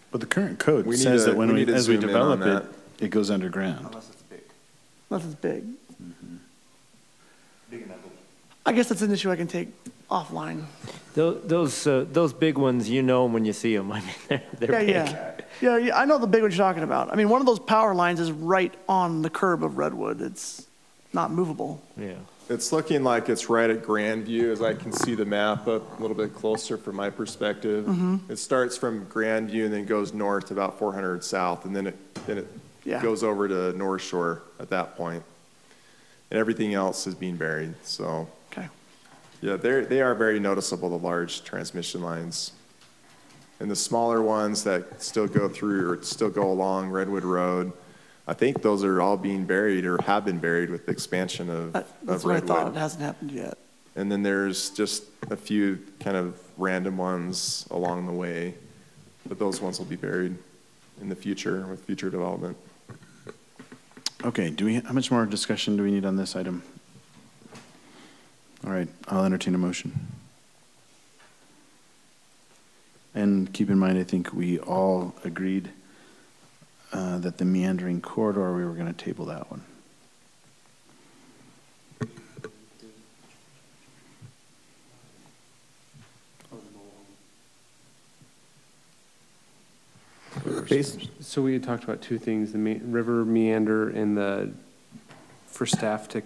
But the current code We need says to- that when we need to as we zoom in develop on it, it goes underground. Unless it's big. Nothing's big. Big enough. I guess that's an issue I can take offline. Those big ones, you know them when you see them. I mean, they're big. Yeah, I know the big one you're talking about. I mean, one of those power lines is right on the curb of Redwood. It's not movable. Yeah. It's looking like it's right at Grandview, as I can see the map up a little bit closer from my perspective. Mhm. It starts from Grandview and then goes north about 400 south, and then it goes over to North Shore at that point. And everything else is being buried, so. Okay. Yeah, they are very noticeable, the large transmission lines. And the smaller ones that still go through or still go along Redwood Road, I think those are all being buried or have been buried with the expansion of That's what I Redwood. thought. It hasn't happened yet. And then there's just a few kind of random ones along the way, but those ones will be buried in the future with future development. Okay, how much more discussion do we need on this item? All right, I'll entertain a motion. And keep in mind, I think we all agreed that the meandering corridor, we were going to table that one. So we had talked about two things, the river meander and for staff to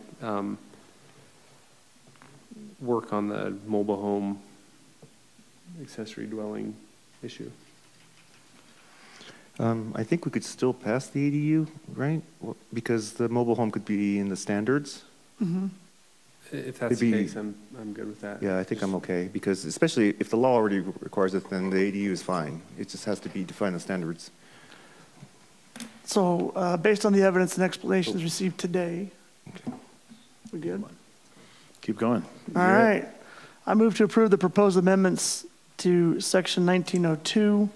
work on the mobile home accessory dwelling issue. I think we could still pass the ADU, right? Because the mobile home could be in the standards. Mm-hmm. If that's the case, I'm good with that. Yeah, I think I'm okay, because especially if the law already requires it, then the ADU is fine. It just has to be defined in standards. So based on the evidence and explanations received today, we good? Keep going. All right. I move to approve the proposed amendments to section 1902.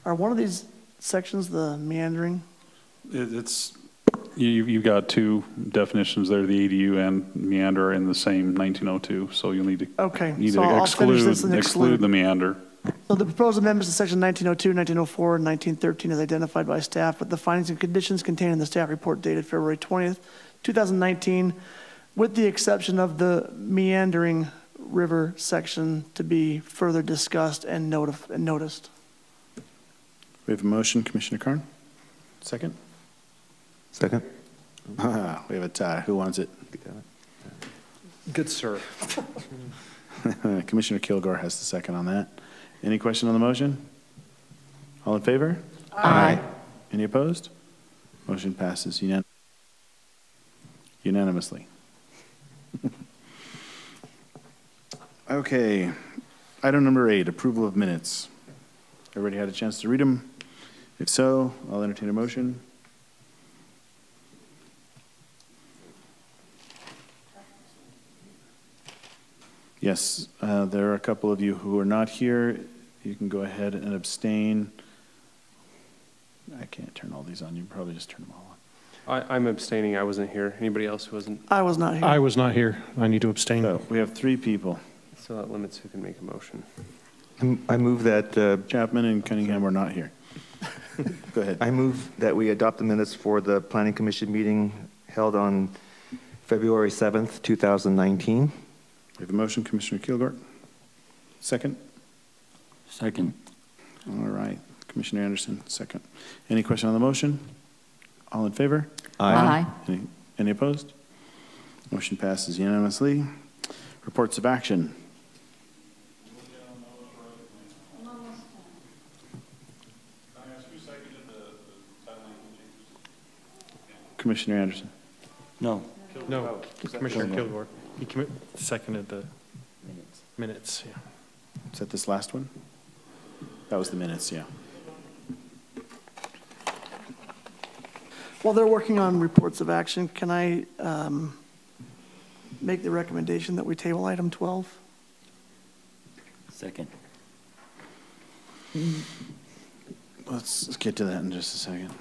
Are one of these sections the meandering? It's, you've got two definitions there, the ADU and meander are in the same 1902, so you'll need to, Okay, need so to I'll finish this and exclude the meander. So the proposed amendments to section 1902, 1904, and 1913 is identified by staff, but the findings and conditions contained in the staff report dated February 20th, 2019, with the exception of the meandering river section to be further discussed and noticed. We have a motion, Commissioner Carn. Second? Second. We have a tie. Who wants it? Good, sir. Commissioner Kilgore has the second on that. Any question on the motion? All in favor? Aye. Any opposed? Motion passes unanimously. Okay, item number 8, approval of minutes. Everybody had a chance to read them? If so, I'll entertain a motion. Yes, there are a couple of you who are not here. You can go ahead and abstain. I can't turn all these on. You can probably just turn them all on. I'm abstaining. I wasn't here. Anybody else who wasn't? I was not here. I was not here. I need to abstain. So we have 3 people. So that limits who can make a motion. I move that Chapman and Cunningham were not here. Go ahead. I move that we adopt the minutes for the Planning Commission meeting held on February 7th, 2019. We have a motion, Commissioner Kilgore. Second? Second. All right, Commissioner Anderson, second. Any question on the motion? All in favor? Aye. Any opposed? Motion passes unanimously. Reports of action. Commissioner Anderson. No. No, Commissioner Kilgore. He seconded the minutes. Yeah. Is that this last one? That was the minutes, yeah. While they're working on reports of action, can I make the recommendation that we table item 12? Second. Let's get to that in just a second.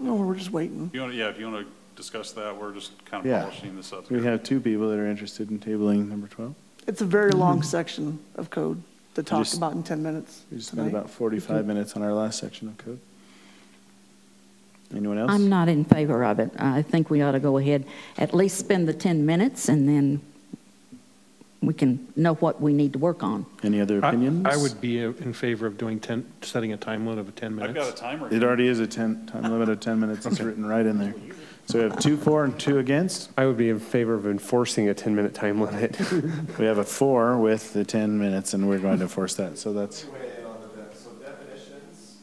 No, we're just waiting. If you want to discuss that, we're just kind of Yeah. polishing this up. We have 2 people that are interested in tabling number 12. It's a very long section of code to talk just- about in 10 minutes. We just spent tonight. about 45 minutes on our last section of code. Anyone else? I'm not in favor of it. I think we ought to go ahead, at least spend the 10 minutes, and then we can know what we need to work on. Any other opinions? I would be in favor of setting a time limit of 10 minutes. I've got a timer. It already is a time limit of 10 minutes. It's written right in there. So we have 2 for and 2 against. I would be in favor of enforcing a 10-minute time limit. We have a 4 with the 10 minutes, and we're going to enforce that. So that's. So definitions,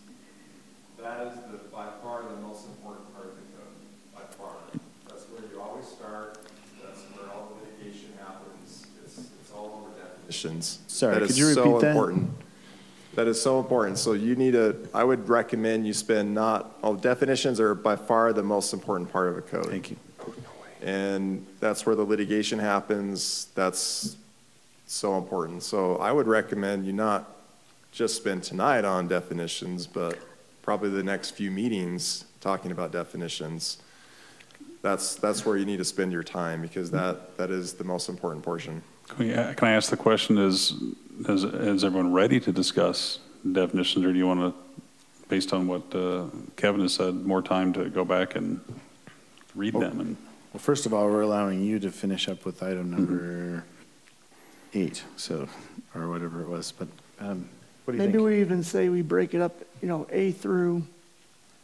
that is by far the most important part of the code, by far. That's where you always start. That's where all the litigation happens. It's all over definitions. Sorry, That could is you repeat so that? important. That is so important. So you need I would recommend you spend definitions are by far the most important part of a code. Thank you. And that's where the litigation happens. That's so important. So I would recommend you not just spend tonight on definitions, but probably the next few meetings talking about definitions. That's where you need to spend your time, because that is the most important portion. Can I ask the question, is everyone ready to discuss definitions, or do you want to, based on what Kevin has said, more time to go back and read them? And Well, first of all, we're allowing you to finish up with item number 8, so, or whatever it was, but what do you Maybe think? we even say we break it up, you know, A through,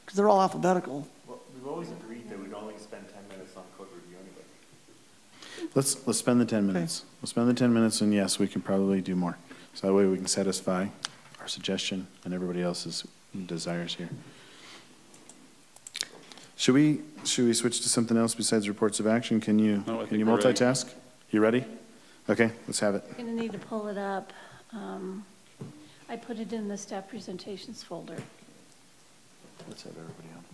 because they're all alphabetical. Well, we've always agreed that we'd only spend 10 minutes on code review anyway. Let's spend the 10 minutes. We'll spend the 10 minutes, and yes, we can probably do more. So that way we can satisfy our suggestion and everybody else's desires here. Should we switch to something else besides reports of action? Can you No, I think can you we're ready. multitask? You ready? Okay, let's have it. I'm going to need to pull it up. I put it in the staff presentations folder. Let's have everybody on.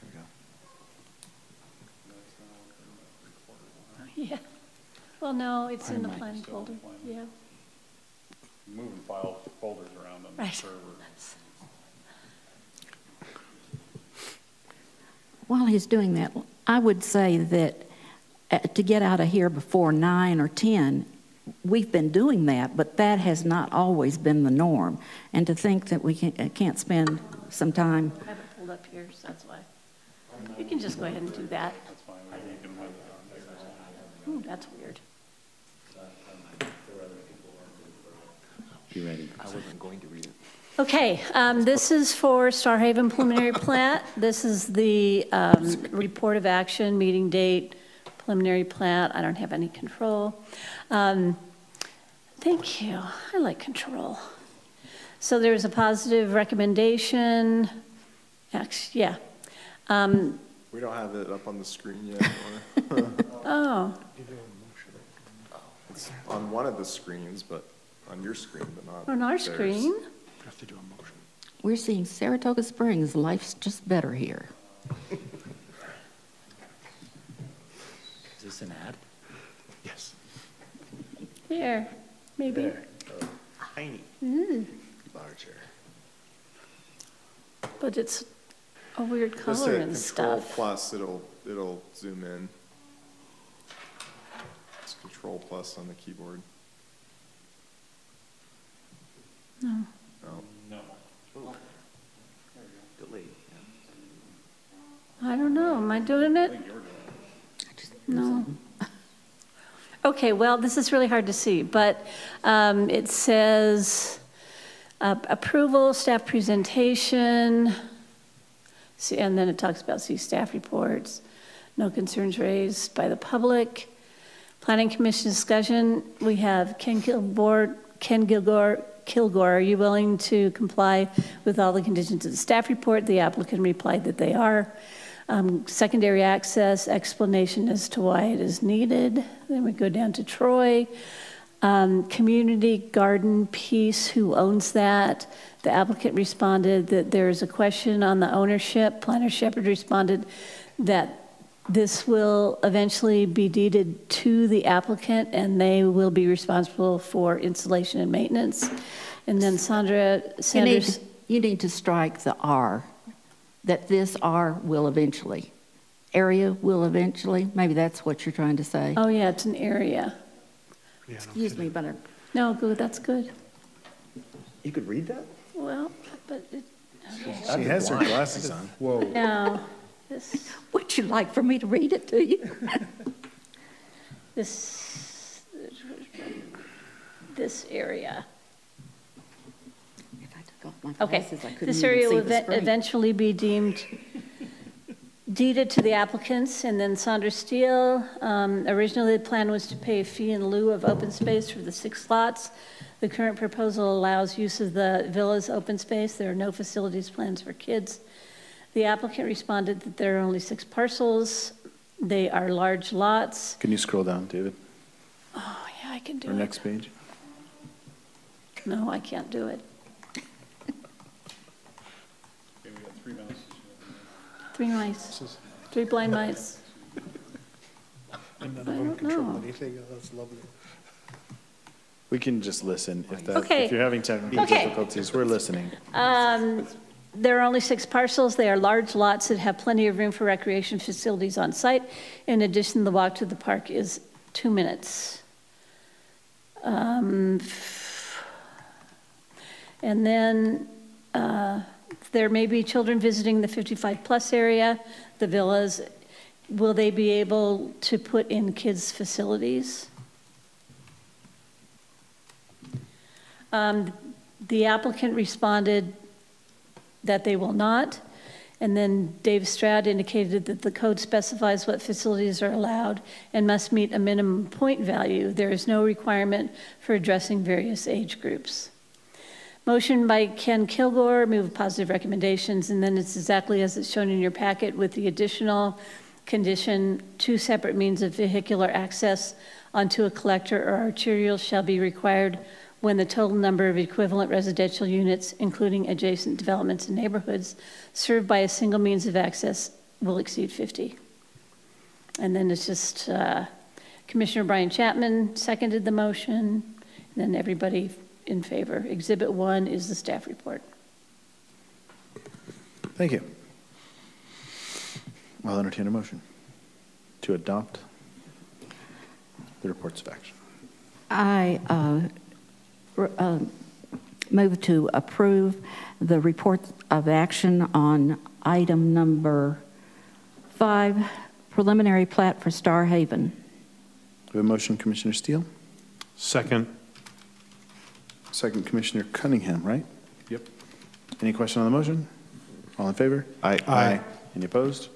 There we go. Yeah. Well, no, it's in the planning folder. Yeah. moving file folders around on the Right. server. While he's doing that, I would say that to get out of here before 9 or 10, we've been doing that, but that has not always been the norm. And to think that we can't spend some time. I have it pulled up here, so that's why. You can just go ahead and do that. That's fine. You can have Ooh, that's weird. You ready? I wasn't going to read it. Okay, this is for Star Haven preliminary plat. This is the report of action, meeting date, preliminary plat. I don't have any control. Thank you. I like control. So there's a positive recommendation. Actually, yeah. We don't have it up on the screen yet. Oh. It's on one of the screens, but on your screen, but not On our theirs. screen. Have to do a motion. We're seeing Saratoga Springs, life's just better here. Is this an ad? Yes. Here, maybe. There. Tiny. Larger. But it's a weird Just color hit and Control stuff. plus, it'll zoom in. It's Control plus on the keyboard. No. No. Delayed. I don't know. Am I doing it? No. Okay, well, this is really hard to see, but it says approval, staff presentation, and then it talks about see staff reports, no concerns raised by the public, planning commission discussion. We have Ken Kilgore, are you willing to comply with all the conditions of the staff report? The applicant replied that they are. Secondary access, explanation as to why it is needed. Then we go down to Troy. Community garden piece, who owns that? The applicant responded that there's a question on the ownership. Planner Shepherd responded that this will eventually be deeded to the applicant and they will be responsible for installation and maintenance. And then Sanders. You need to strike the R, that this R will eventually. Area will eventually, maybe that's what you're trying to say. Oh yeah, it's an area. Excuse me, but No, good, that's good. You could read that? Well, but it, okay. She has her glasses on. Whoa. No, this, would you like for me to read it to you? this area. If I took off my Okay, glasses, I couldn't this even area see will the screen. eventually be deemed deeded to the applicants. And then Saunders Steel, originally the plan was to pay a fee in lieu of open space for the 6 lots. The current proposal allows use of the villa's open space. There are no facilities plans for kids. The applicant responded that there are only 6 parcels. They are large lots. Can you scroll down, David? Oh, yeah, I can do Or it. next page? No, I can't do it. Okay, we got 3 minutes. 3 mice, 3 blind mice. And none I of them don't control know. anything. Oh, that's lovely. We can just listen. If Okay. if you're having technical Okay. difficulties, we're listening. There are only 6 parcels. They are large lots that have plenty of room for recreation facilities on site. In addition, the walk to the park is 2 minutes. And then there may be children visiting the 55-plus area, the villas. Will they be able to put in kids' facilities? The applicant responded that they will not. And then Dave Stroud indicated that the code specifies what facilities are allowed and must meet a minimum point value. There is no requirement for addressing various age groups. Motion by Ken Kilgore, move positive recommendations, and then it's exactly as it's shown in your packet with the additional condition: 2 separate means of vehicular access onto a collector or arterial shall be required when the total number of equivalent residential units, including adjacent developments and neighborhoods, served by a single means of access will exceed 50. And then it's just Commissioner Brian Chapman seconded the motion, and then everybody in favor. Exhibit 1 is the staff report. Thank you. I'll entertain a motion to adopt the reports of action. I move to approve the report of action on item number 5, preliminary plat for Star Haven. We have a motion, Commissioner Steele. Second. Second, Commissioner Cunningham, right? Yep. Any question on the motion? All in favor? Aye. Aye. Any opposed?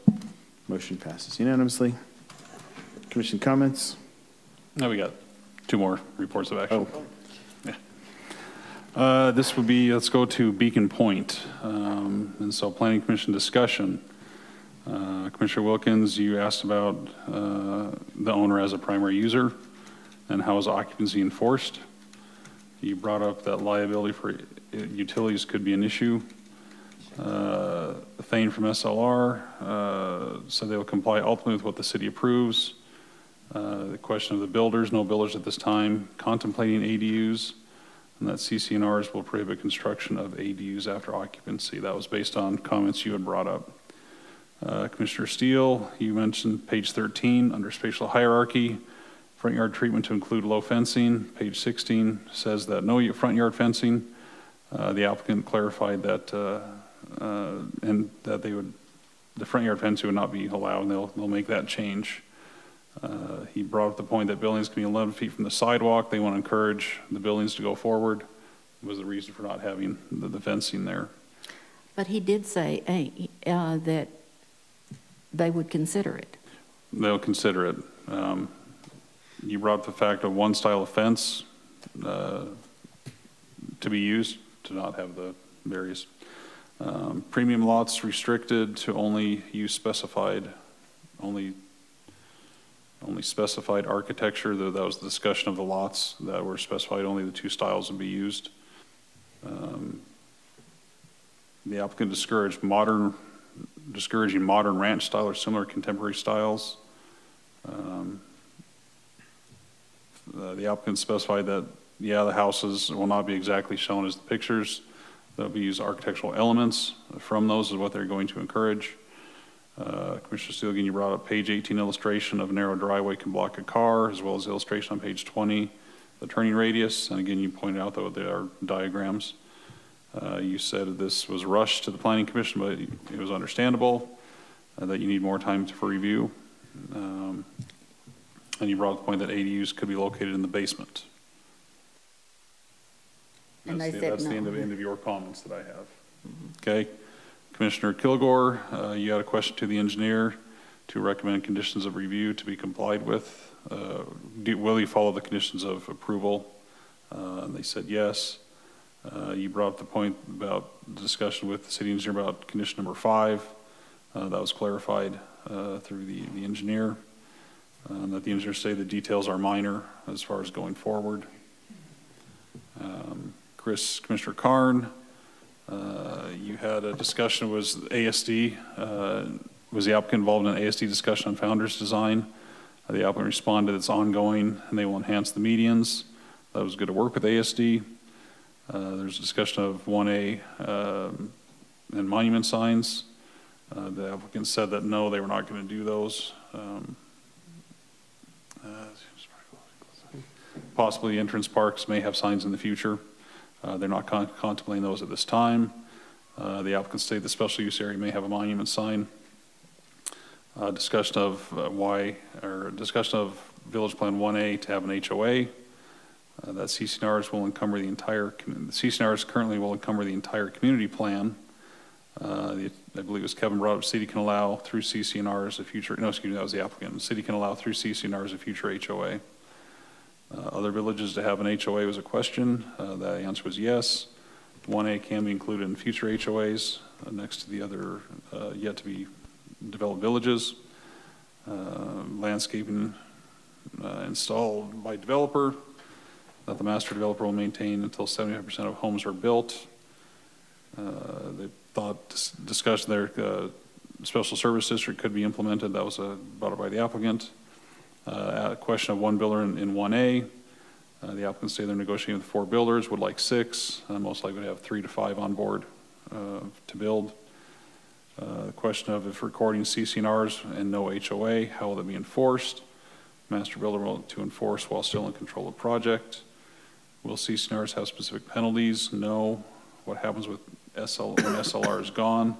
Motion passes unanimously. Commission comments? Now we got 2 more reports of action. Oh. Yeah. This would be, let's go to Beacon Point. And so Planning Commission discussion. Commissioner Wilkins, you asked about the owner as a primary user and how is occupancy enforced. You brought up that liability for utilities could be an issue. Thane from SLR said they will comply ultimately with what the city approves. The question of the builders, no builders at this time contemplating ADUs, and that CCNRs will prohibit construction of ADUs after occupancy. That was based on comments you had brought up. Commissioner Steele, you mentioned page 13 under spatial hierarchy, front yard treatment to include low fencing. Page 16 says that no front yard fencing. The applicant clarified that and that the front yard fencing would not be allowed, and they'll make that change. He brought up the point that buildings can be 11 feet from the sidewalk. They want to encourage the buildings to go forward. Was the reason for not having the fencing there. But he did say that they would consider it. They'll consider it. You brought up the fact of one style of fence to be used, to not have the various premium lots restricted to only use specified, only specified architecture. That was the discussion of the lots that were specified, only the 2 styles would be used. The applicant discouraging modern ranch style or similar contemporary styles. The applicant specified that, yeah, the houses will not be exactly shown as the pictures. They'll be used architectural elements from those is what they're going to encourage. Commissioner Steele, again, you brought up page 18 illustration of a narrow driveway can block a car, as well as illustration on page 20, the turning radius. And again, you pointed out that there are diagrams. You said this was rushed to the Planning Commission, but it was understandable that you need more time for review. And you brought up the point that ADUs could be located in the basement. And that's they the, said that's no. the end of your comments that I have. Okay. Commissioner Kilgore, you had a question to the engineer to recommend conditions of review to be complied with. Will you follow the conditions of approval? They said yes. You brought up the point about the discussion with the city engineer about condition number 5. That was clarified through the engineer. That the engineer say the details are minor as far as going forward. Commissioner Karn, you had a discussion, was ASD, was the applicant involved in an ASD discussion on founder's design? The applicant responded it's ongoing and they will enhance the medians. That was good to work with ASD. There's a discussion of 1A and monument signs. The applicant said that no, they were not going to do those. possibly entrance parks may have signs in the future. They're not contemplating those at this time. The applicants state the special use area may have a monument sign. Discussion of discussion of Village Plan 1A to have an HOA. That CCNRs will encumber the entire, CCNRs currently will encumber the entire community plan. I believe it was Kevin brought up, city can allow through CCNRs a future, no, excuse me, that was the applicant. City can allow through CCNRs a future HOA. Other villages to have an HOA was a question. The answer was yes. 1A can be included in future HOAs next to the other yet to be developed villages. Landscaping installed by developer that the master developer will maintain until 75% of homes are built. They thought discussion their special service district could be implemented. That was brought up by the applicant. A question of one builder in 1A. The applicants say they're negotiating with 4 builders, would like 6, most likely to have 3 to 5 on board to build. The question of if recording CCNRs and no HOA, how will that be enforced? Master builder will to enforce while still in control of the project. Will CCNRs have specific penalties? No. What happens with when SLR is gone?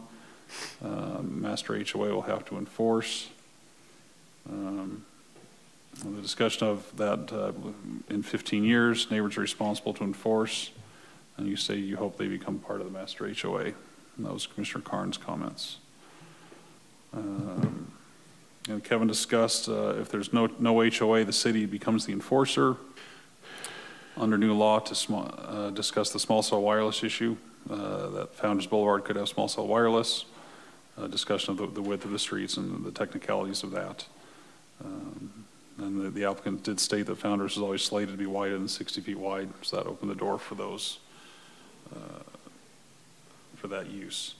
Master HOA will have to enforce. The discussion of that in 15 years, neighbors are responsible to enforce, and you say you hope they become part of the master HOA. And that was Commissioner Carn's comments. And Kevin discussed if there's no HOA, the city becomes the enforcer. Under new law to discuss the small cell wireless issue, that Founders Boulevard could have small cell wireless. Discussion of the width of the streets and the technicalities of that. And the applicant did state that Founders is always slated to be wider than 60 feet wide, so that opened the door for those, for that use.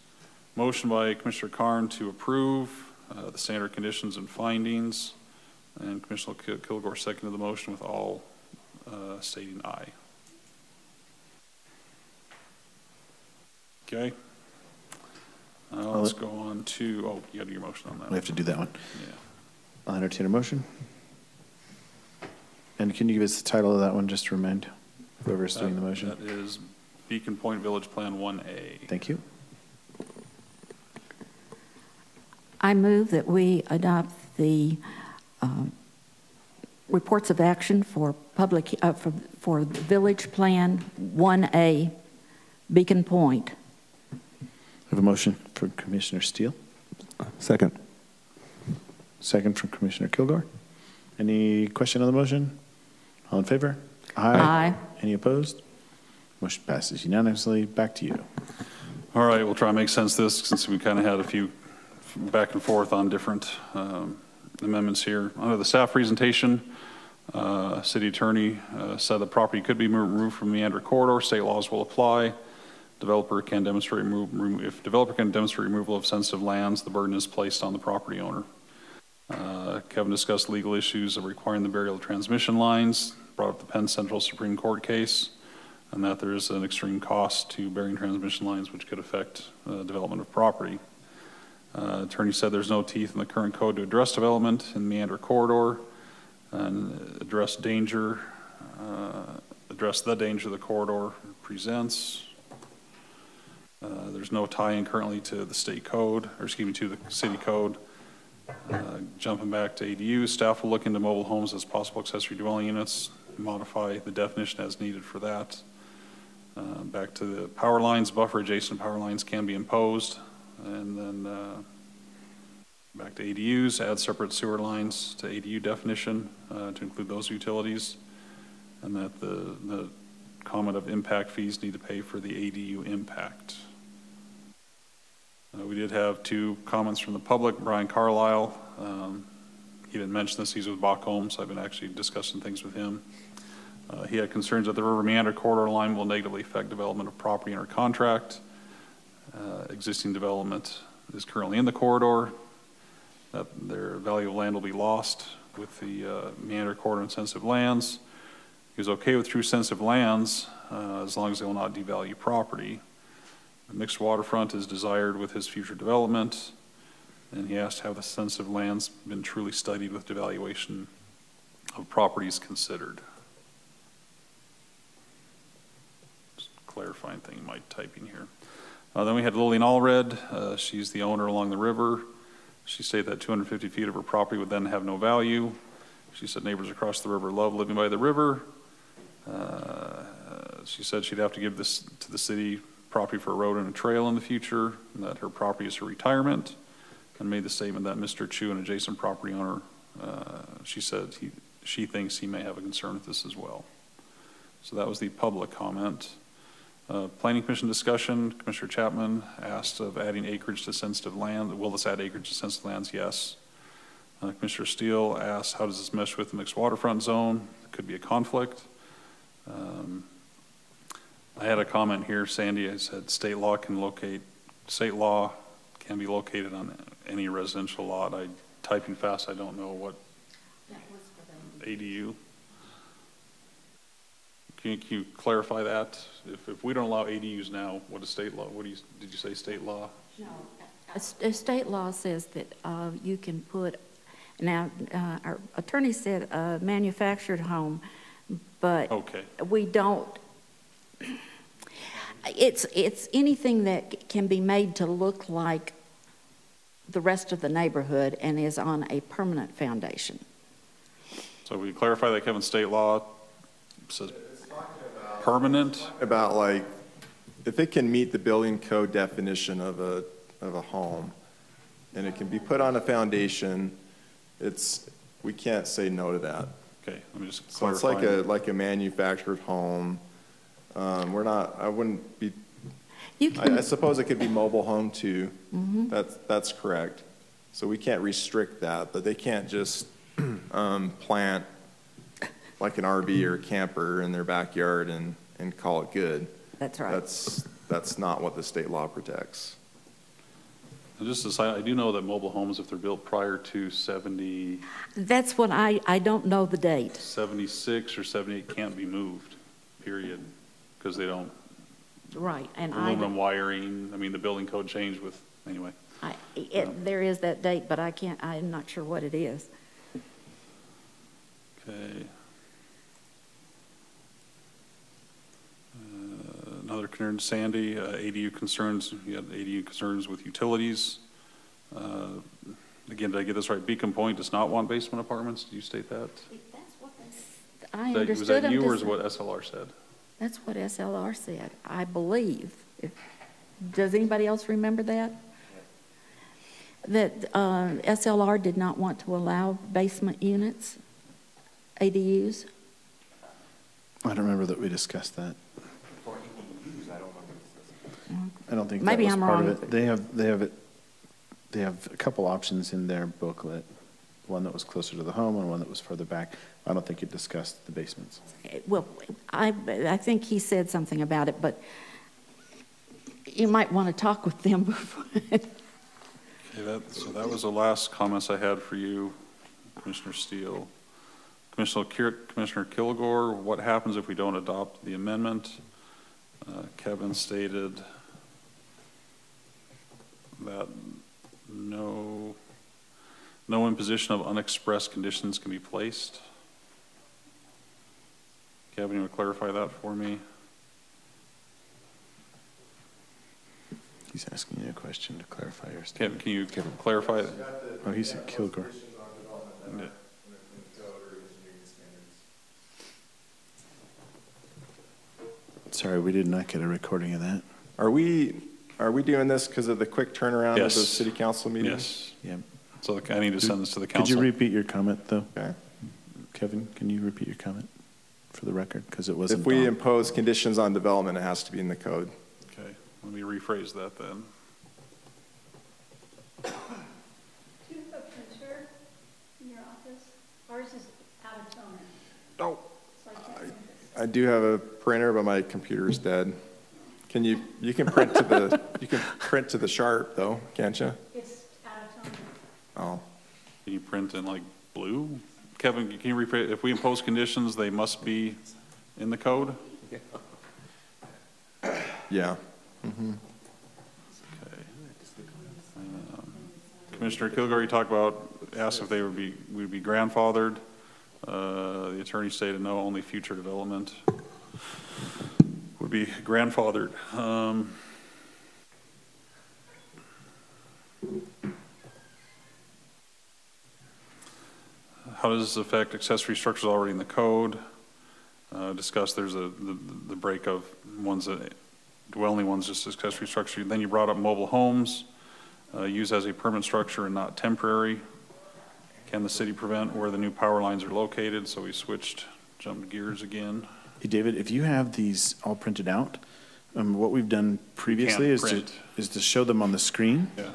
Motion by Commissioner Carn to approve the standard conditions and findings, and Commissioner Kilgore seconded the motion with all stating aye. Okay. Let's go on to, oh, you got your motion on that. We have to do that one. Yeah. I'll entertain a motion. And can you give us the title of that one just to remind whoever's doing the motion? That is Beacon Point Village Plan 1A. Thank you. I move that we adopt the reports of action for public for Village Plan 1A, Beacon Point. We have a motion from Commissioner Steele. Second. Second from Commissioner Kilgore. Any question on the motion? All in favor? Aye. Aye. Any opposed? Motion passes unanimously. Back to you. All right, we'll try and make sense of this since we kind of had a few back and forth on different amendments here. Under the staff presentation, city attorney said the property could be removed from the meander corridor. State laws will apply. Developer can demonstrate if developer can demonstrate removal of sensitive lands, the burden is placed on the property owner. Kevin discussed legal issues of requiring the burial of transmission lines, brought up the Penn Central Supreme Court case, and that there is an extreme cost to burying transmission lines which could affect development of property. Attorney said there's no teeth in the current code to address development in meander corridor and address the danger the corridor presents. There's no tie-in currently to the state code, or excuse me, to the city code. Jumping back to ADU, staff will look into mobile homes as possible accessory dwelling units, modify the definition as needed for that. Back to the power lines, buffer adjacent power lines can be imposed. And then back to ADUs, add separate sewer lines to ADU definition to include those utilities. And that the comment of impact fees need to pay for the ADU impact. We did have 2 comments from the public. Brian Carlisle, he didn't mention this, he's with Bach Homes. I've been actually discussing things with him. He had concerns that the river meander corridor line will negatively affect development of property under contract. Existing development is currently in the corridor. That their value of land will be lost with the meander corridor and sensitive lands. He was okay with true sensitive lands as long as they will not devalue property. The mixed waterfront is desired with his future development, and he asked have the sensitive lands been truly studied with devaluation of properties considered. clarifying thing in my typing here. Then we had Lillian Allred. She's the owner along the river. She stated that 250 feet of her property would then have no value. She said neighbors across the river love living by the river. She said she'd have to give this to the city property for a road and a trail in the future, and that her property is her retirement, and made the statement that Mr. Chu, an adjacent property owner, she said she thinks he may have a concern with this as well. So that was the public comment. Planning Commission discussion, Commissioner Chapman asked of adding acreage to sensitive land. Will this add acreage to sensitive lands? Yes. Commissioner Steele asked, how does this mesh with the mixed waterfront zone? It could be a conflict. I had a comment here, Sandy. I said state law can be located on any residential lot. Typing fast, I don't know what ADU. Can you clarify that? If we don't allow ADUs now, what is state law? Did you say state law? No. State law says that you can put, now our attorney said a manufactured home, but okay. We don't, it's anything that can be made to look like the rest of the neighborhood and is on a permanent foundation. So we clarify that, Kevin, state law says permanent? About like, if it can meet the building code definition of a home, and it can be put on a foundation, we can't say no to that. Okay, let me just clarify. So it's like a manufactured home. I wouldn't be, I suppose it could be mobile home too. Mm-hmm. That's correct. So we can't restrict that, but they can't just plant like an RV or a camper in their backyard and call it good. That's right. That's not what the state law protects. And just to say, I do know that mobile homes, if they're built prior to 70... That's what I don't know the date. 76 or 78 can't be moved, period, because they don't... Right, and aluminum wiring, I mean, the building code changed with, anyway. There is that date, but I'm not sure what it is. Okay. Another concern, Sandy, ADU concerns. You had ADU concerns with utilities. Again, did I get this right? Beacon Point does not want basement apartments. Do you state that? That's what I understood. Was that you or is what SLR said? That's what SLR said, I believe. Does anybody else remember that? That SLR did not want to allow basement units, ADUs? I don't remember that we discussed that. I don't think maybe that was I'm part wrong. of it. They have a couple options in their booklet. One that was closer to the home and one that was further back. I don't think it discussed the basements. Well, I think he said something about it, but you might want to talk with them before. Okay, so that was the last comments I had for you, Commissioner Steele. Commissioner Kilgore, what happens if we don't adopt the amendment? Kevin stated that no imposition of unexpressed conditions can be placed. Kevin, you want to clarify that for me? He's asking you a question to clarify your Kevin, statement. can you clarify that? Oh, he said Kilgore. Yeah. Sorry, we did not get a recording of that. Are we doing this because of the quick turnaround of Yes. those city council meetings? Yes. Yeah. So I need to send this to the council. Could you repeat your comment, though? Okay. Kevin, can you repeat your comment for the record? Because it wasn't. If we Don. impose conditions on development, it has to be in the code. Okay, let me rephrase that then. Do you have a printer in your office? Ours is out of toner. Oh. So I can't print this. I do have a printer, but my computer's dead. You can print to the you can print to the Sharp though, can't you? It's out of toner. Oh. Can you print in like blue? Kevin, can you rephrase, if we impose conditions, they must be in the code? Yeah. Mm-hmm. Okay. Commissioner Kilgore, you talked about, asked if they would be grandfathered. The attorney stated no, only future development. would be grandfathered. How does this affect accessory structures already in the code? Discussed there's the break of ones that dwelling ones just accessory structure. Then you brought up mobile homes, used as a permanent structure and not temporary. Can the city prevent where the new power lines are located? So we jumped gears again. Hey, David, if you have these all printed out, what we've done previously is to show them on the screen. Yeah.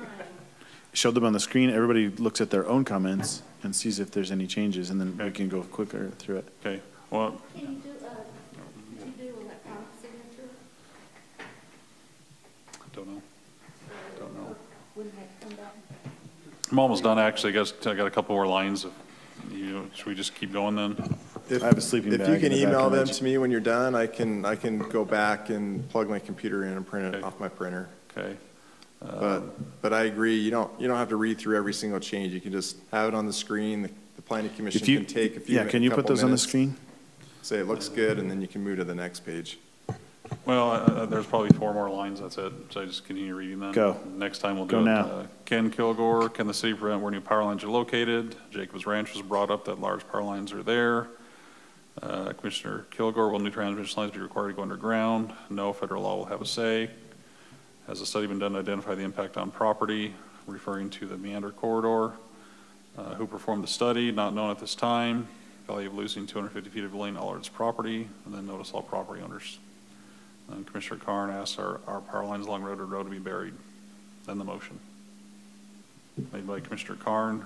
Show them on the screen. Everybody looks at their own comments and sees if there's any changes, and then we can go quicker through it. Okay. Well, Can you do electronic signature? Don't know. Wouldn't that come back? I'm almost done, actually. I got a couple more lines. Should we just keep going then? If, I have a sleeping bag If you can in the back email of my them to me when you're done, I can go back and plug my computer in and print it off my printer. Okay. But I agree, you don't have to read through every single change. You can just have it on the screen. The planning commission can take a few minutes. Yeah, can you put those on the screen? Say it looks good, and then you can move to the next page. Well, there's probably 4 more lines, that's it. So I just continue reading them. Go. Next time we'll do Go it. now. Ken Kilgore, can the city prevent where new power lines are located? Jacobs Ranch was brought up that large power lines are there. Commissioner Kilgore, will new transmission lines be required to go underground? No, federal law will have a say. Has a study been done to identify the impact on property, referring to the Meander corridor? Who performed the study? Not known at this time. Value of losing 250 feet of lane all its property, and then notice all property owners. And Commissioner Carn asked our power lines along Redwood Road to be buried. Then the motion. Made by Commissioner Carn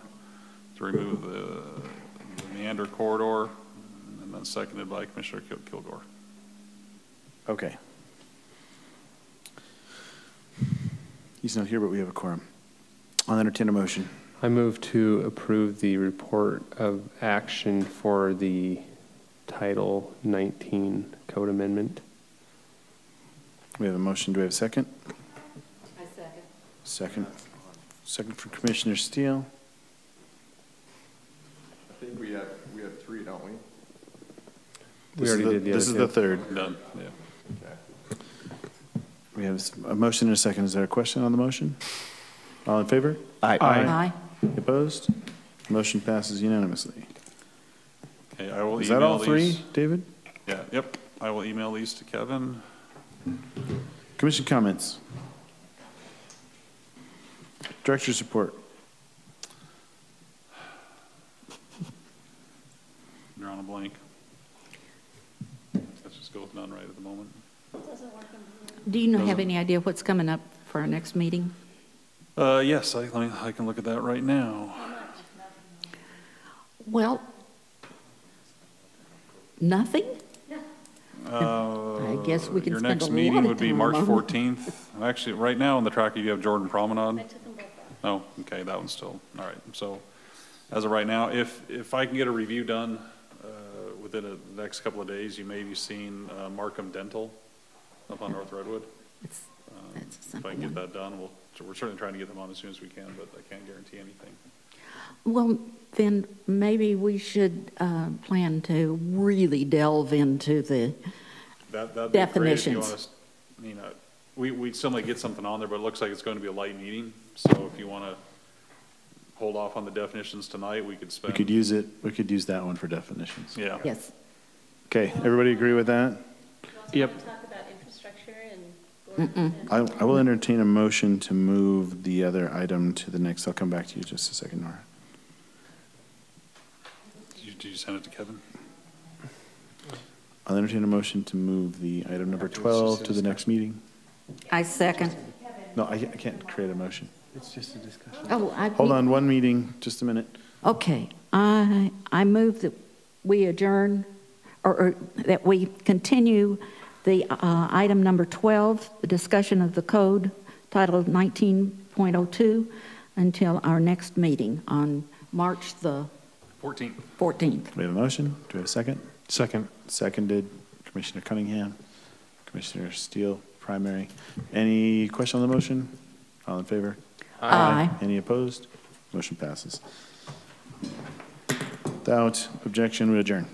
to remove the Meander corridor, and then seconded by Commissioner Kilgore. Okay. He's not here, but we have a quorum. I'll entertain a motion. I move to approve the report of action for the Title 19 Code Amendment. We have a motion. Do we have a second? I second. Second from Commissioner Steele. I think we have 3, don't we? We already did the other This is two. the third. Done, yeah. Okay. We have a motion and a second. Is there a question on the motion? All in favor? Aye. Opposed? Motion passes unanimously. Okay, I will Is email that all these. 3, David? Yeah, yep. I will email these to Kevin. Commission comments. Director's report. You're on a blank. Let's just go with none right at the moment. Do you have any idea what's coming up for our next meeting? Yes, I can look at that right now. Well, nothing? I guess we can Your spend next a meeting lot of would be time March on it. 14th. Actually, right now on the tracker, you have Jordan Promenade. Oh, okay, that one's still, all right. So as of right now, if I can get a review done within the next couple of days, you may be seeing Markham Dental up on North Redwood. That's a If simple I can get one. that done, we're certainly trying to get them on as soon as we can, but I can't guarantee anything. Well, then maybe we should plan to really delve into the That'd be great if you want definitions. us, we'd still might get something on there, but it looks like it's going to be a light meeting. So if you want to hold off on the definitions tonight, we could We spend. could use it. We could use that one for definitions. Yeah. Yes. Okay, everybody agree with that? Yep. Talk about infrastructure and. I will entertain a motion to move the other item to the next. I'll come back to you just a second, Nora. Did you send it to Kevin? I'll entertain a motion to move the item number 12 to the next meeting. I second. No, I can't create a motion. It's just a discussion. Oh, Hold on one meeting, just a minute. Okay, I move that we adjourn, or that we continue the item number 12, the discussion of the code, Title 19.02, until our next meeting on March the 14th. We have a motion. Do we have a second? Second. Seconded. Commissioner Cunningham, Commissioner Steele, primary. Any question on the motion? All in favor? Aye. Any opposed? Motion passes. Without objection, we adjourn.